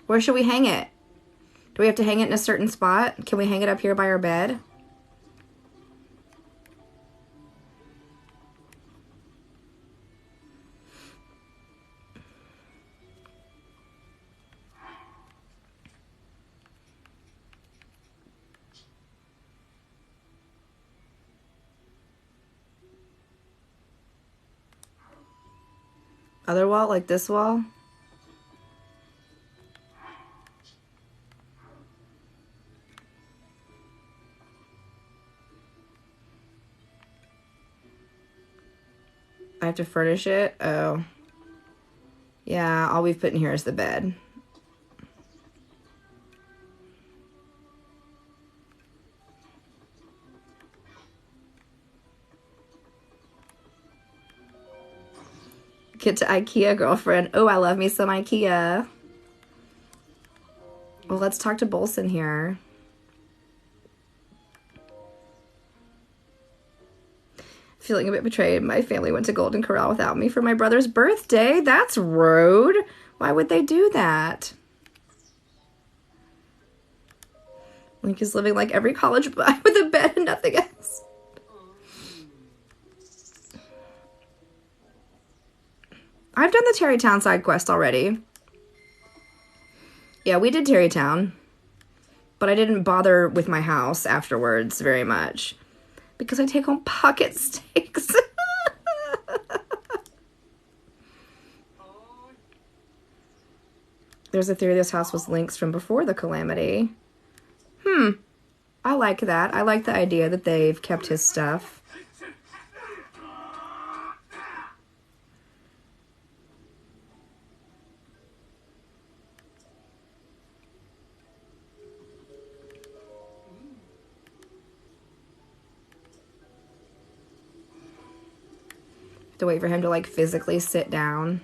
Where should we hang it? Do we have to hang it in a certain spot? Can we hang it up here by our bed? Other wall, like this wall? I have to furnish it? Oh. Yeah, all we've put in here is the bed. Get to IKEA, girlfriend. Oh, I love me some IKEA. Well, let's talk to Bolson here. Feeling a bit betrayed. My family went to Golden Corral without me for my brother's birthday. That's rude. Why would they do that? Link is living like every college boy with a bed and nothing else. I've done the Terrytown side quest already. Yeah, we did Terrytown. But I didn't bother with my house afterwards very much. Because I take home pocket stakes. There's a theory this house was Link's from before the calamity. I like that. I like the idea that they've kept his stuff. To wait for him to like physically sit down.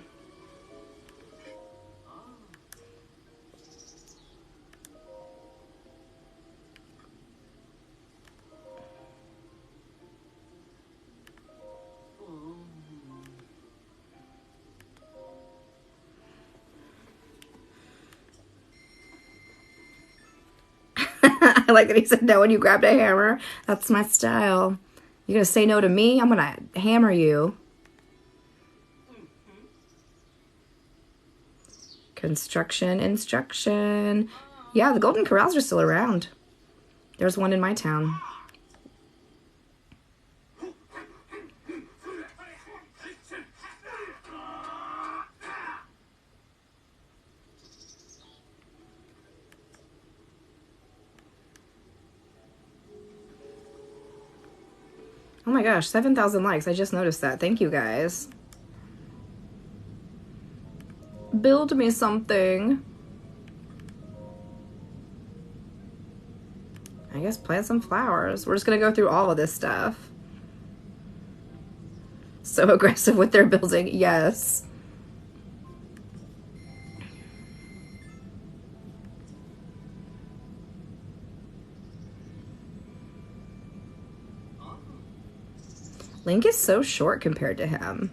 I like that he said no when you grabbed a hammer. That's my style. You're gonna say no to me? I'm gonna hammer you. Construction instruction. Yeah, the Golden Corrals are still around. There's one in my town. Oh my gosh, 7,000 likes. I just noticed that. Thank you guys. Build me something. I guess plant some flowers. We're just gonna go through all of this stuff. So aggressive with their building. Yes. Link is so short compared to him.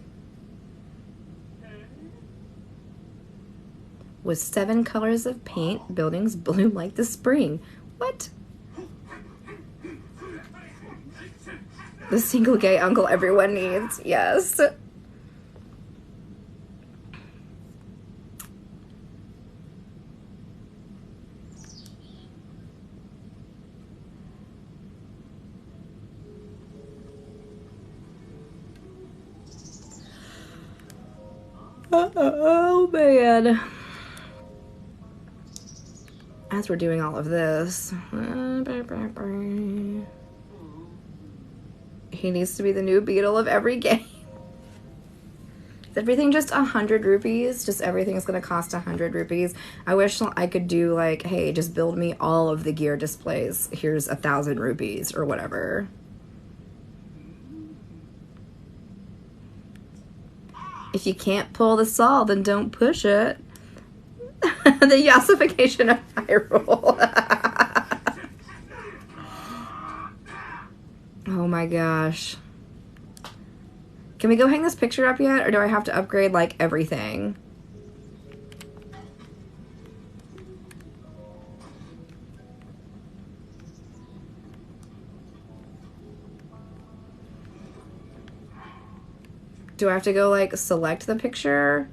With 7 colors of paint, buildings bloom like the spring. What? The single gay uncle everyone needs. Yes. Oh, man. As we're doing all of this, he needs to be the new Beetle of every game. everything just 100 rupees? Just everything's gonna cost 100 rupees. I wish I could do like, hey, just build me all of the gear displays. Here's 1,000 rupees or whatever. If you can't pull the saw, then don't push it. The yassification of Hyrule. Oh my gosh. Can we go hang this picture up yet? Or do I have to upgrade like everything? Do I have to go like select the picture?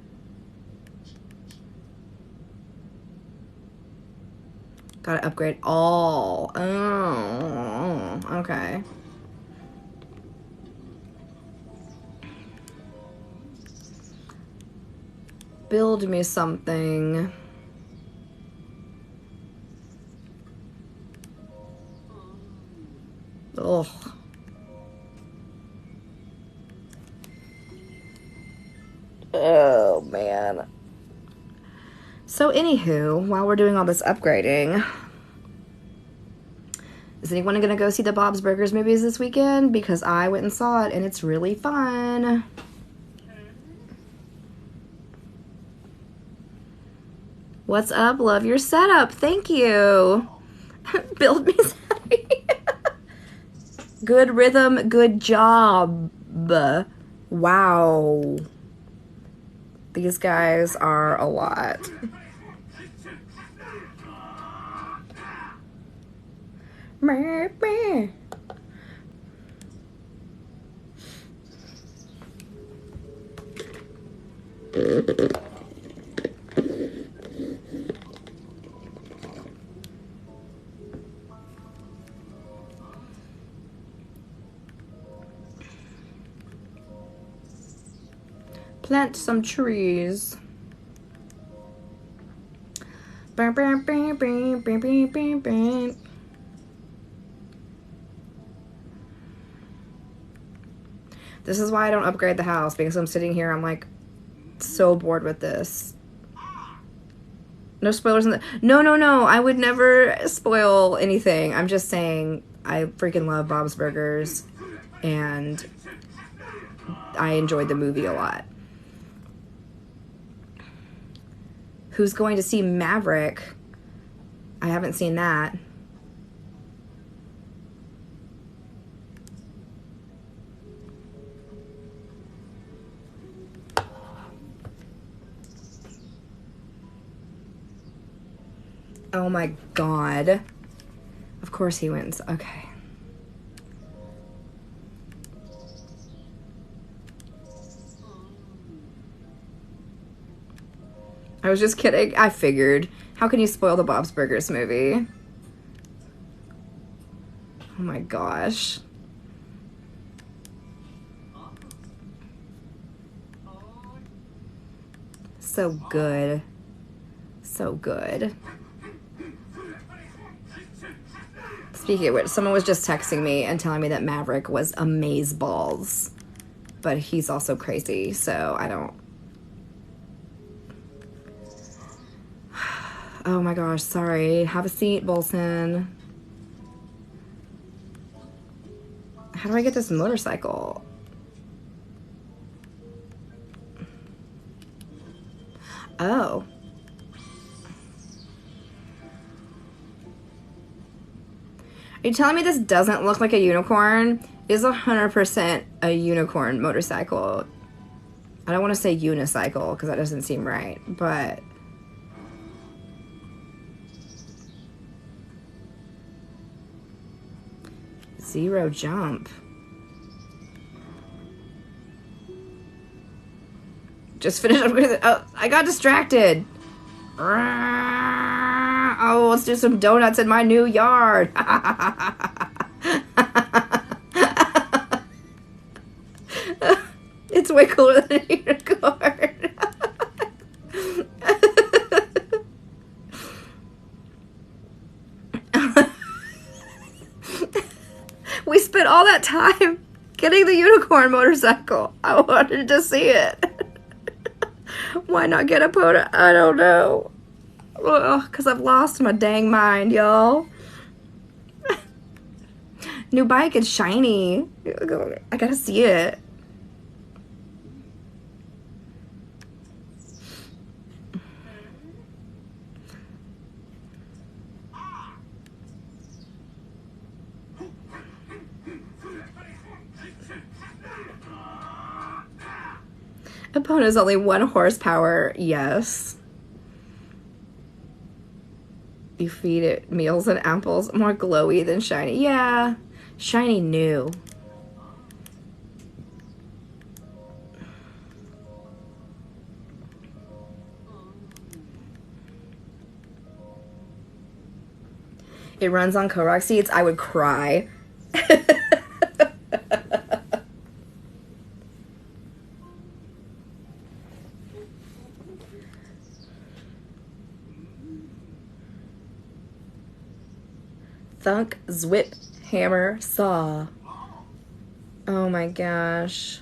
Gotta upgrade all. Oh, okay. Build me something. Ugh. Oh, man. So, anywho, while we're doing all this upgrading, is anyone going to go see the Bob's Burgers movies this weekend? Because I went and saw it, and it's really fun. What's up? Love your setup. Thank you. Build me something. Good rhythm. Good job. Wow. These guys are a lot. Plant some trees. This is why I don't upgrade the house, because I'm sitting here, I'm like so bored with this. No spoilers in the... No, I would never spoil anything. I'm just saying I freaking love Bob's Burgers and I enjoyed the movie a lot. Who's going to see Maverick? I haven't seen that. Oh my god. Of course he wins. Okay. I was just kidding. I figured. How can you spoil the Bob's Burgers movie? Oh my gosh. So good. So good. Speaking of which, someone was just texting me and telling me that Maverick was amazeballs. But he's also crazy, so I don't... Oh my gosh, sorry. Have a seat, Bolson. How do I get this motorcycle? Oh. Are you telling me this doesn't look like a unicorn? It is 100% a unicorn motorcycle. I don't want to say unicycle because that doesn't seem right, but... Zero jump. Just finished up with it. Oh, I got distracted. Oh, let's do some donuts in my new yard. It's way cooler than a unicorn. We spent all that time getting the unicorn motorcycle. I wanted to see it. Why not get a photo? I don't know. Because I've lost my dang mind, y'all. New bike, it's shiny. I gotta see it. Epona's only 1 horsepower. Yes. You feed it meals and apples. More glowy than shiny. Yeah. Shiny new. It runs on Korok seeds. I would cry. Thunk, zwip, hammer, saw. Oh my gosh.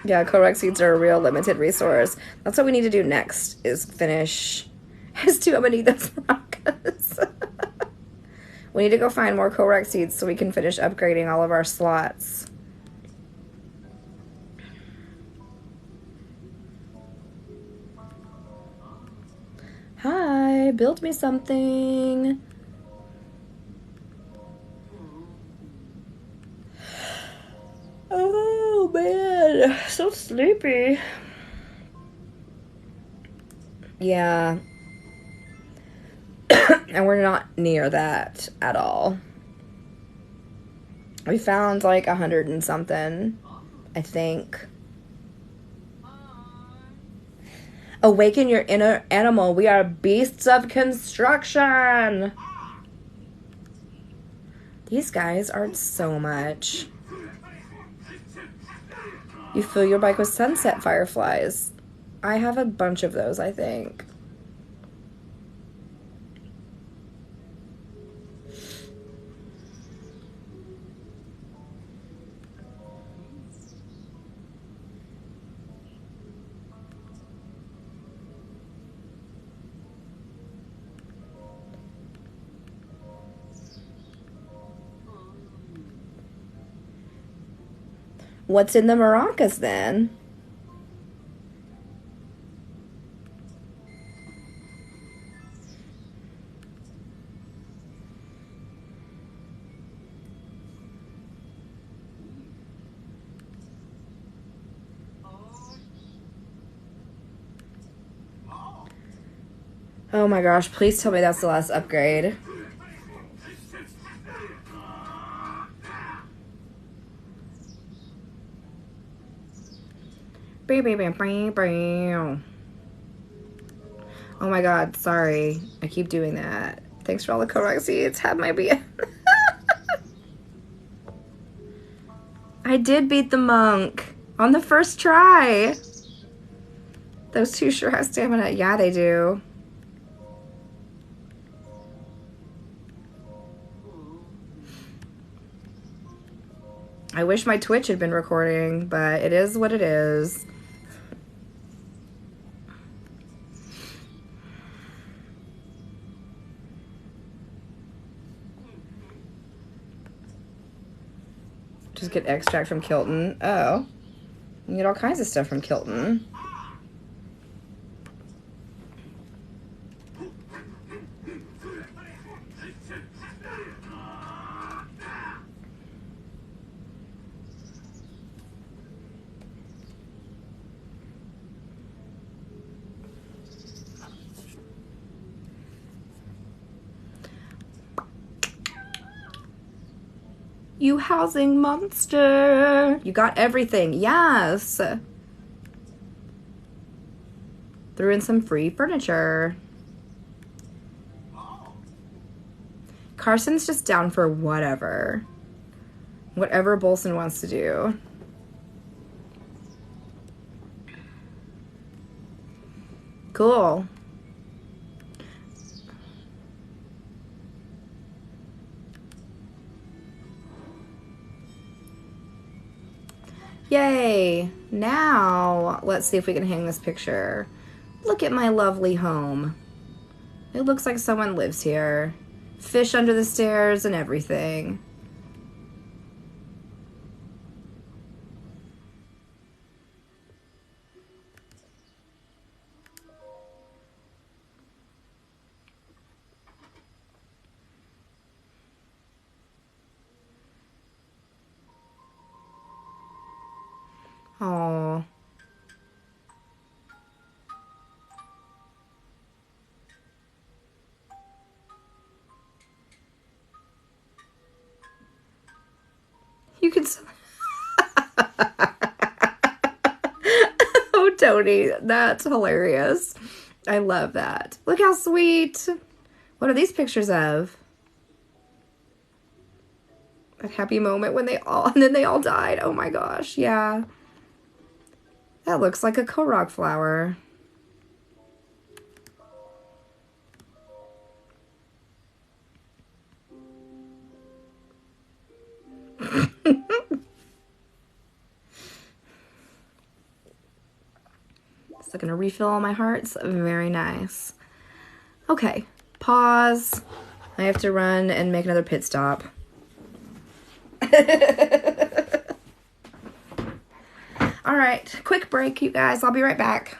Yeah, Korok seeds are a real limited resource. That's what we need to do next, is finish. It's too many those maracas. We need to go find more Korok seeds so we can finish upgrading all of our slots. Hi, build me something. Oh man, so sleepy. Yeah. And we're not near that at all. We found like 100 and something, I think. Awaken your inner animal. We are beasts of construction. These guys are so much. You fill your bike with sunset fireflies. I have a bunch of those, I think. What's in the maracas then? Oh my gosh, please tell me that's the last upgrade. Oh my god, sorry. I keep doing that. Thanks for all the Korok seeds. Have my beat. I did beat the monk on the first try. Those two sure have stamina. Yeah, they do. I wish my Twitch had been recording, but it is what it is. Just get extract from Kilton. Oh. You can get all kinds of stuff from Kilton. You housing monster. You got everything. Yes. Threw in some free furniture. Carson's just down for whatever. Whatever Bolson wants to do. Cool. Yay! Now, let's see if we can hang this picture. Look at my lovely home. It looks like someone lives here. Fish under the stairs and everything. Oh. You can. Oh, Tony, that's hilarious. I love that. Look how sweet. What are these pictures of? A happy moment when they all, and then they all died. Oh my gosh, yeah. That looks like a Korok flower. So gonna refill all my hearts. Very nice. Okay, pause. I have to run and make another pit stop. All right, quick break, you guys. I'll be right back.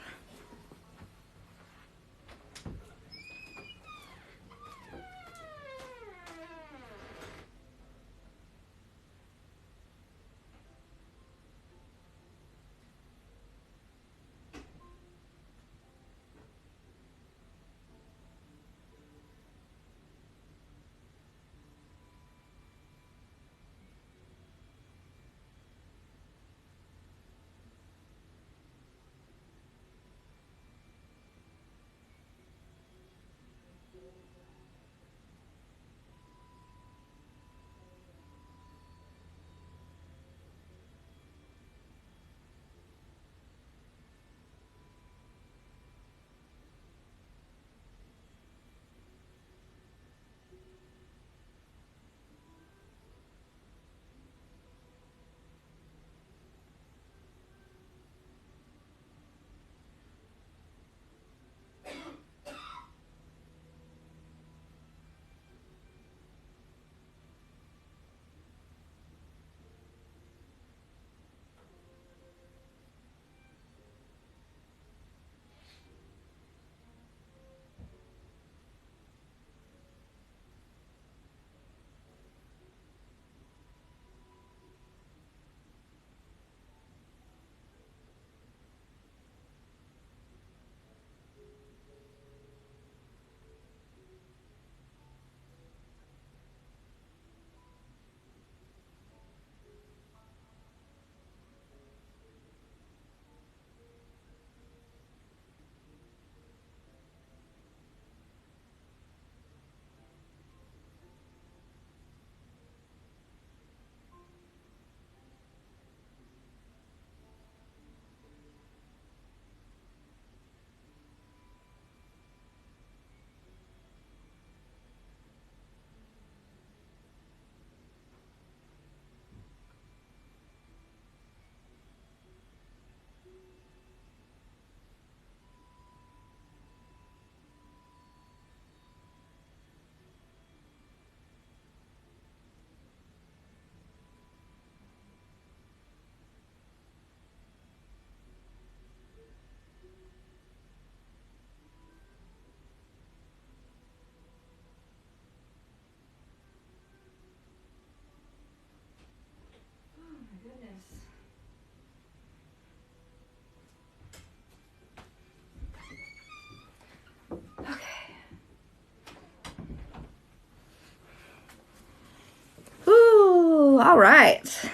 All right.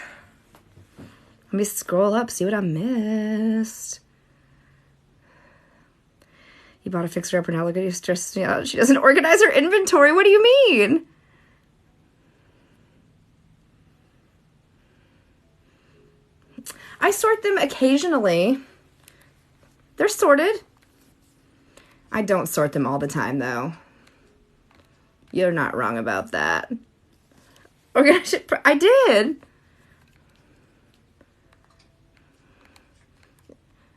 Let me scroll up, see what I missed. You bought a fixer-upper now. Look at you stressed me out. She doesn't organize her inventory. What do you mean? I sort them occasionally. They're sorted. I don't sort them all the time, though. You're not wrong about that. I did.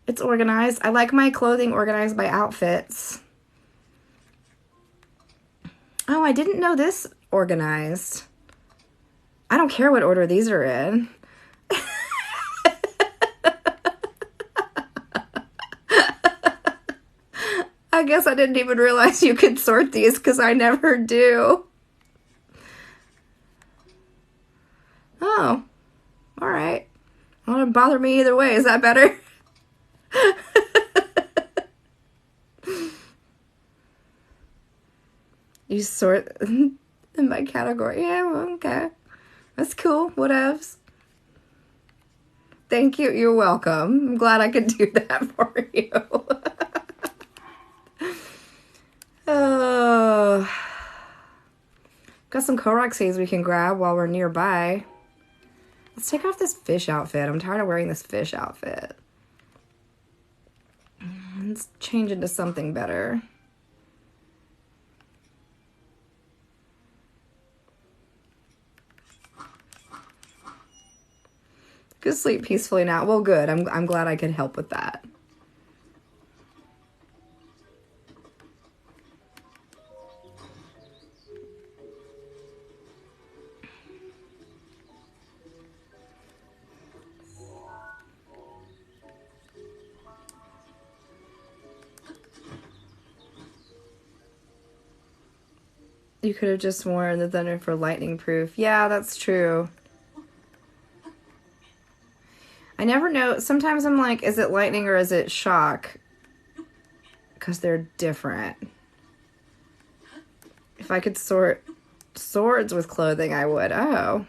It's organized. I like my clothing organized by outfits. Oh, I didn't know this organized. I don't care what order these are in. I guess I didn't even realize you could sort these because I never do. Oh, all right. Well, it doesn't bother me either way. Is that better? You sort in my category. Yeah, well, okay. That's cool. Whatevs. Thank you. You're welcome. I'm glad I could do that for you. Oh. Got some Korok seeds we can grab while we're nearby. Let's take off this fish outfit. I'm tired of wearing this fish outfit. Let's change into something better. Go sleep peacefully now. Well, good. I'm glad I could help with that. You could have just worn the thunder for lightning proof. Yeah, that's true. I never know. Sometimes I'm like, is it lightning or is it shock? Because they're different. If I could sort swords with clothing, I would. Oh.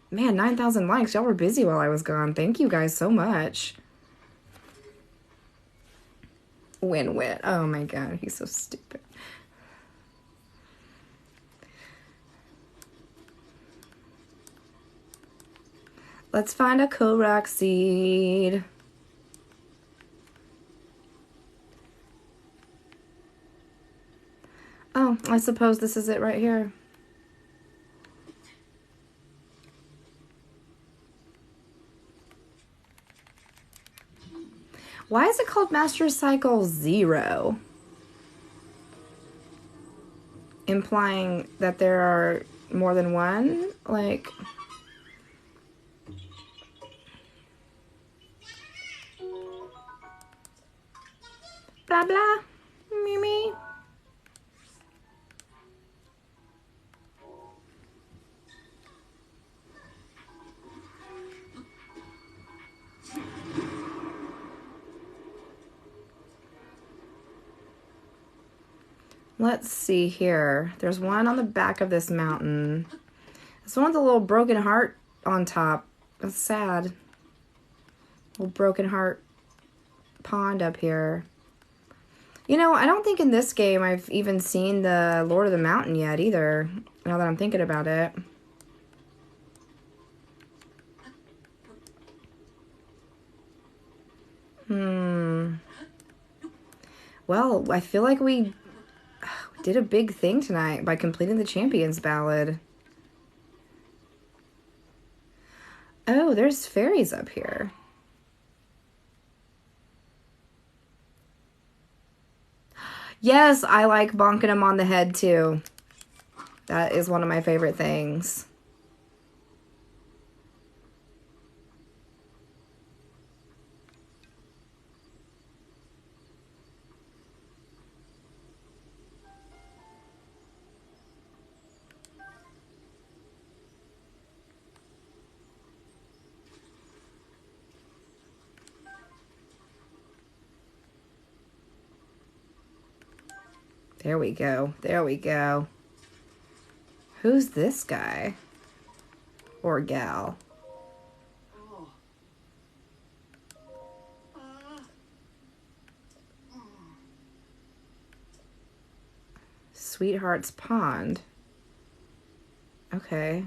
Man, 9,000 likes. Y'all were busy while I was gone. Thank you guys so much. Win-win. Oh my god, he's so stupid. Let's find a Korok seed. Oh, I suppose this is it right here. Why is it called Master Cycle 0? Implying that there are more than one? Like... blah blah. Mimi. Let's see here. There's one on the back of this mountain. This one with a little broken heart on top. That's sad. Little broken heart pond up here. You know, I don't think in this game I've even seen the Lord of the Mountain yet either, now that I'm thinking about it. Well, I feel like we did a big thing tonight by completing the Champions Ballad. Oh, there's fairies up here. Yes, I like bonking them on the head too. That is one of my favorite things. There we go. There we go. Who's this guy? Or gal? Sweetheart's Pond. Okay.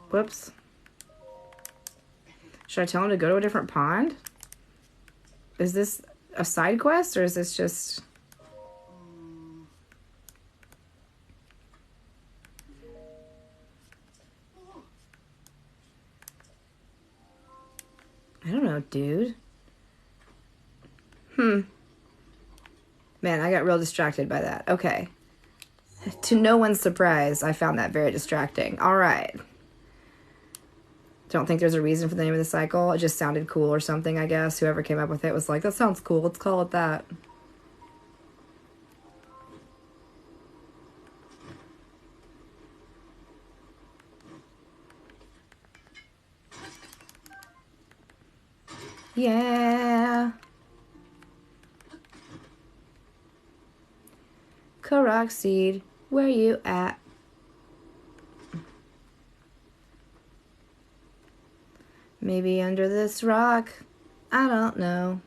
Whoops. Should I tell him to go to a different pond? Is this a side quest or is this just... I don't know, dude. Man, I got real distracted by that. Okay. To no one's surprise, I found that very distracting. All right. Don't think there's a reason for the name of the cycle. It just sounded cool or something, I guess. Whoever came up with it was like, that sounds cool. Let's call it that. Yeah. Korok seed, where you at? Maybe under this rock. I don't know.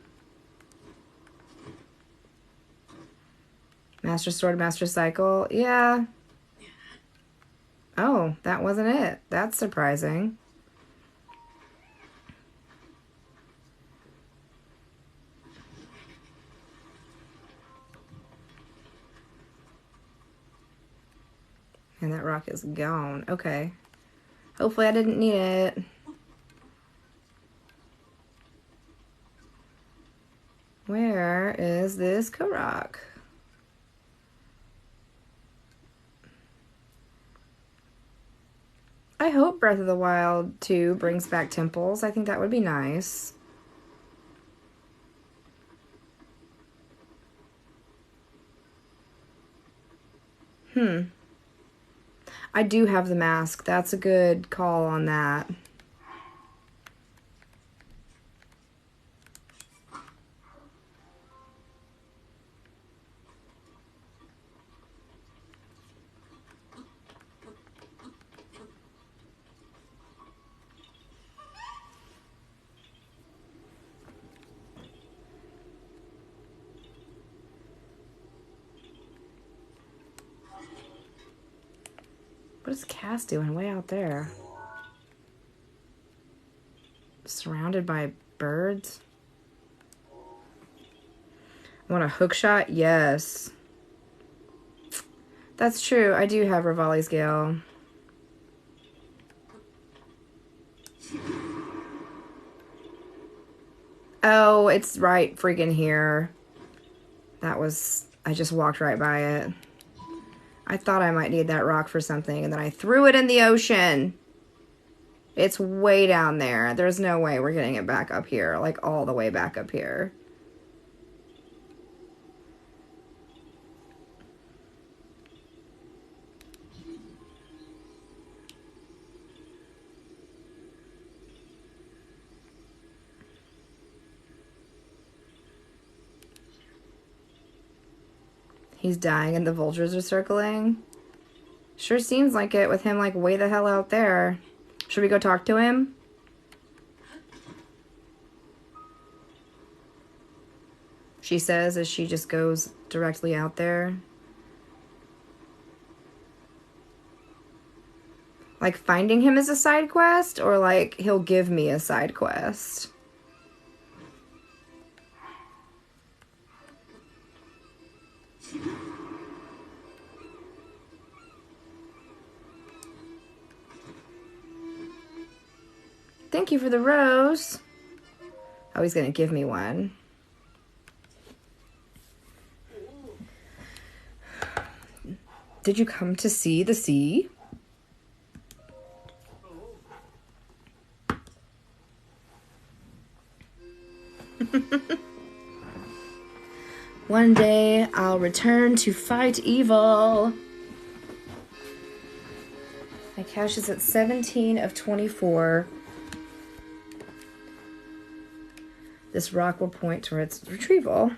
Master Sword, Master Cycle. Yeah. Oh, that wasn't it. That's surprising. And that rock is gone. Okay. Hopefully I didn't need it. Where is this Korok? I hope Breath of the Wild 2 brings back temples. I think that would be nice. I do have the mask. That's a good call on that. What is Cass doing way out there? Surrounded by birds? Want a hook shot? Yes. That's true. I do have Rivali's Gale. Oh, it's right freaking here. That was... I just walked right by it. I thought I might need that rock for something, and then I threw it in the ocean. It's way down there. There's no way we're getting it back up here, like all the way back up here. He's dying and the vultures are circling. Sure seems like it with him like way the hell out there. Should we go talk to him? She says as she just goes directly out there. Like finding him is a side quest or like he'll give me a side quest? Thank you for the rose. Oh, he's gonna give me one. Did you come to see the sea? One day I'll return to fight evil. My cash is at 17 of 24. This rock will point towards retrieval.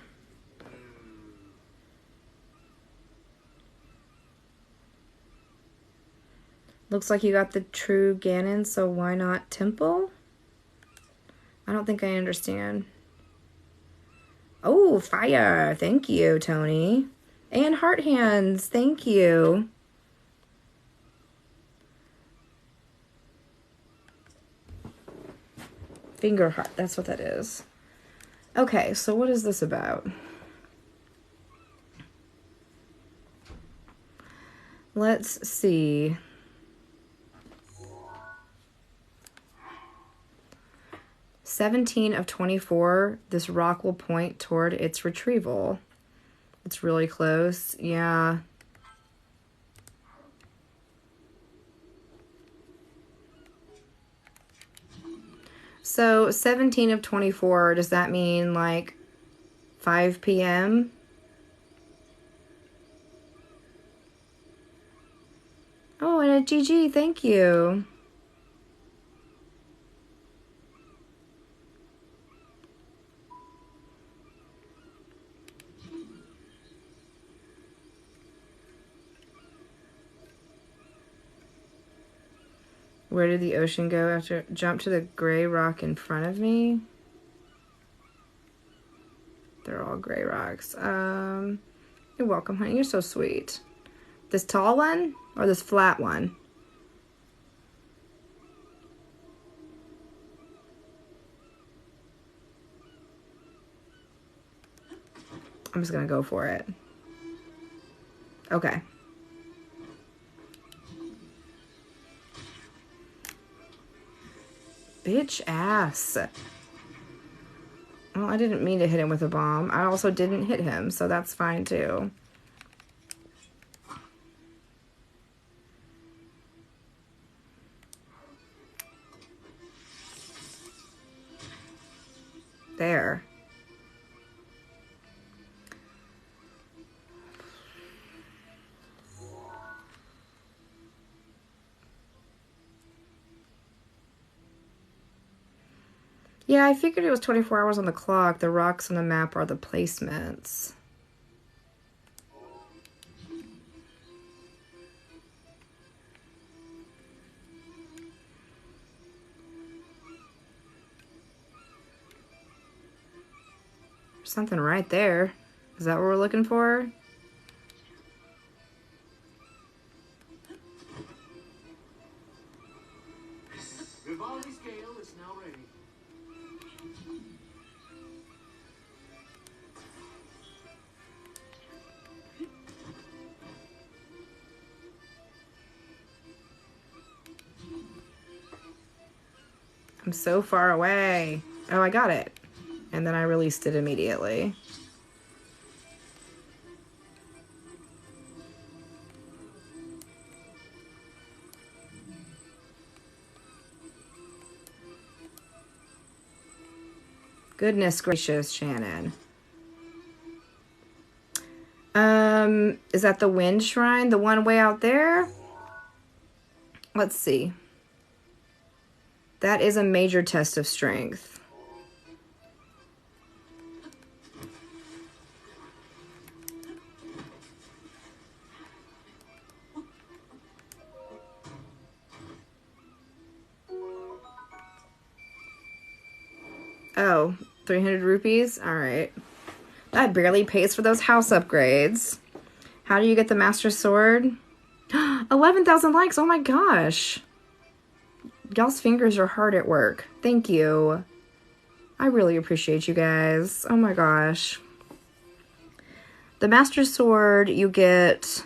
Looks like you got the true Ganon, so why not temple? I don't think I understand. Oh, fire. Thank you, Tony. And heart hands. Thank you. Finger heart. That's what that is. Okay, so what is this about? Let's see. (17 of 24). This rock will point toward its retrieval. It's really close. Yeah. So 17 of 24, does that mean like 5 p.m.? Oh, and a GG, thank you. Where did the ocean go after? Jump to the gray rock in front of me. They're all gray rocks. You're welcome, honey. You're so sweet. This tall one or this flat one? I'm just gonna go for it. Okay. Bitch ass. Well, I didn't mean to hit him with a bomb. I also didn't hit him, so that's fine too. There. Yeah, I figured it was 24 hours on the clock. The rocks on the map are the placements. There's something right there. Is that what we're looking for? Vivaldi's Gale is now ready. I'm so far away. Oh, I got it. And then I released it immediately. Goodness gracious, Shannon. Is that the wind shrine? The one way out there? Let's see. That is a major test of strength. Oh, 300 rupees? All right. That barely pays for those house upgrades. How do you get the Master Sword? 11,000 likes. Oh my gosh. Y'all's fingers are hard at work. Thank you. I really appreciate you guys. Oh my gosh. The Master Sword, you get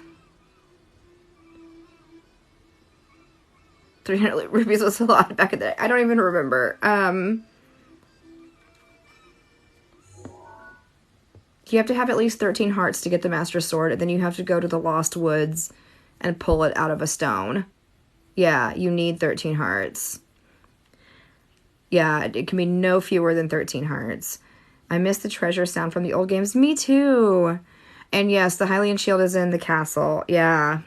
300 rupees was a lot back in the day. I don't even remember. You have to have at least 13 hearts to get the Master Sword, and then you have to go to the Lost Woods and pull it out of a stone. Yeah, you need 13 hearts. Yeah, it can be no fewer than 13 hearts. I miss the treasure sound from the old games. Me too. And yes, the Hylian shield is in the castle. Yeah.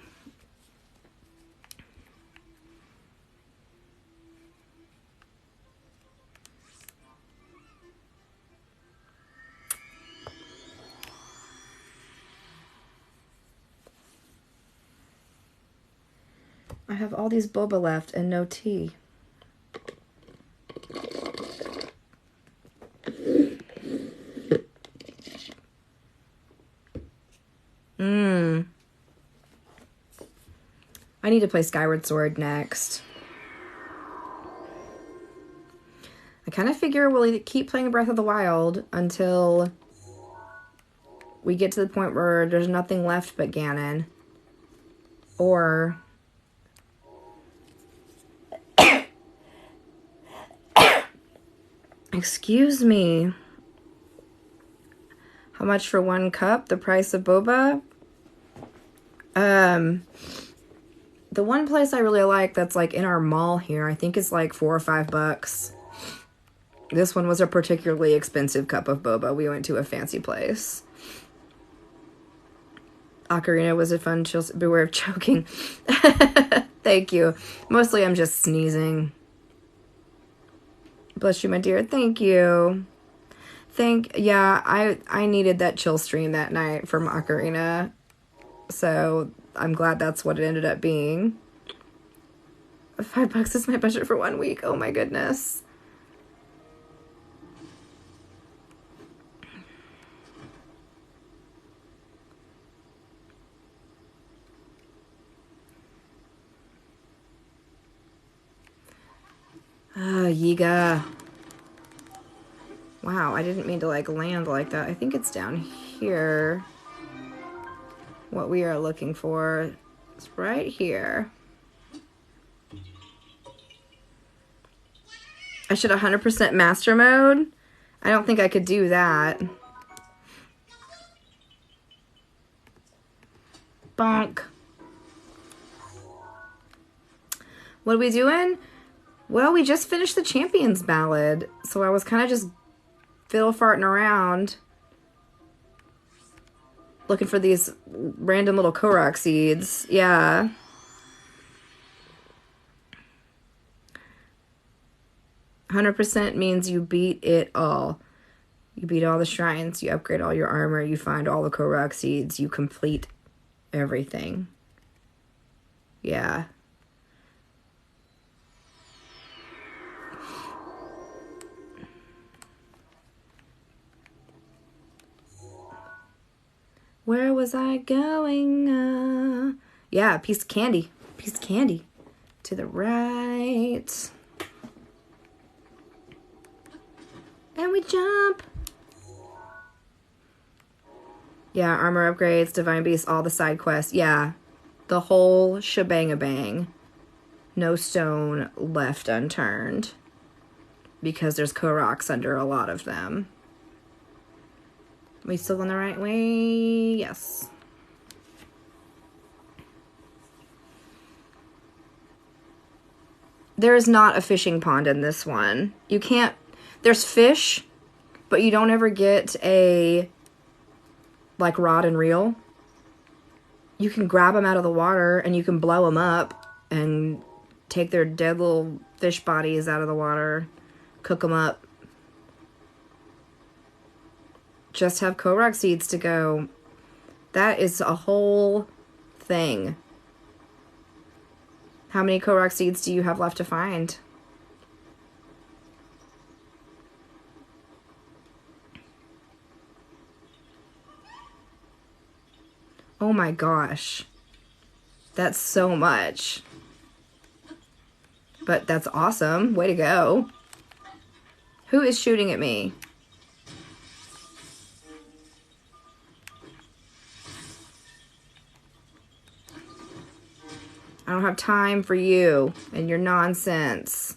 I have all these boba left and no tea. I need to play Skyward Sword next. I kind of figure we'll keep playing Breath of the Wild until we get to the point where there's nothing left but Ganon. Or... Excuse me. How much for 1 cup? The price of boba? The one place I really like that's like in our mall here, I think it's like $4 or $5. This one was a particularly expensive cup of boba. We went to a fancy place. Ocarina was a fun chill. Beware of choking. Thank you. Mostly I'm just sneezing. Bless you, my dear. Thank you. Yeah, I needed that chill stream that night from Ocarina. So I'm glad that's what it ended up being. $5 is my budget for 1 week. Oh my goodness. Yiga. Wow, I didn't mean to like land like that. I think it's down here. What we are looking for is right here. I should 100% master mode. I don't think I could do that. Bonk. What are we doing? Well, we just finished the Champions Ballad, so I was kind of just fiddle farting around looking for these random little Korok seeds. Yeah. "100% means you beat it all. You beat all the shrines, you upgrade all your armor, you find all the Korok seeds, you complete everything." Yeah. Where was I going? Yeah, piece of candy. Piece of candy. To the right. And we jump. Yeah, armor upgrades, divine beasts, all the side quests. Yeah, the whole shebang-a-bang. No stone left unturned. Because there's Koroks under a lot of them. We still on the right way? Yes. There is not a fishing pond in this one. You can't... There's fish, but you don't ever get a, like, rod and reel. You can grab them out of the water and you can blow them up and take their dead little fish bodies out of the water, cook them up. Just have Korok seeds to go. That is a whole thing. How many Korok seeds do you have left to find? Oh my gosh. That's so much. But that's awesome. Way to go. Who is shooting at me? I don't have time for you and your nonsense.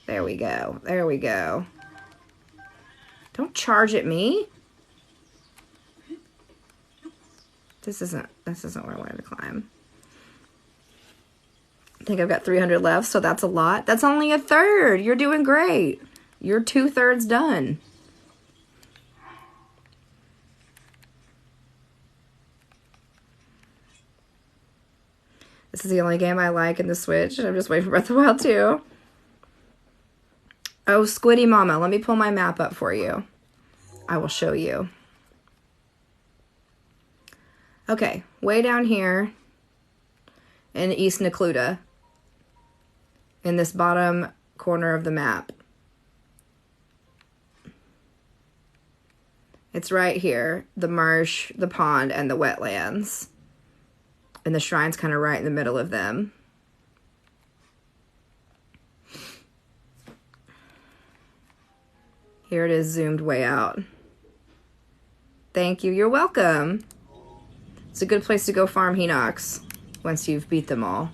There we go. There we go. Don't charge at me. This isn't where I wanted to climb. I think I've got 300 left, so that's a lot. That's only a third. You're doing great. You're 2/3 done. This is the only game I like in the Switch. I'm just waiting for Breath of the Wild 2. Oh, Squiddy Mama. Let me pull my map up for you. I will show you. Okay, way down here in East Necluda, in this bottom corner of the map. It's right here, the marsh, the pond, and the wetlands. And the shrine's kind of right in the middle of them. Here it is, zoomed way out. Thank you. You're welcome. It's a good place to go farm Hinox once you've beat them all.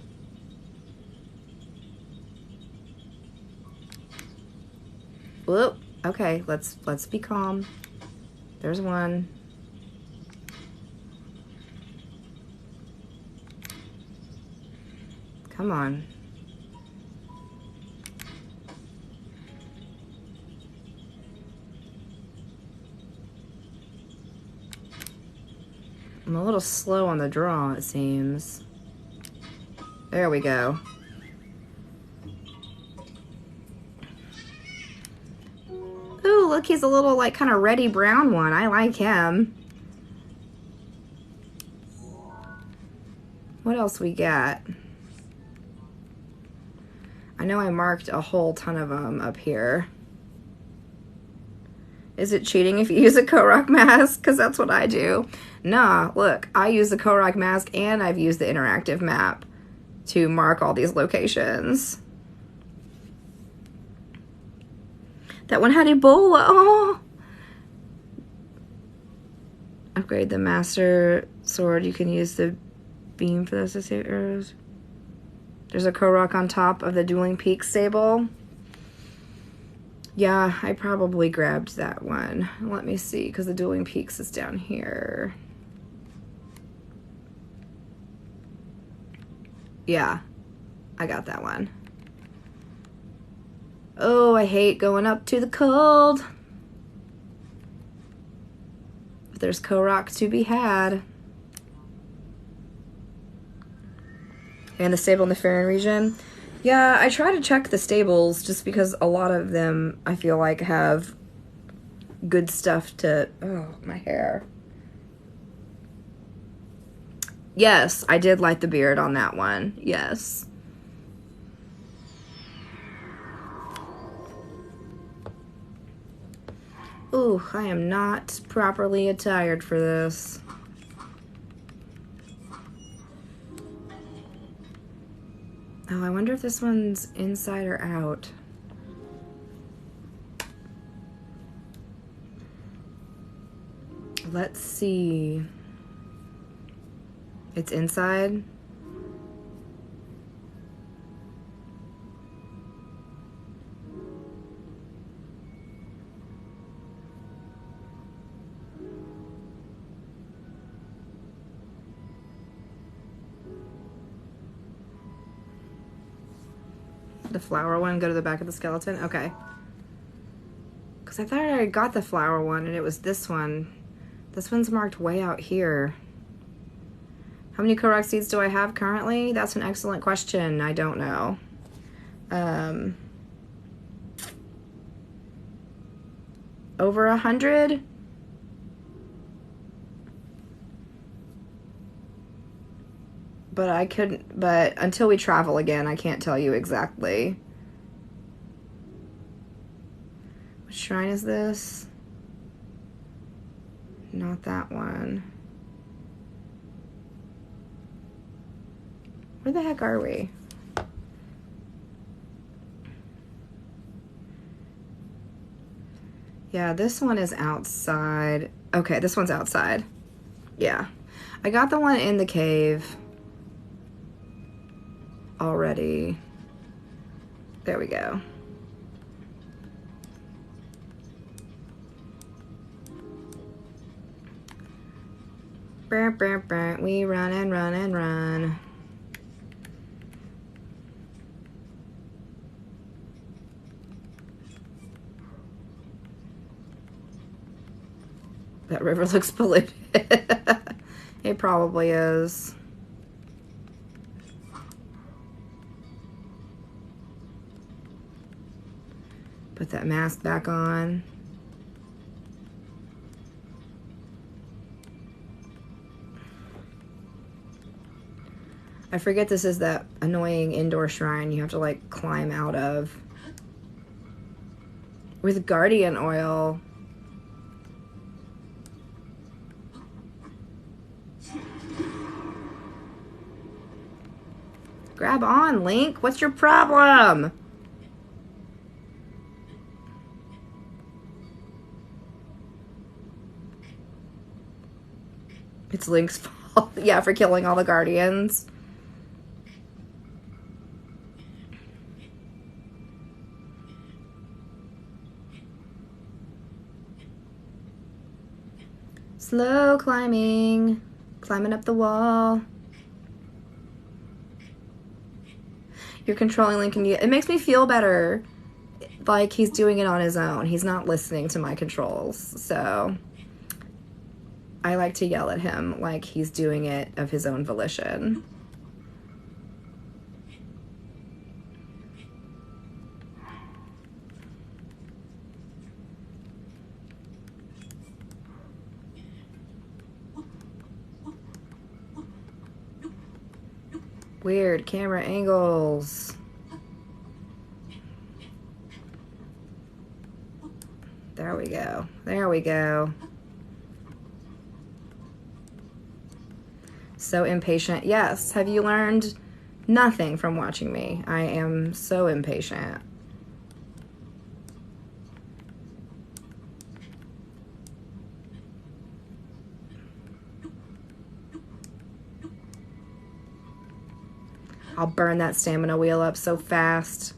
Whoop. Okay, let's be calm. There's one. Come on. I'm a little slow on the draw, it seems. There we go. Ooh, look, he's a little, like, kind of reddy brown one. I like him. What else we got? I know I marked a whole ton of them up here. Is it cheating if you use a Korok mask? Because that's what I do. Nah, look, I use the Korok mask and I've used the interactive map to mark all these locations. That one had Ebola. Oh! Upgrade the Master Sword. You can use the beam for the associated arrows. There's a Korok on top of the Dueling Peaks stable. Yeah, I probably grabbed that one. Let me see, because the Dueling Peaks is down here. Yeah, I got that one. Oh, I hate going up to the cold. But there's Korok to be had. And the stable in the Farron region. Yeah, I try to check the stables just because a lot of them, I feel like, have good stuff to... Oh, my hair. Yes, I did light the beard on that one. Yes. Ooh, I am not properly attired for this. Oh, I wonder if this one's inside or out. Let's see. It's inside. The flower one, go to the back of the skeleton? Okay. Because I thought I already got the flower one and it was this one. This one's marked way out here. How many Korok seeds do I have currently? That's an excellent question. I don't know. Over 100? But I couldn't, but until we travel again, I can't tell you exactly. What shrine is this? Not that one. Where the heck are we? Yeah, this one is outside. Okay, this one's outside. Yeah. I got the one in the cave already. There we go. We run and run and run. That river looks polluted. It probably is. Put that mask back on. I forget this is that annoying indoor shrine you have to like climb out of. With guardian oil. Grab on, Link. What's your problem? it's Link's fault. Yeah, for killing all the Guardians. Slow climbing. Climbing up the wall. You're controlling Link and it makes me feel better. Like he's doing it on his own. He's not listening to my controls. So I like to yell at him like he's doing it of his own volition. Weird camera angles. There we go. There we go. So impatient. Yes. Have you learned nothing from watching me? I am so impatient. I'll burn that stamina wheel up so fast.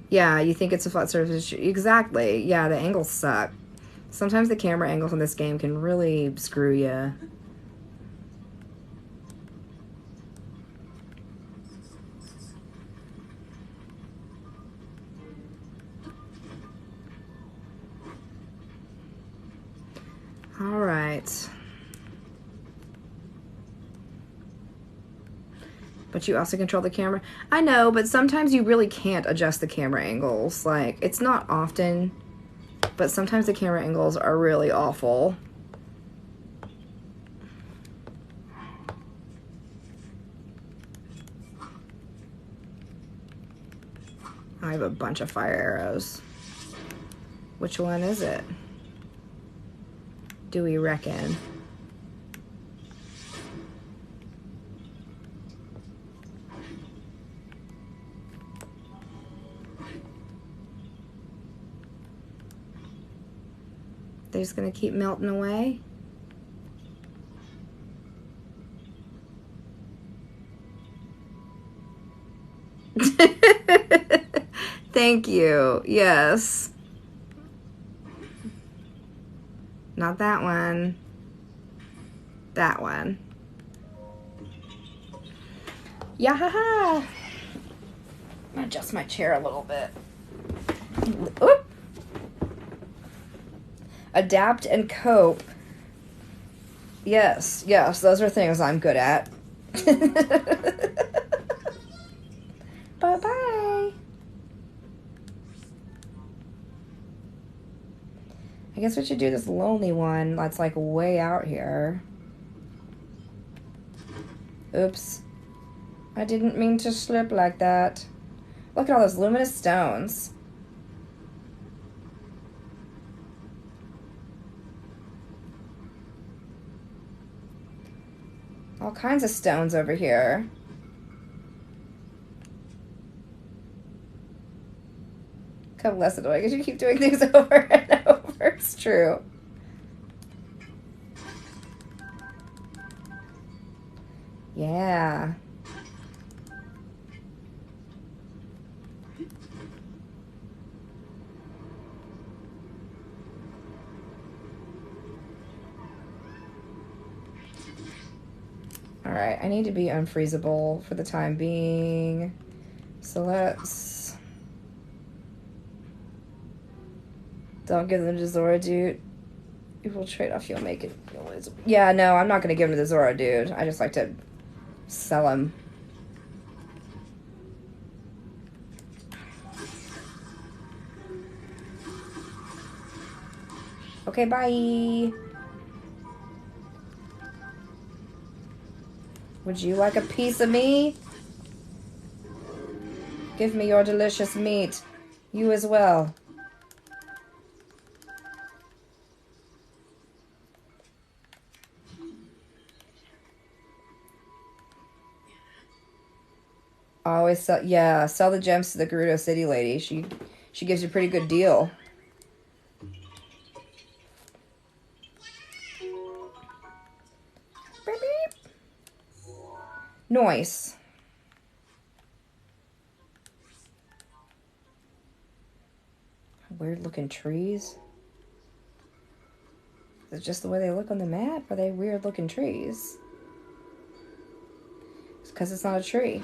Yeah, you think it's a flat surface. Exactly. Yeah, the angles suck. Sometimes the camera angles in this game can really screw you. All right. But you also control the camera. I know, but sometimes you really can't adjust the camera angles. Like, it's not often, but sometimes the camera angles are really awful. I have a bunch of fire arrows. Which one is it? Do we reckon? They're just gonna keep melting away? Thank you. Yes. Not that one. That one. Yeah, haha. I'm gonna adjust my chair a little bit. Oop. Adapt and cope. Yes, yes, those are things I'm good at. Bye-bye. I guess we should do this lonely one that's like way out here. Oops. I didn't mean to slip like that. Look at all those luminous stones. All kinds of stones over here. Come less annoying because you keep doing things over and over. It's true. Yeah. Alright, I need to be unfreezable for the time being. So let's... Don't give them to Zora, dude. If we'll trade off, you'll make it. Yeah, no, I'm not going to give him to the Zora, dude. I just like to sell him. Okay, bye. Would you like a piece of me? Give me your delicious meat. You as well. Always sell, yeah, sell the gems to the Gerudo City lady. She gives you a pretty good deal. Beep, beep. Noise. Weird looking trees. Is it just the way they look on the map? Are they weird looking trees? It's because it's not a tree.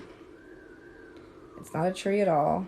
It's not a tree at all.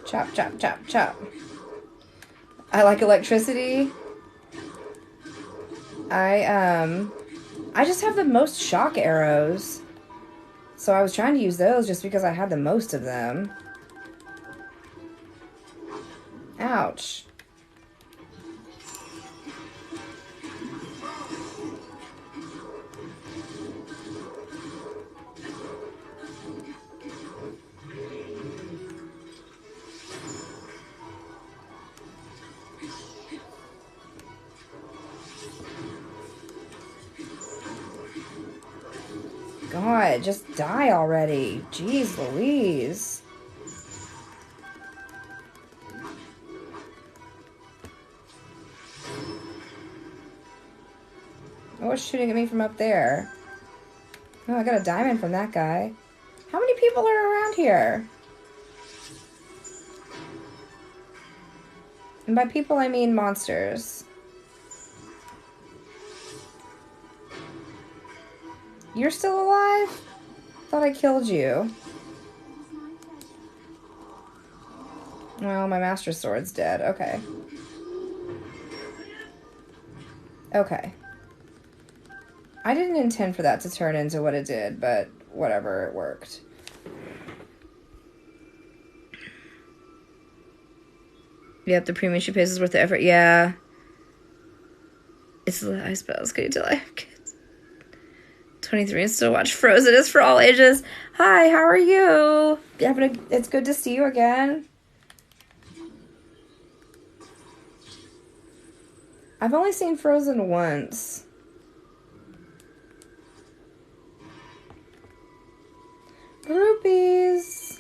Chop, chop, chop, chop. I like electricity. I just have the most shock arrows. So I was trying to use those just because I had the most of them. Ouch. God, just die already. Jeez Louise. Oh, it's shooting at me from up there. Oh, I got a diamond from that guy. How many people are around here? And by people, I mean monsters. You're still alive? Thought I killed you. Well, my master sword's dead. Okay. Okay. I didn't intend for that to turn into what it did, but whatever, it worked. Yep, the premium she pays is worth the effort. Yeah. It's the ice spells. Can you tell I have kids? 23 and still watch Frozen is for all ages. Hi, how are you? It's good to see you again. I've only seen Frozen once. Groupies.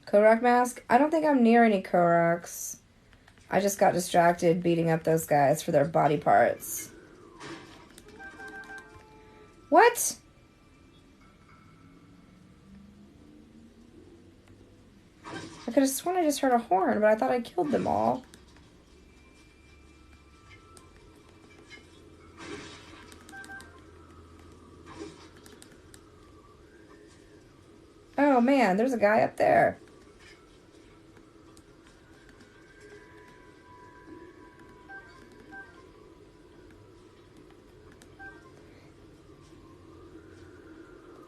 Korok mask? I don't think I'm near any Koroks. I just got distracted beating up those guys for their body parts. What? I could have sworn I just heard a horn, but I thought I killed them all. Oh man, there's a guy up there.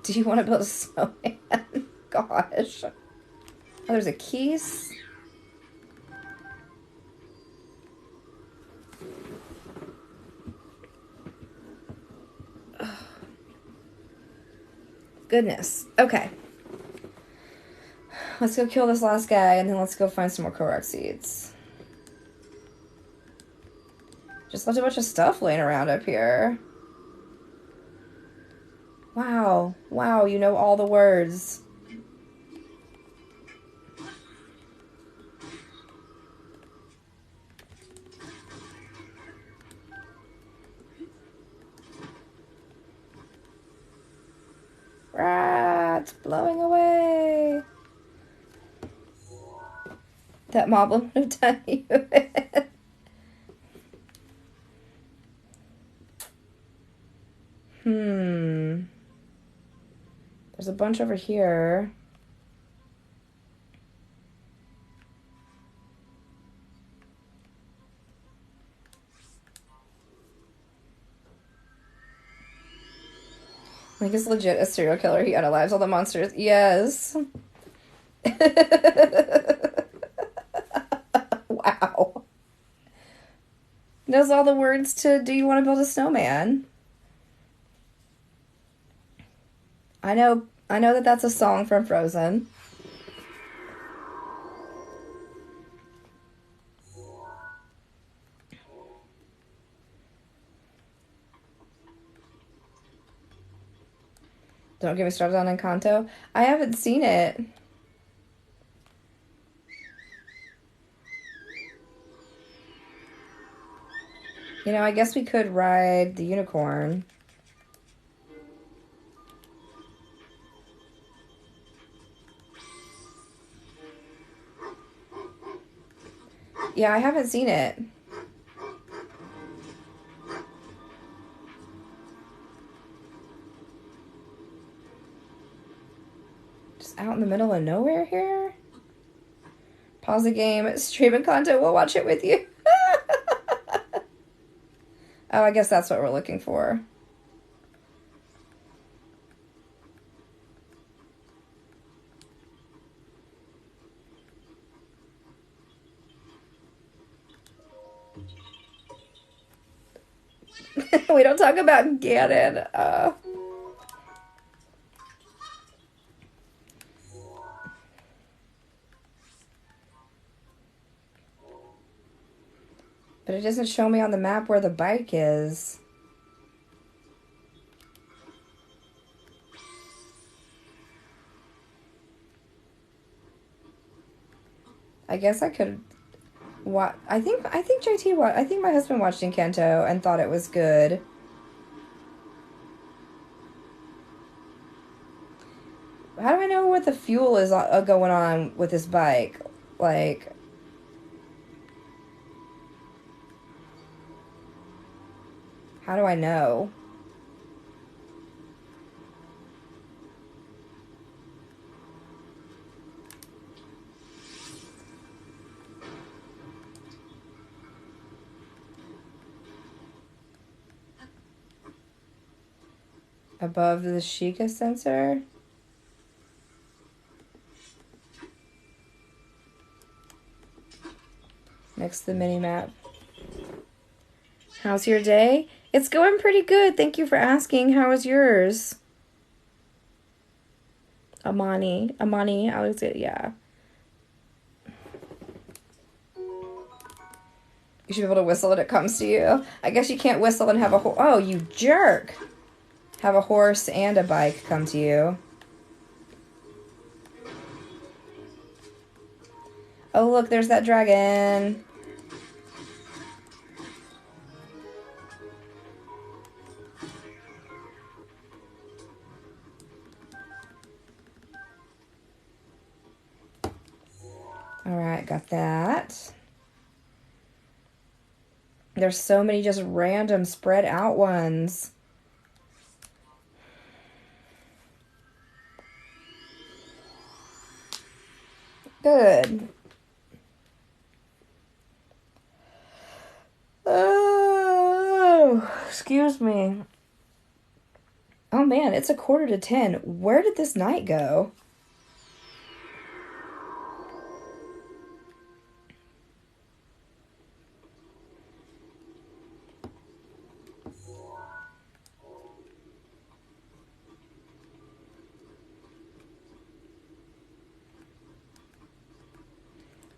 Do you want to build a snowman? Gosh. Oh, there's a keys. Oh. Goodness. Okay. Let's go kill this last guy, and then let's go find some more Korok seeds. Just left a bunch of stuff laying around up here. Wow. Wow, you know all the words. blowing away. That moblin would have done you in. There's a bunch over here. Like, it's legit a serial killer. He unalives all the monsters. Yes. Wow. Knows all the words to Do You Want to Build a Snowman? I know that that's a song from Frozen. Don't get me started on Encanto. I haven't seen it. You know, I guess we could ride the unicorn. Yeah, I haven't seen it. Just out in the middle of nowhere here? Pause the game, stream and content, we'll watch it with you. Oh, I guess that's what we're looking for. We don't talk about Ganon. But it doesn't show me on the map where the bike is. I guess I could I think JT I think my husband watched Encanto and thought it was good. How do I know what the fuel is going on with this bike? Like, how do I know? Above the Sheikah sensor? Next to the mini-map. How's your day? It's going pretty good. Thank you for asking. How was yours? Amani, I was it, yeah. You should be able to whistle when it comes to you. I guess you can't whistle and have a horse. Oh, you jerk. Have a horse and a bike come to you. Oh, look, there's that dragon. All right, got that. There's so many just random spread out ones. Good. Oh, excuse me. Oh man, it's 9:45. Where did this night go?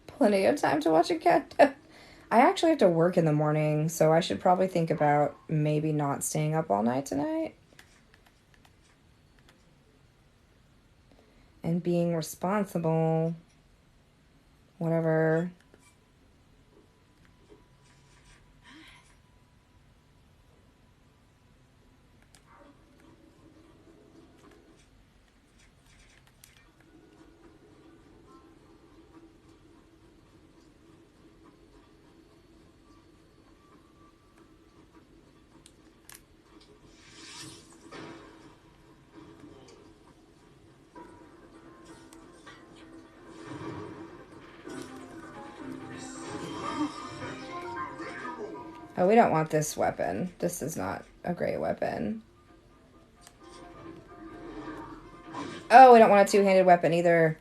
Plenty of time to watch a cat. I actually have to work in the morning, so I should probably think about maybe not staying up all night tonight. And being responsible. Whatever. Oh, we don't want this weapon. This is not a great weapon. Oh, we don't want a two-handed weapon either.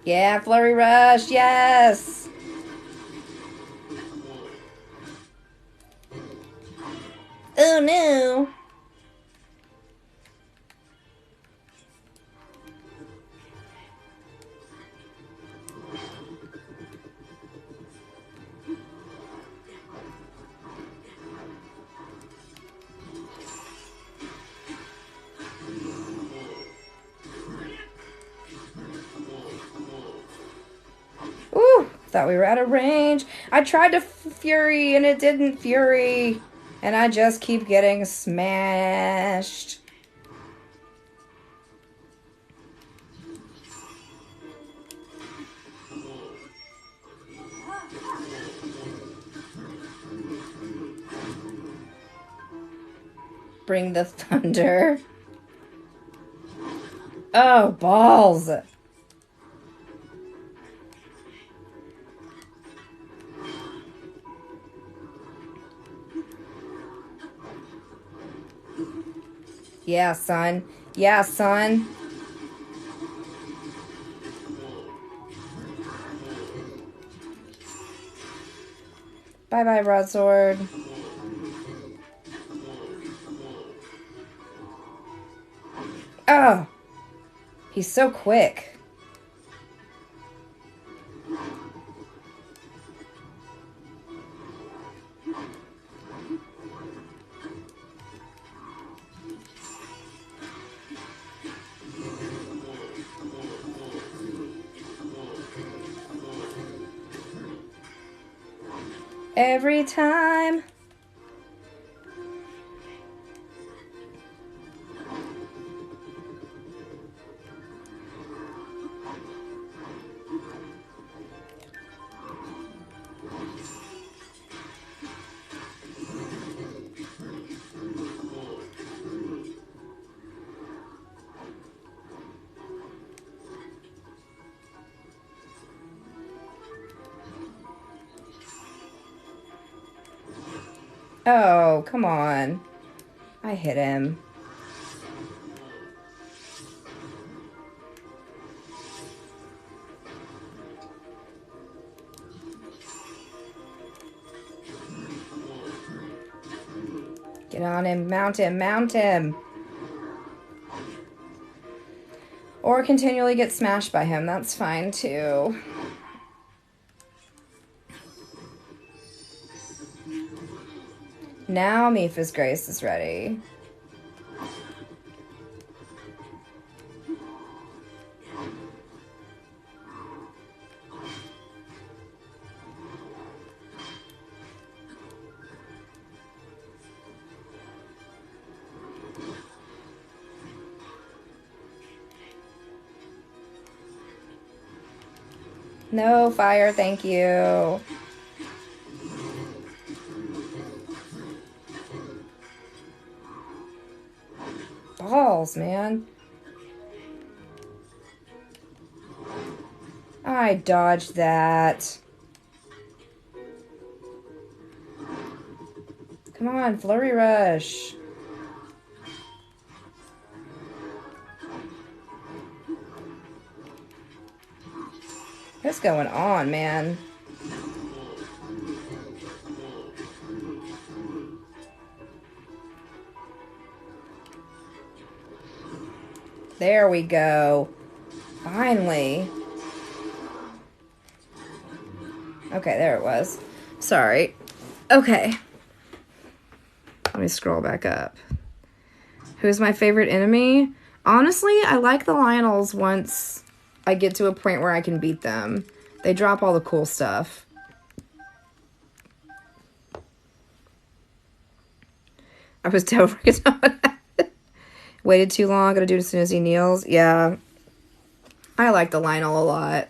Yeah, flurry rush, yes! Oh no! Ooh, thought we were out of range. I tried to fury and it didn't fury. And I just keep getting smashed. Bring the thunder. Oh, balls. Yeah, son. Yeah, son. Bye-bye, broadsword. Oh. He's so quick. Every time. Oh, come on. I hit him. Get on him, mount him, mount him. Or continually get smashed by him. That's fine, too. Now Mipha's Grace is ready. No fire, thank you. Balls, man. I dodged that. Come on, flurry rush. What's going on, man? There we go. Finally. Okay, there it was. Sorry. Okay. Let me scroll back up. Who's my favorite enemy? Honestly, I like the Lionels once I get to a point where I can beat them. They drop all the cool stuff. I was totally Waited too long. Gotta do it as soon as he kneels. Yeah. I like the Lionel a lot.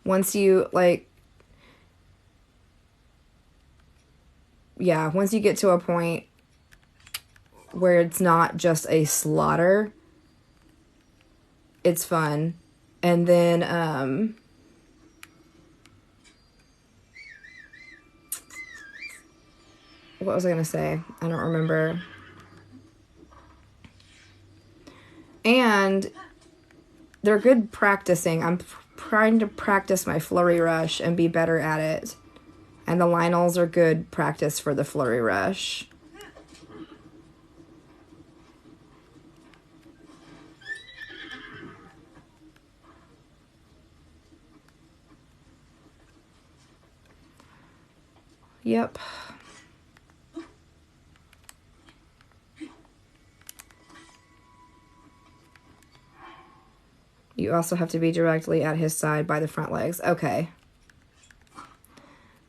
Once you, like, yeah, once you get to a point where it's not just a slaughter, it's fun. And then, what was I going to say? I don't remember. And they're good practicing. I'm trying to practice my flurry rush and be better at it. And the Lionels are good practice for the flurry rush. Yep. You also have to be directly at his side by the front legs. Okay.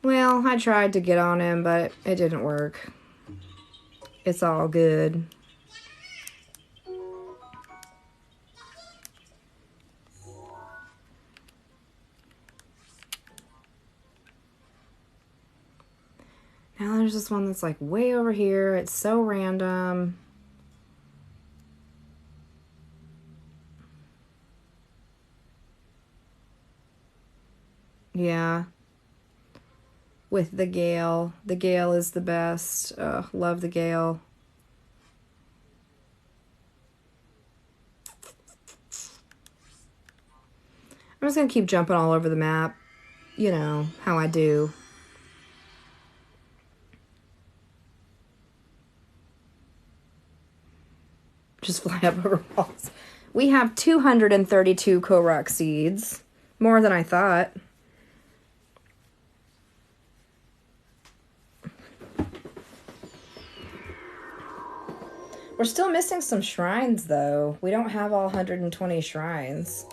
Well, I tried to get on him, but it didn't work. It's all good. Now there's this one that's like way over here. It's so random. Yeah. With the Gale. The Gale is the best. Love the Gale. I'm just going to keep jumping all over the map. You know, how I do. Just fly up over walls. We have 232 Korok seeds. More than I thought. We're still missing some shrines, though. We don't have all 120 shrines.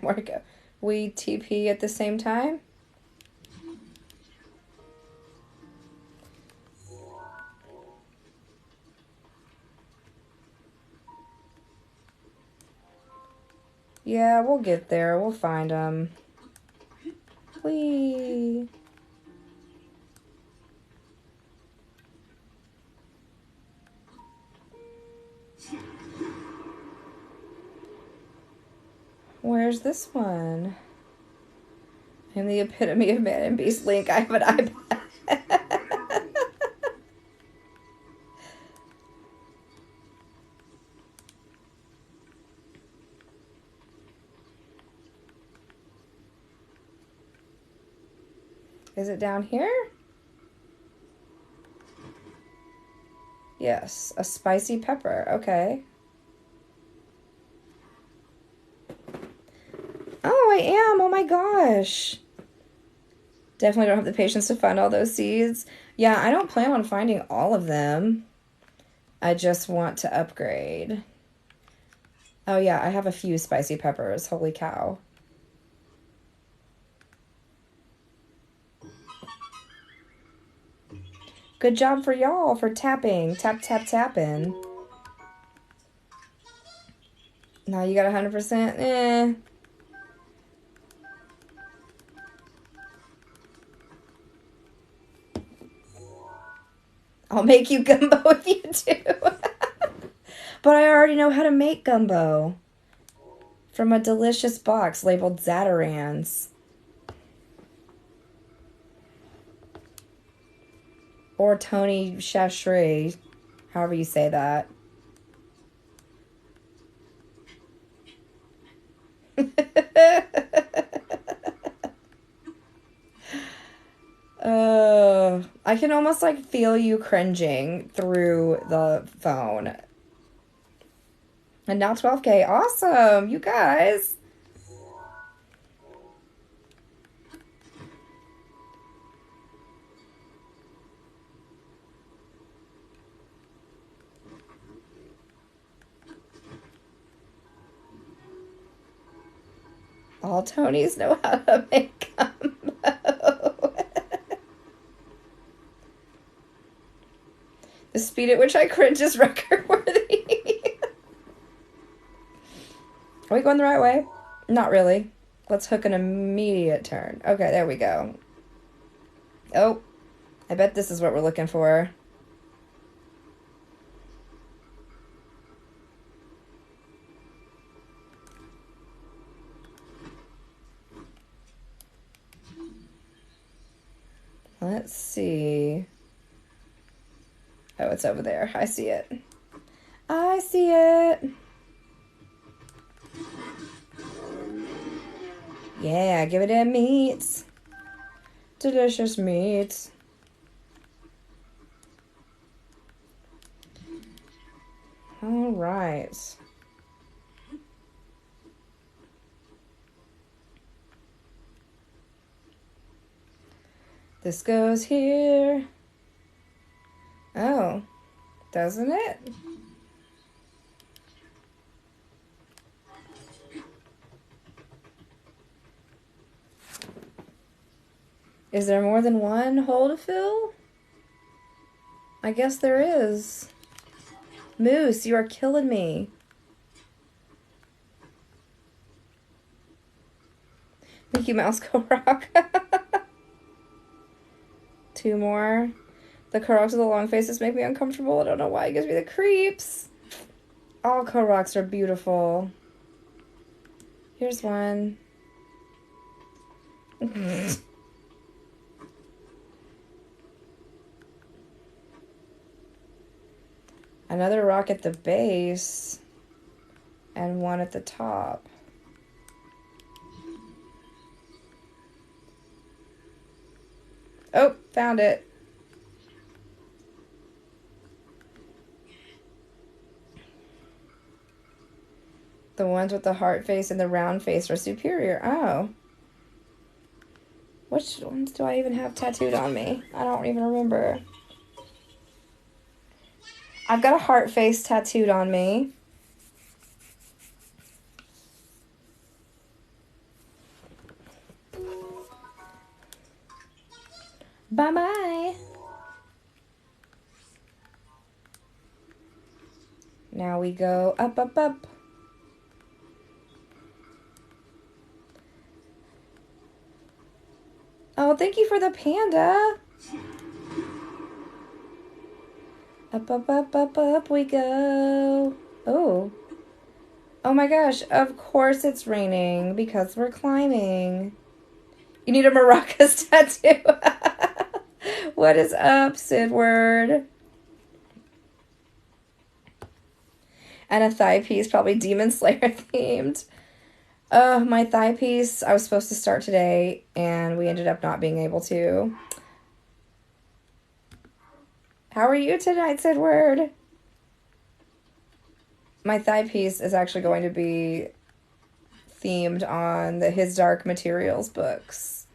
More to go. We TP at the same time? Yeah, we'll get there. We'll find them. Whee! Where's this one? I'm the epitome of man and beast Link. I have an iPad. Is it down here? Yes, a spicy pepper. Okay. Oh, I am. Oh my gosh. Definitely don't have the patience to find all those seeds. Yeah, I don't plan on finding all of them. I just want to upgrade. Oh yeah, I have a few spicy peppers. Holy cow. Good job for y'all for tapping. Tap, tap, tapping. Now you got 100%? Eh. I'll make you gumbo if you do. But I already know how to make gumbo. From a delicious box labeled Zatarans. Or Tony Chachri. However you say that. I can almost like feel you cringing through the phone. And now 12K. Awesome, you guys. All Tonys know how to make speed at which I cringe is record-worthy. Are we going the right way? Not really. Let's hook an immediate turn. Okay, there we go. Oh, I bet this is what we're looking for. Let's see. Oh, it's over there. I see it. I see it. Yeah, give it a meats. Delicious meats. All right. This goes here. Oh, doesn't it? Is there more than one hole to fill? I guess there is. Moose, you are killing me. Mickey Mouse Korok. 2 more. The Koroks with the long faces make me uncomfortable. I don't know why. It gives me the creeps. All Koroks are beautiful. Here's one. Another rock at the base. And one at the top. Oh, found it. The ones with the heart face and the round face are superior. Oh. Which ones do I even have tattooed on me? I don't even remember. I've got a heart face tattooed on me. Bye-bye. Now we go up, up, up. Oh, thank you for the panda. Up, up, up, up, up we go. Oh. Oh my gosh, of course it's raining because we're climbing. You need a maracas tattoo. What is up, Sidward? And a thigh piece, probably Demon Slayer themed. My thigh piece, I was supposed to start today, and we ended up not being able to. How are you tonight, Sidward? My thigh piece is actually going to be themed on the His Dark Materials books.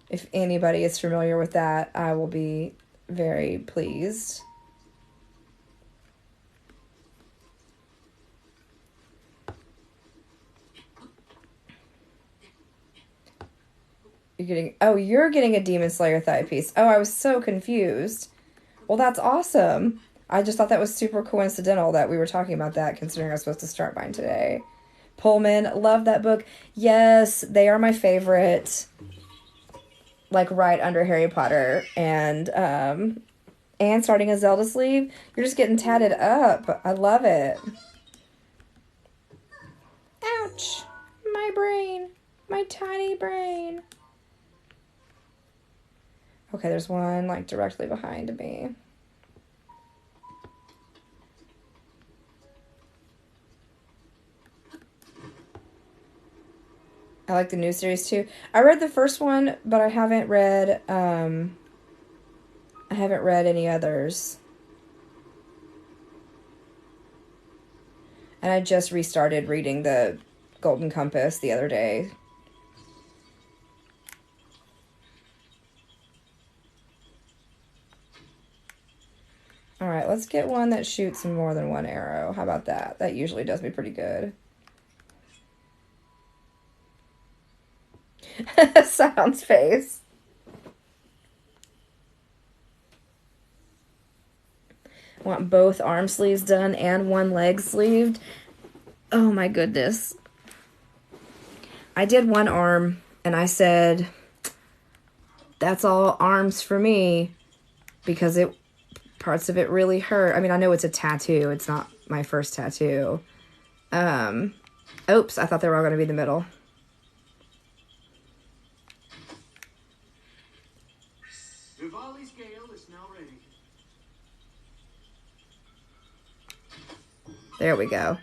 If anybody is familiar with that, I will be very pleased. You're getting a Demon Slayer thigh piece. Oh, I was so confused. Well, that's awesome. I just thought that was super coincidental that we were talking about that, considering I was supposed to start mine today. Pullman, love that book. Yes, they are my favorite. Like, right under Harry Potter. And starting a Zelda sleeve. You're just getting tatted up. I love it. Ouch. My brain. My tiny brain. Okay, there's one, like, directly behind me. I like the new series, too. I read the first one, but I haven't read any others. And I just restarted reading the Golden Compass the other day. Alright, let's get one that shoots more than one arrow. How about that? That usually does me pretty good. Sounds face. I want both arm sleeves done and one leg sleeved. Oh my goodness. I did one arm and I said, that's all arms for me, because parts of it really hurt. I mean, I know it's a tattoo. It's not my first tattoo. Oops, I thought they were all going to be the middle. Vivali's gale is now ready. There we go.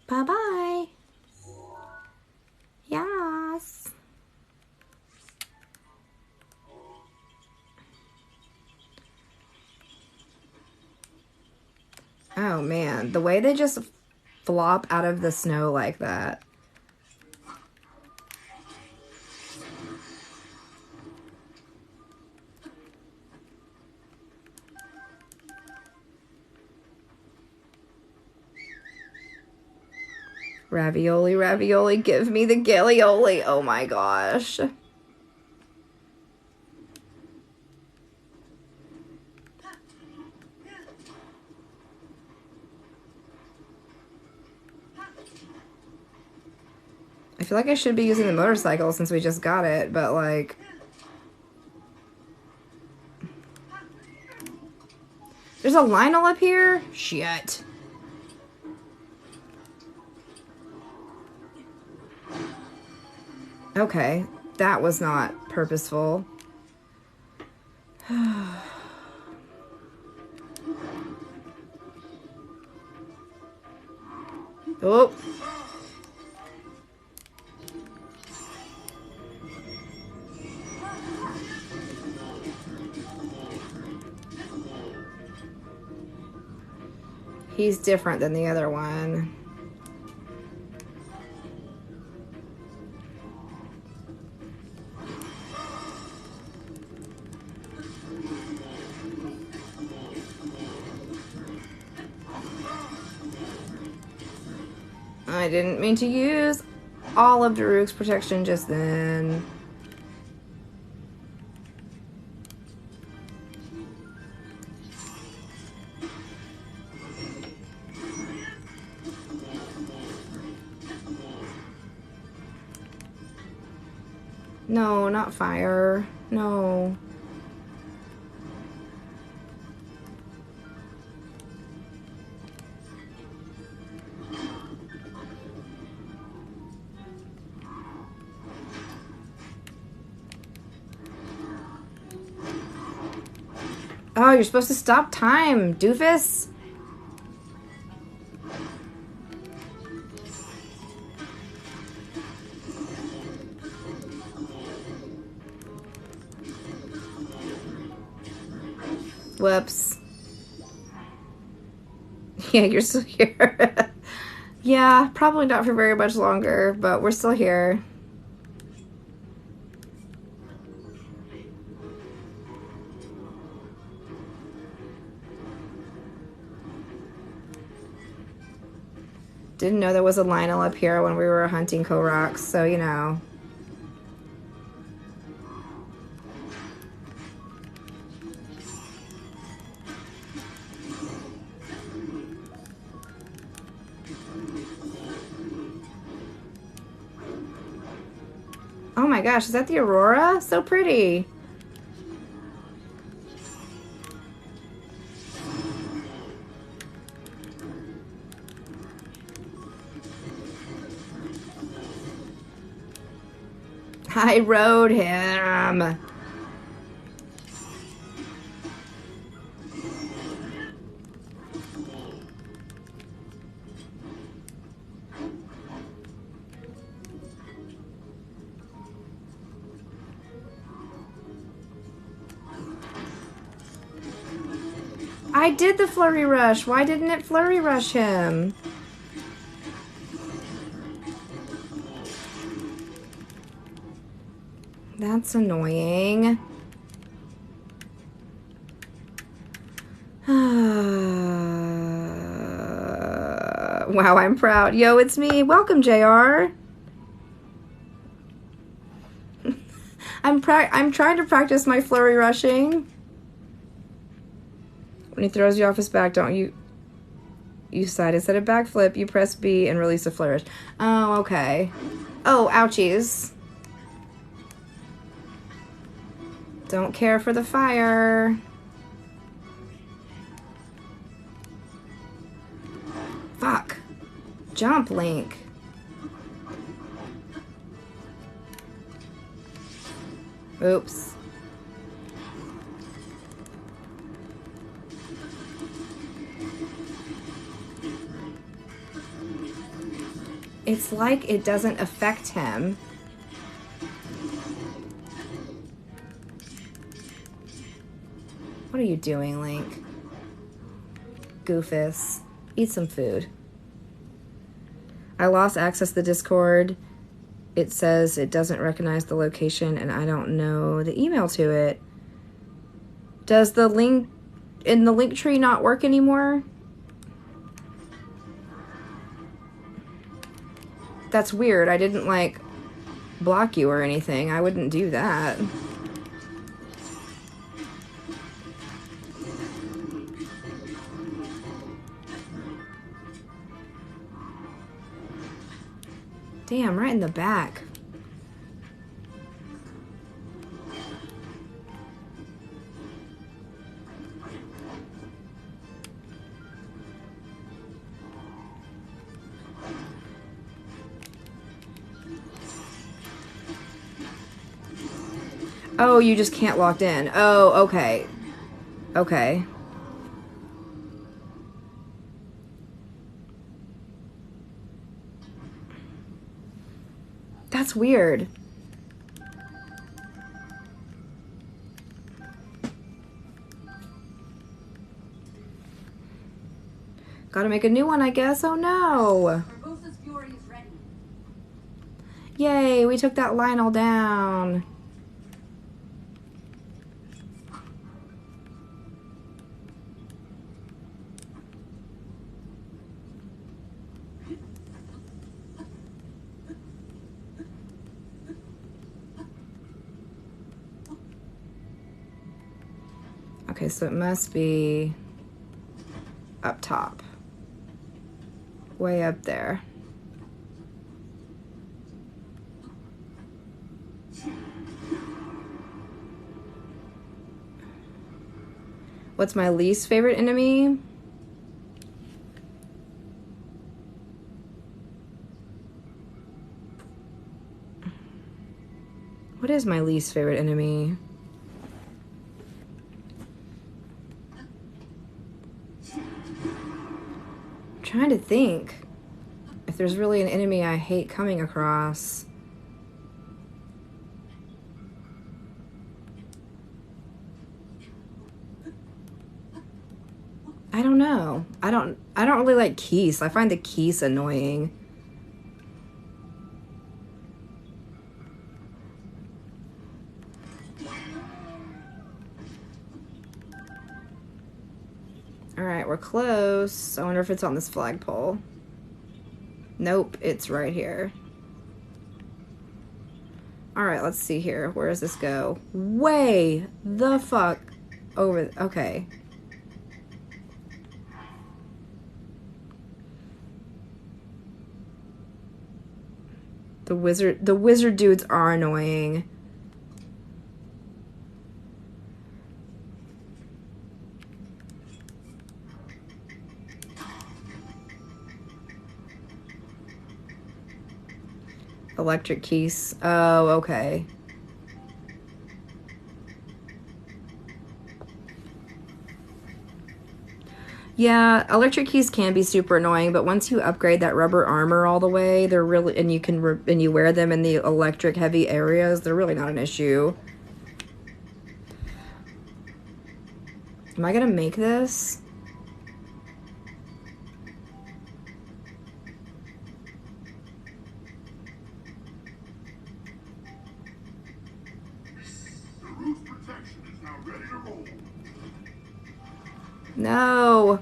Bye-bye. Yes. Oh, man. The way they just flop out of the snow like that. Ravioli, ravioli, give me the gillioli. Oh my gosh. I feel like I should be using the motorcycle since we just got it, but like... There's a Lionel up here? Shit. Okay, that was not purposeful. Oh. He's different than the other one. I didn't mean to use all of Daruk's protection just then. No, not fire. No. Oh, you're supposed to stop time, doofus. Whoops. Yeah, you're still here. Yeah, probably not for very much longer, but we're still here. Didn't know there was a Lionel up here when we were hunting Koroks, so you know. Oh my gosh, is that the Aurora? So pretty. I rode him. I did the flurry rush. Why didn't it flurry rush him? That's annoying. Wow, I'm proud. Yo, it's me. Welcome, JR. I'm trying to practice my flurry rushing. When he throws you off his back, don't you side instead of backflip, you press B and release a flourish. Oh, okay. Oh, ouchies. Don't care for the fire. Fuck. Jump, Link. Oops. It's like it doesn't affect him. What are you doing, Link? Goofus. Eat some food. I lost access to the Discord. It says it doesn't recognize the location and I don't know the email to it. Does the link in the link tree not work anymore? That's weird. I didn't like block you or anything. I wouldn't do that. Damn, right in the back. Oh, you just can't locked in. Oh, okay. Okay. That's weird. Gotta make a new one, I guess. Oh no. Urbosa's fury is ready. Yay, we took that Lionel down. Okay, so it must be up top. Way up there. What's my least favorite enemy? What is my least favorite enemy? Trying to think if there's really an enemy I hate coming across. I don't know. I don't really like Keese. I find the Keese annoying. Alright, we're close. I wonder if it's on this flagpole. Nope, it's right here. Alright, let's see here. Where does this go? Way the fuck over. Okay. The wizard dudes are annoying. Electric keys. Oh, okay. Yeah, electric keys can be super annoying, but once you upgrade that rubber armor all the way, they're really, and you can and you wear them in the electric heavy areas, they're really not an issue. Am I gonna make this? No.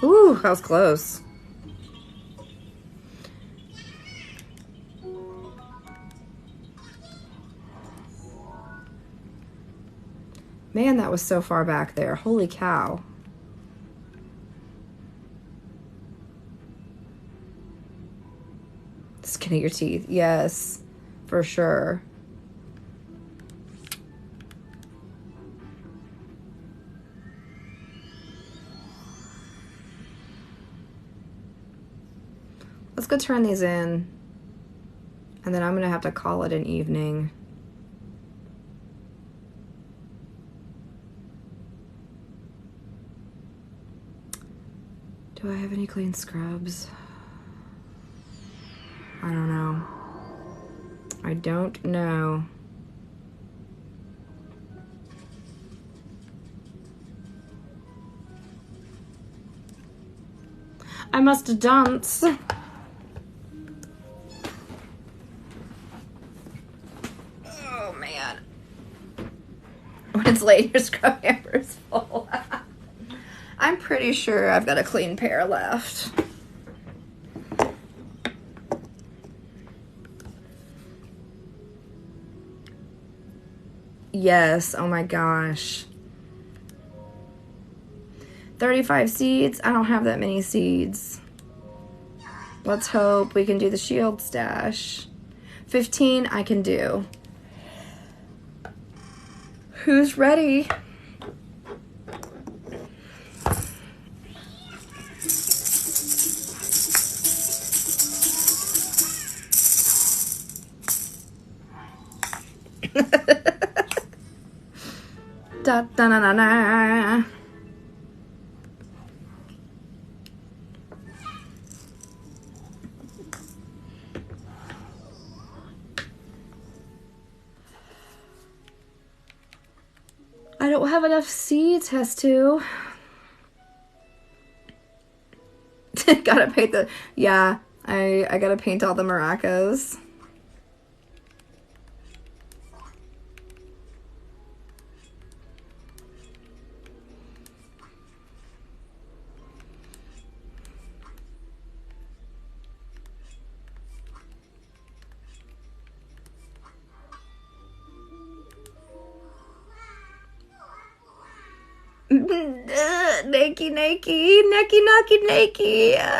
Ooh, that was close. Man, that was so far back there. Holy cow. Skin of your teeth. Yes, for sure. Let's go turn these in. And then I'm going to have to call it an evening. Do I have any clean scrubs? I don't know. I don't know. I must dance. Oh man. When it's late, your scrub hamper is full. I'm pretty sure I've got a clean pair left. Yes, oh my gosh. 35 seeds? I don't have that many seeds. Let's hope we can do the shield stash. 15 I can do. Who's ready? Da, da, na, na, na. I don't have enough seeds, has to. Gotta paint the... Yeah, I gotta paint all the maracas. Nakey, nakey, necky, knocky, nakey.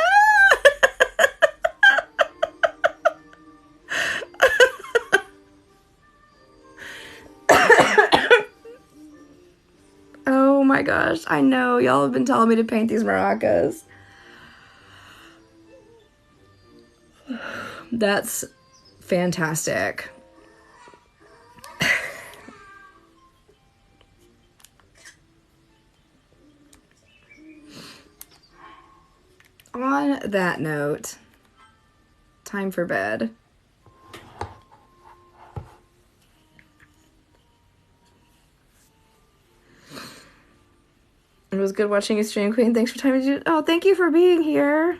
Oh my gosh, I know. Y'all have been telling me to paint these maracas. That's fantastic. On that note, time for bed. It was good watching you stream, Queen. Thanks for time. Oh, thank you for being here.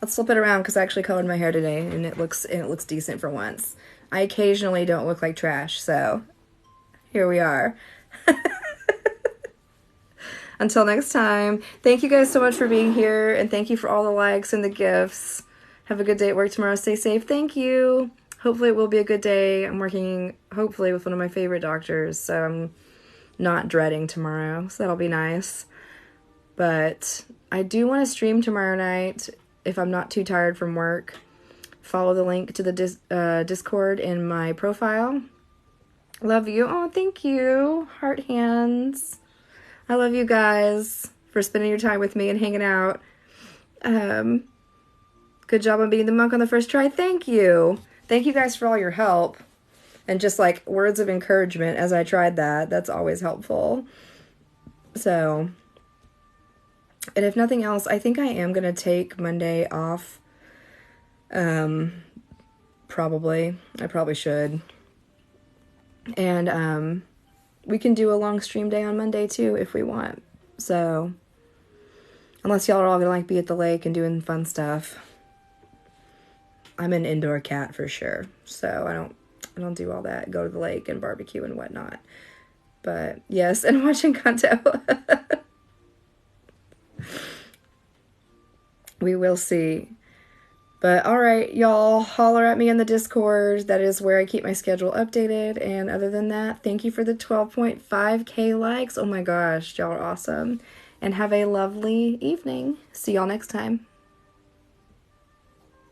Let's flip it around because I actually colored my hair today, and it looks decent for once. I occasionally don't look like trash, so here we are. Until next time, thank you guys so much for being here, and thank you for all the likes and the gifts. Have a good day at work tomorrow. Stay safe. Thank you. Hopefully it will be a good day. I'm working, hopefully, with one of my favorite doctors, so I'm not dreading tomorrow, so that'll be nice. But I do want to stream tomorrow night if I'm not too tired from work. Follow the link to the Discord in my profile. Love you. Oh, thank you. Heart hands. I love you guys for spending your time with me and hanging out. Good job on being the monk on the first try. Thank you. Thank you guys for all your help. And just like words of encouragement as I tried that. That's always helpful. So, and if nothing else, I think I am going to take Monday off. Probably. I probably should. And, we can do a long stream day on Monday too if we want. So, unless y'all are all gonna like be at the lake and doing fun stuff. I'm an indoor cat for sure. So I don't do all that. Go to the lake and barbecue and whatnot. But yes, and watching content. We will see. But alright, y'all, holler at me in the Discord. That is where I keep my schedule updated. And other than that, thank you for the 12.5k likes. Oh my gosh, y'all are awesome. And have a lovely evening. See y'all next time.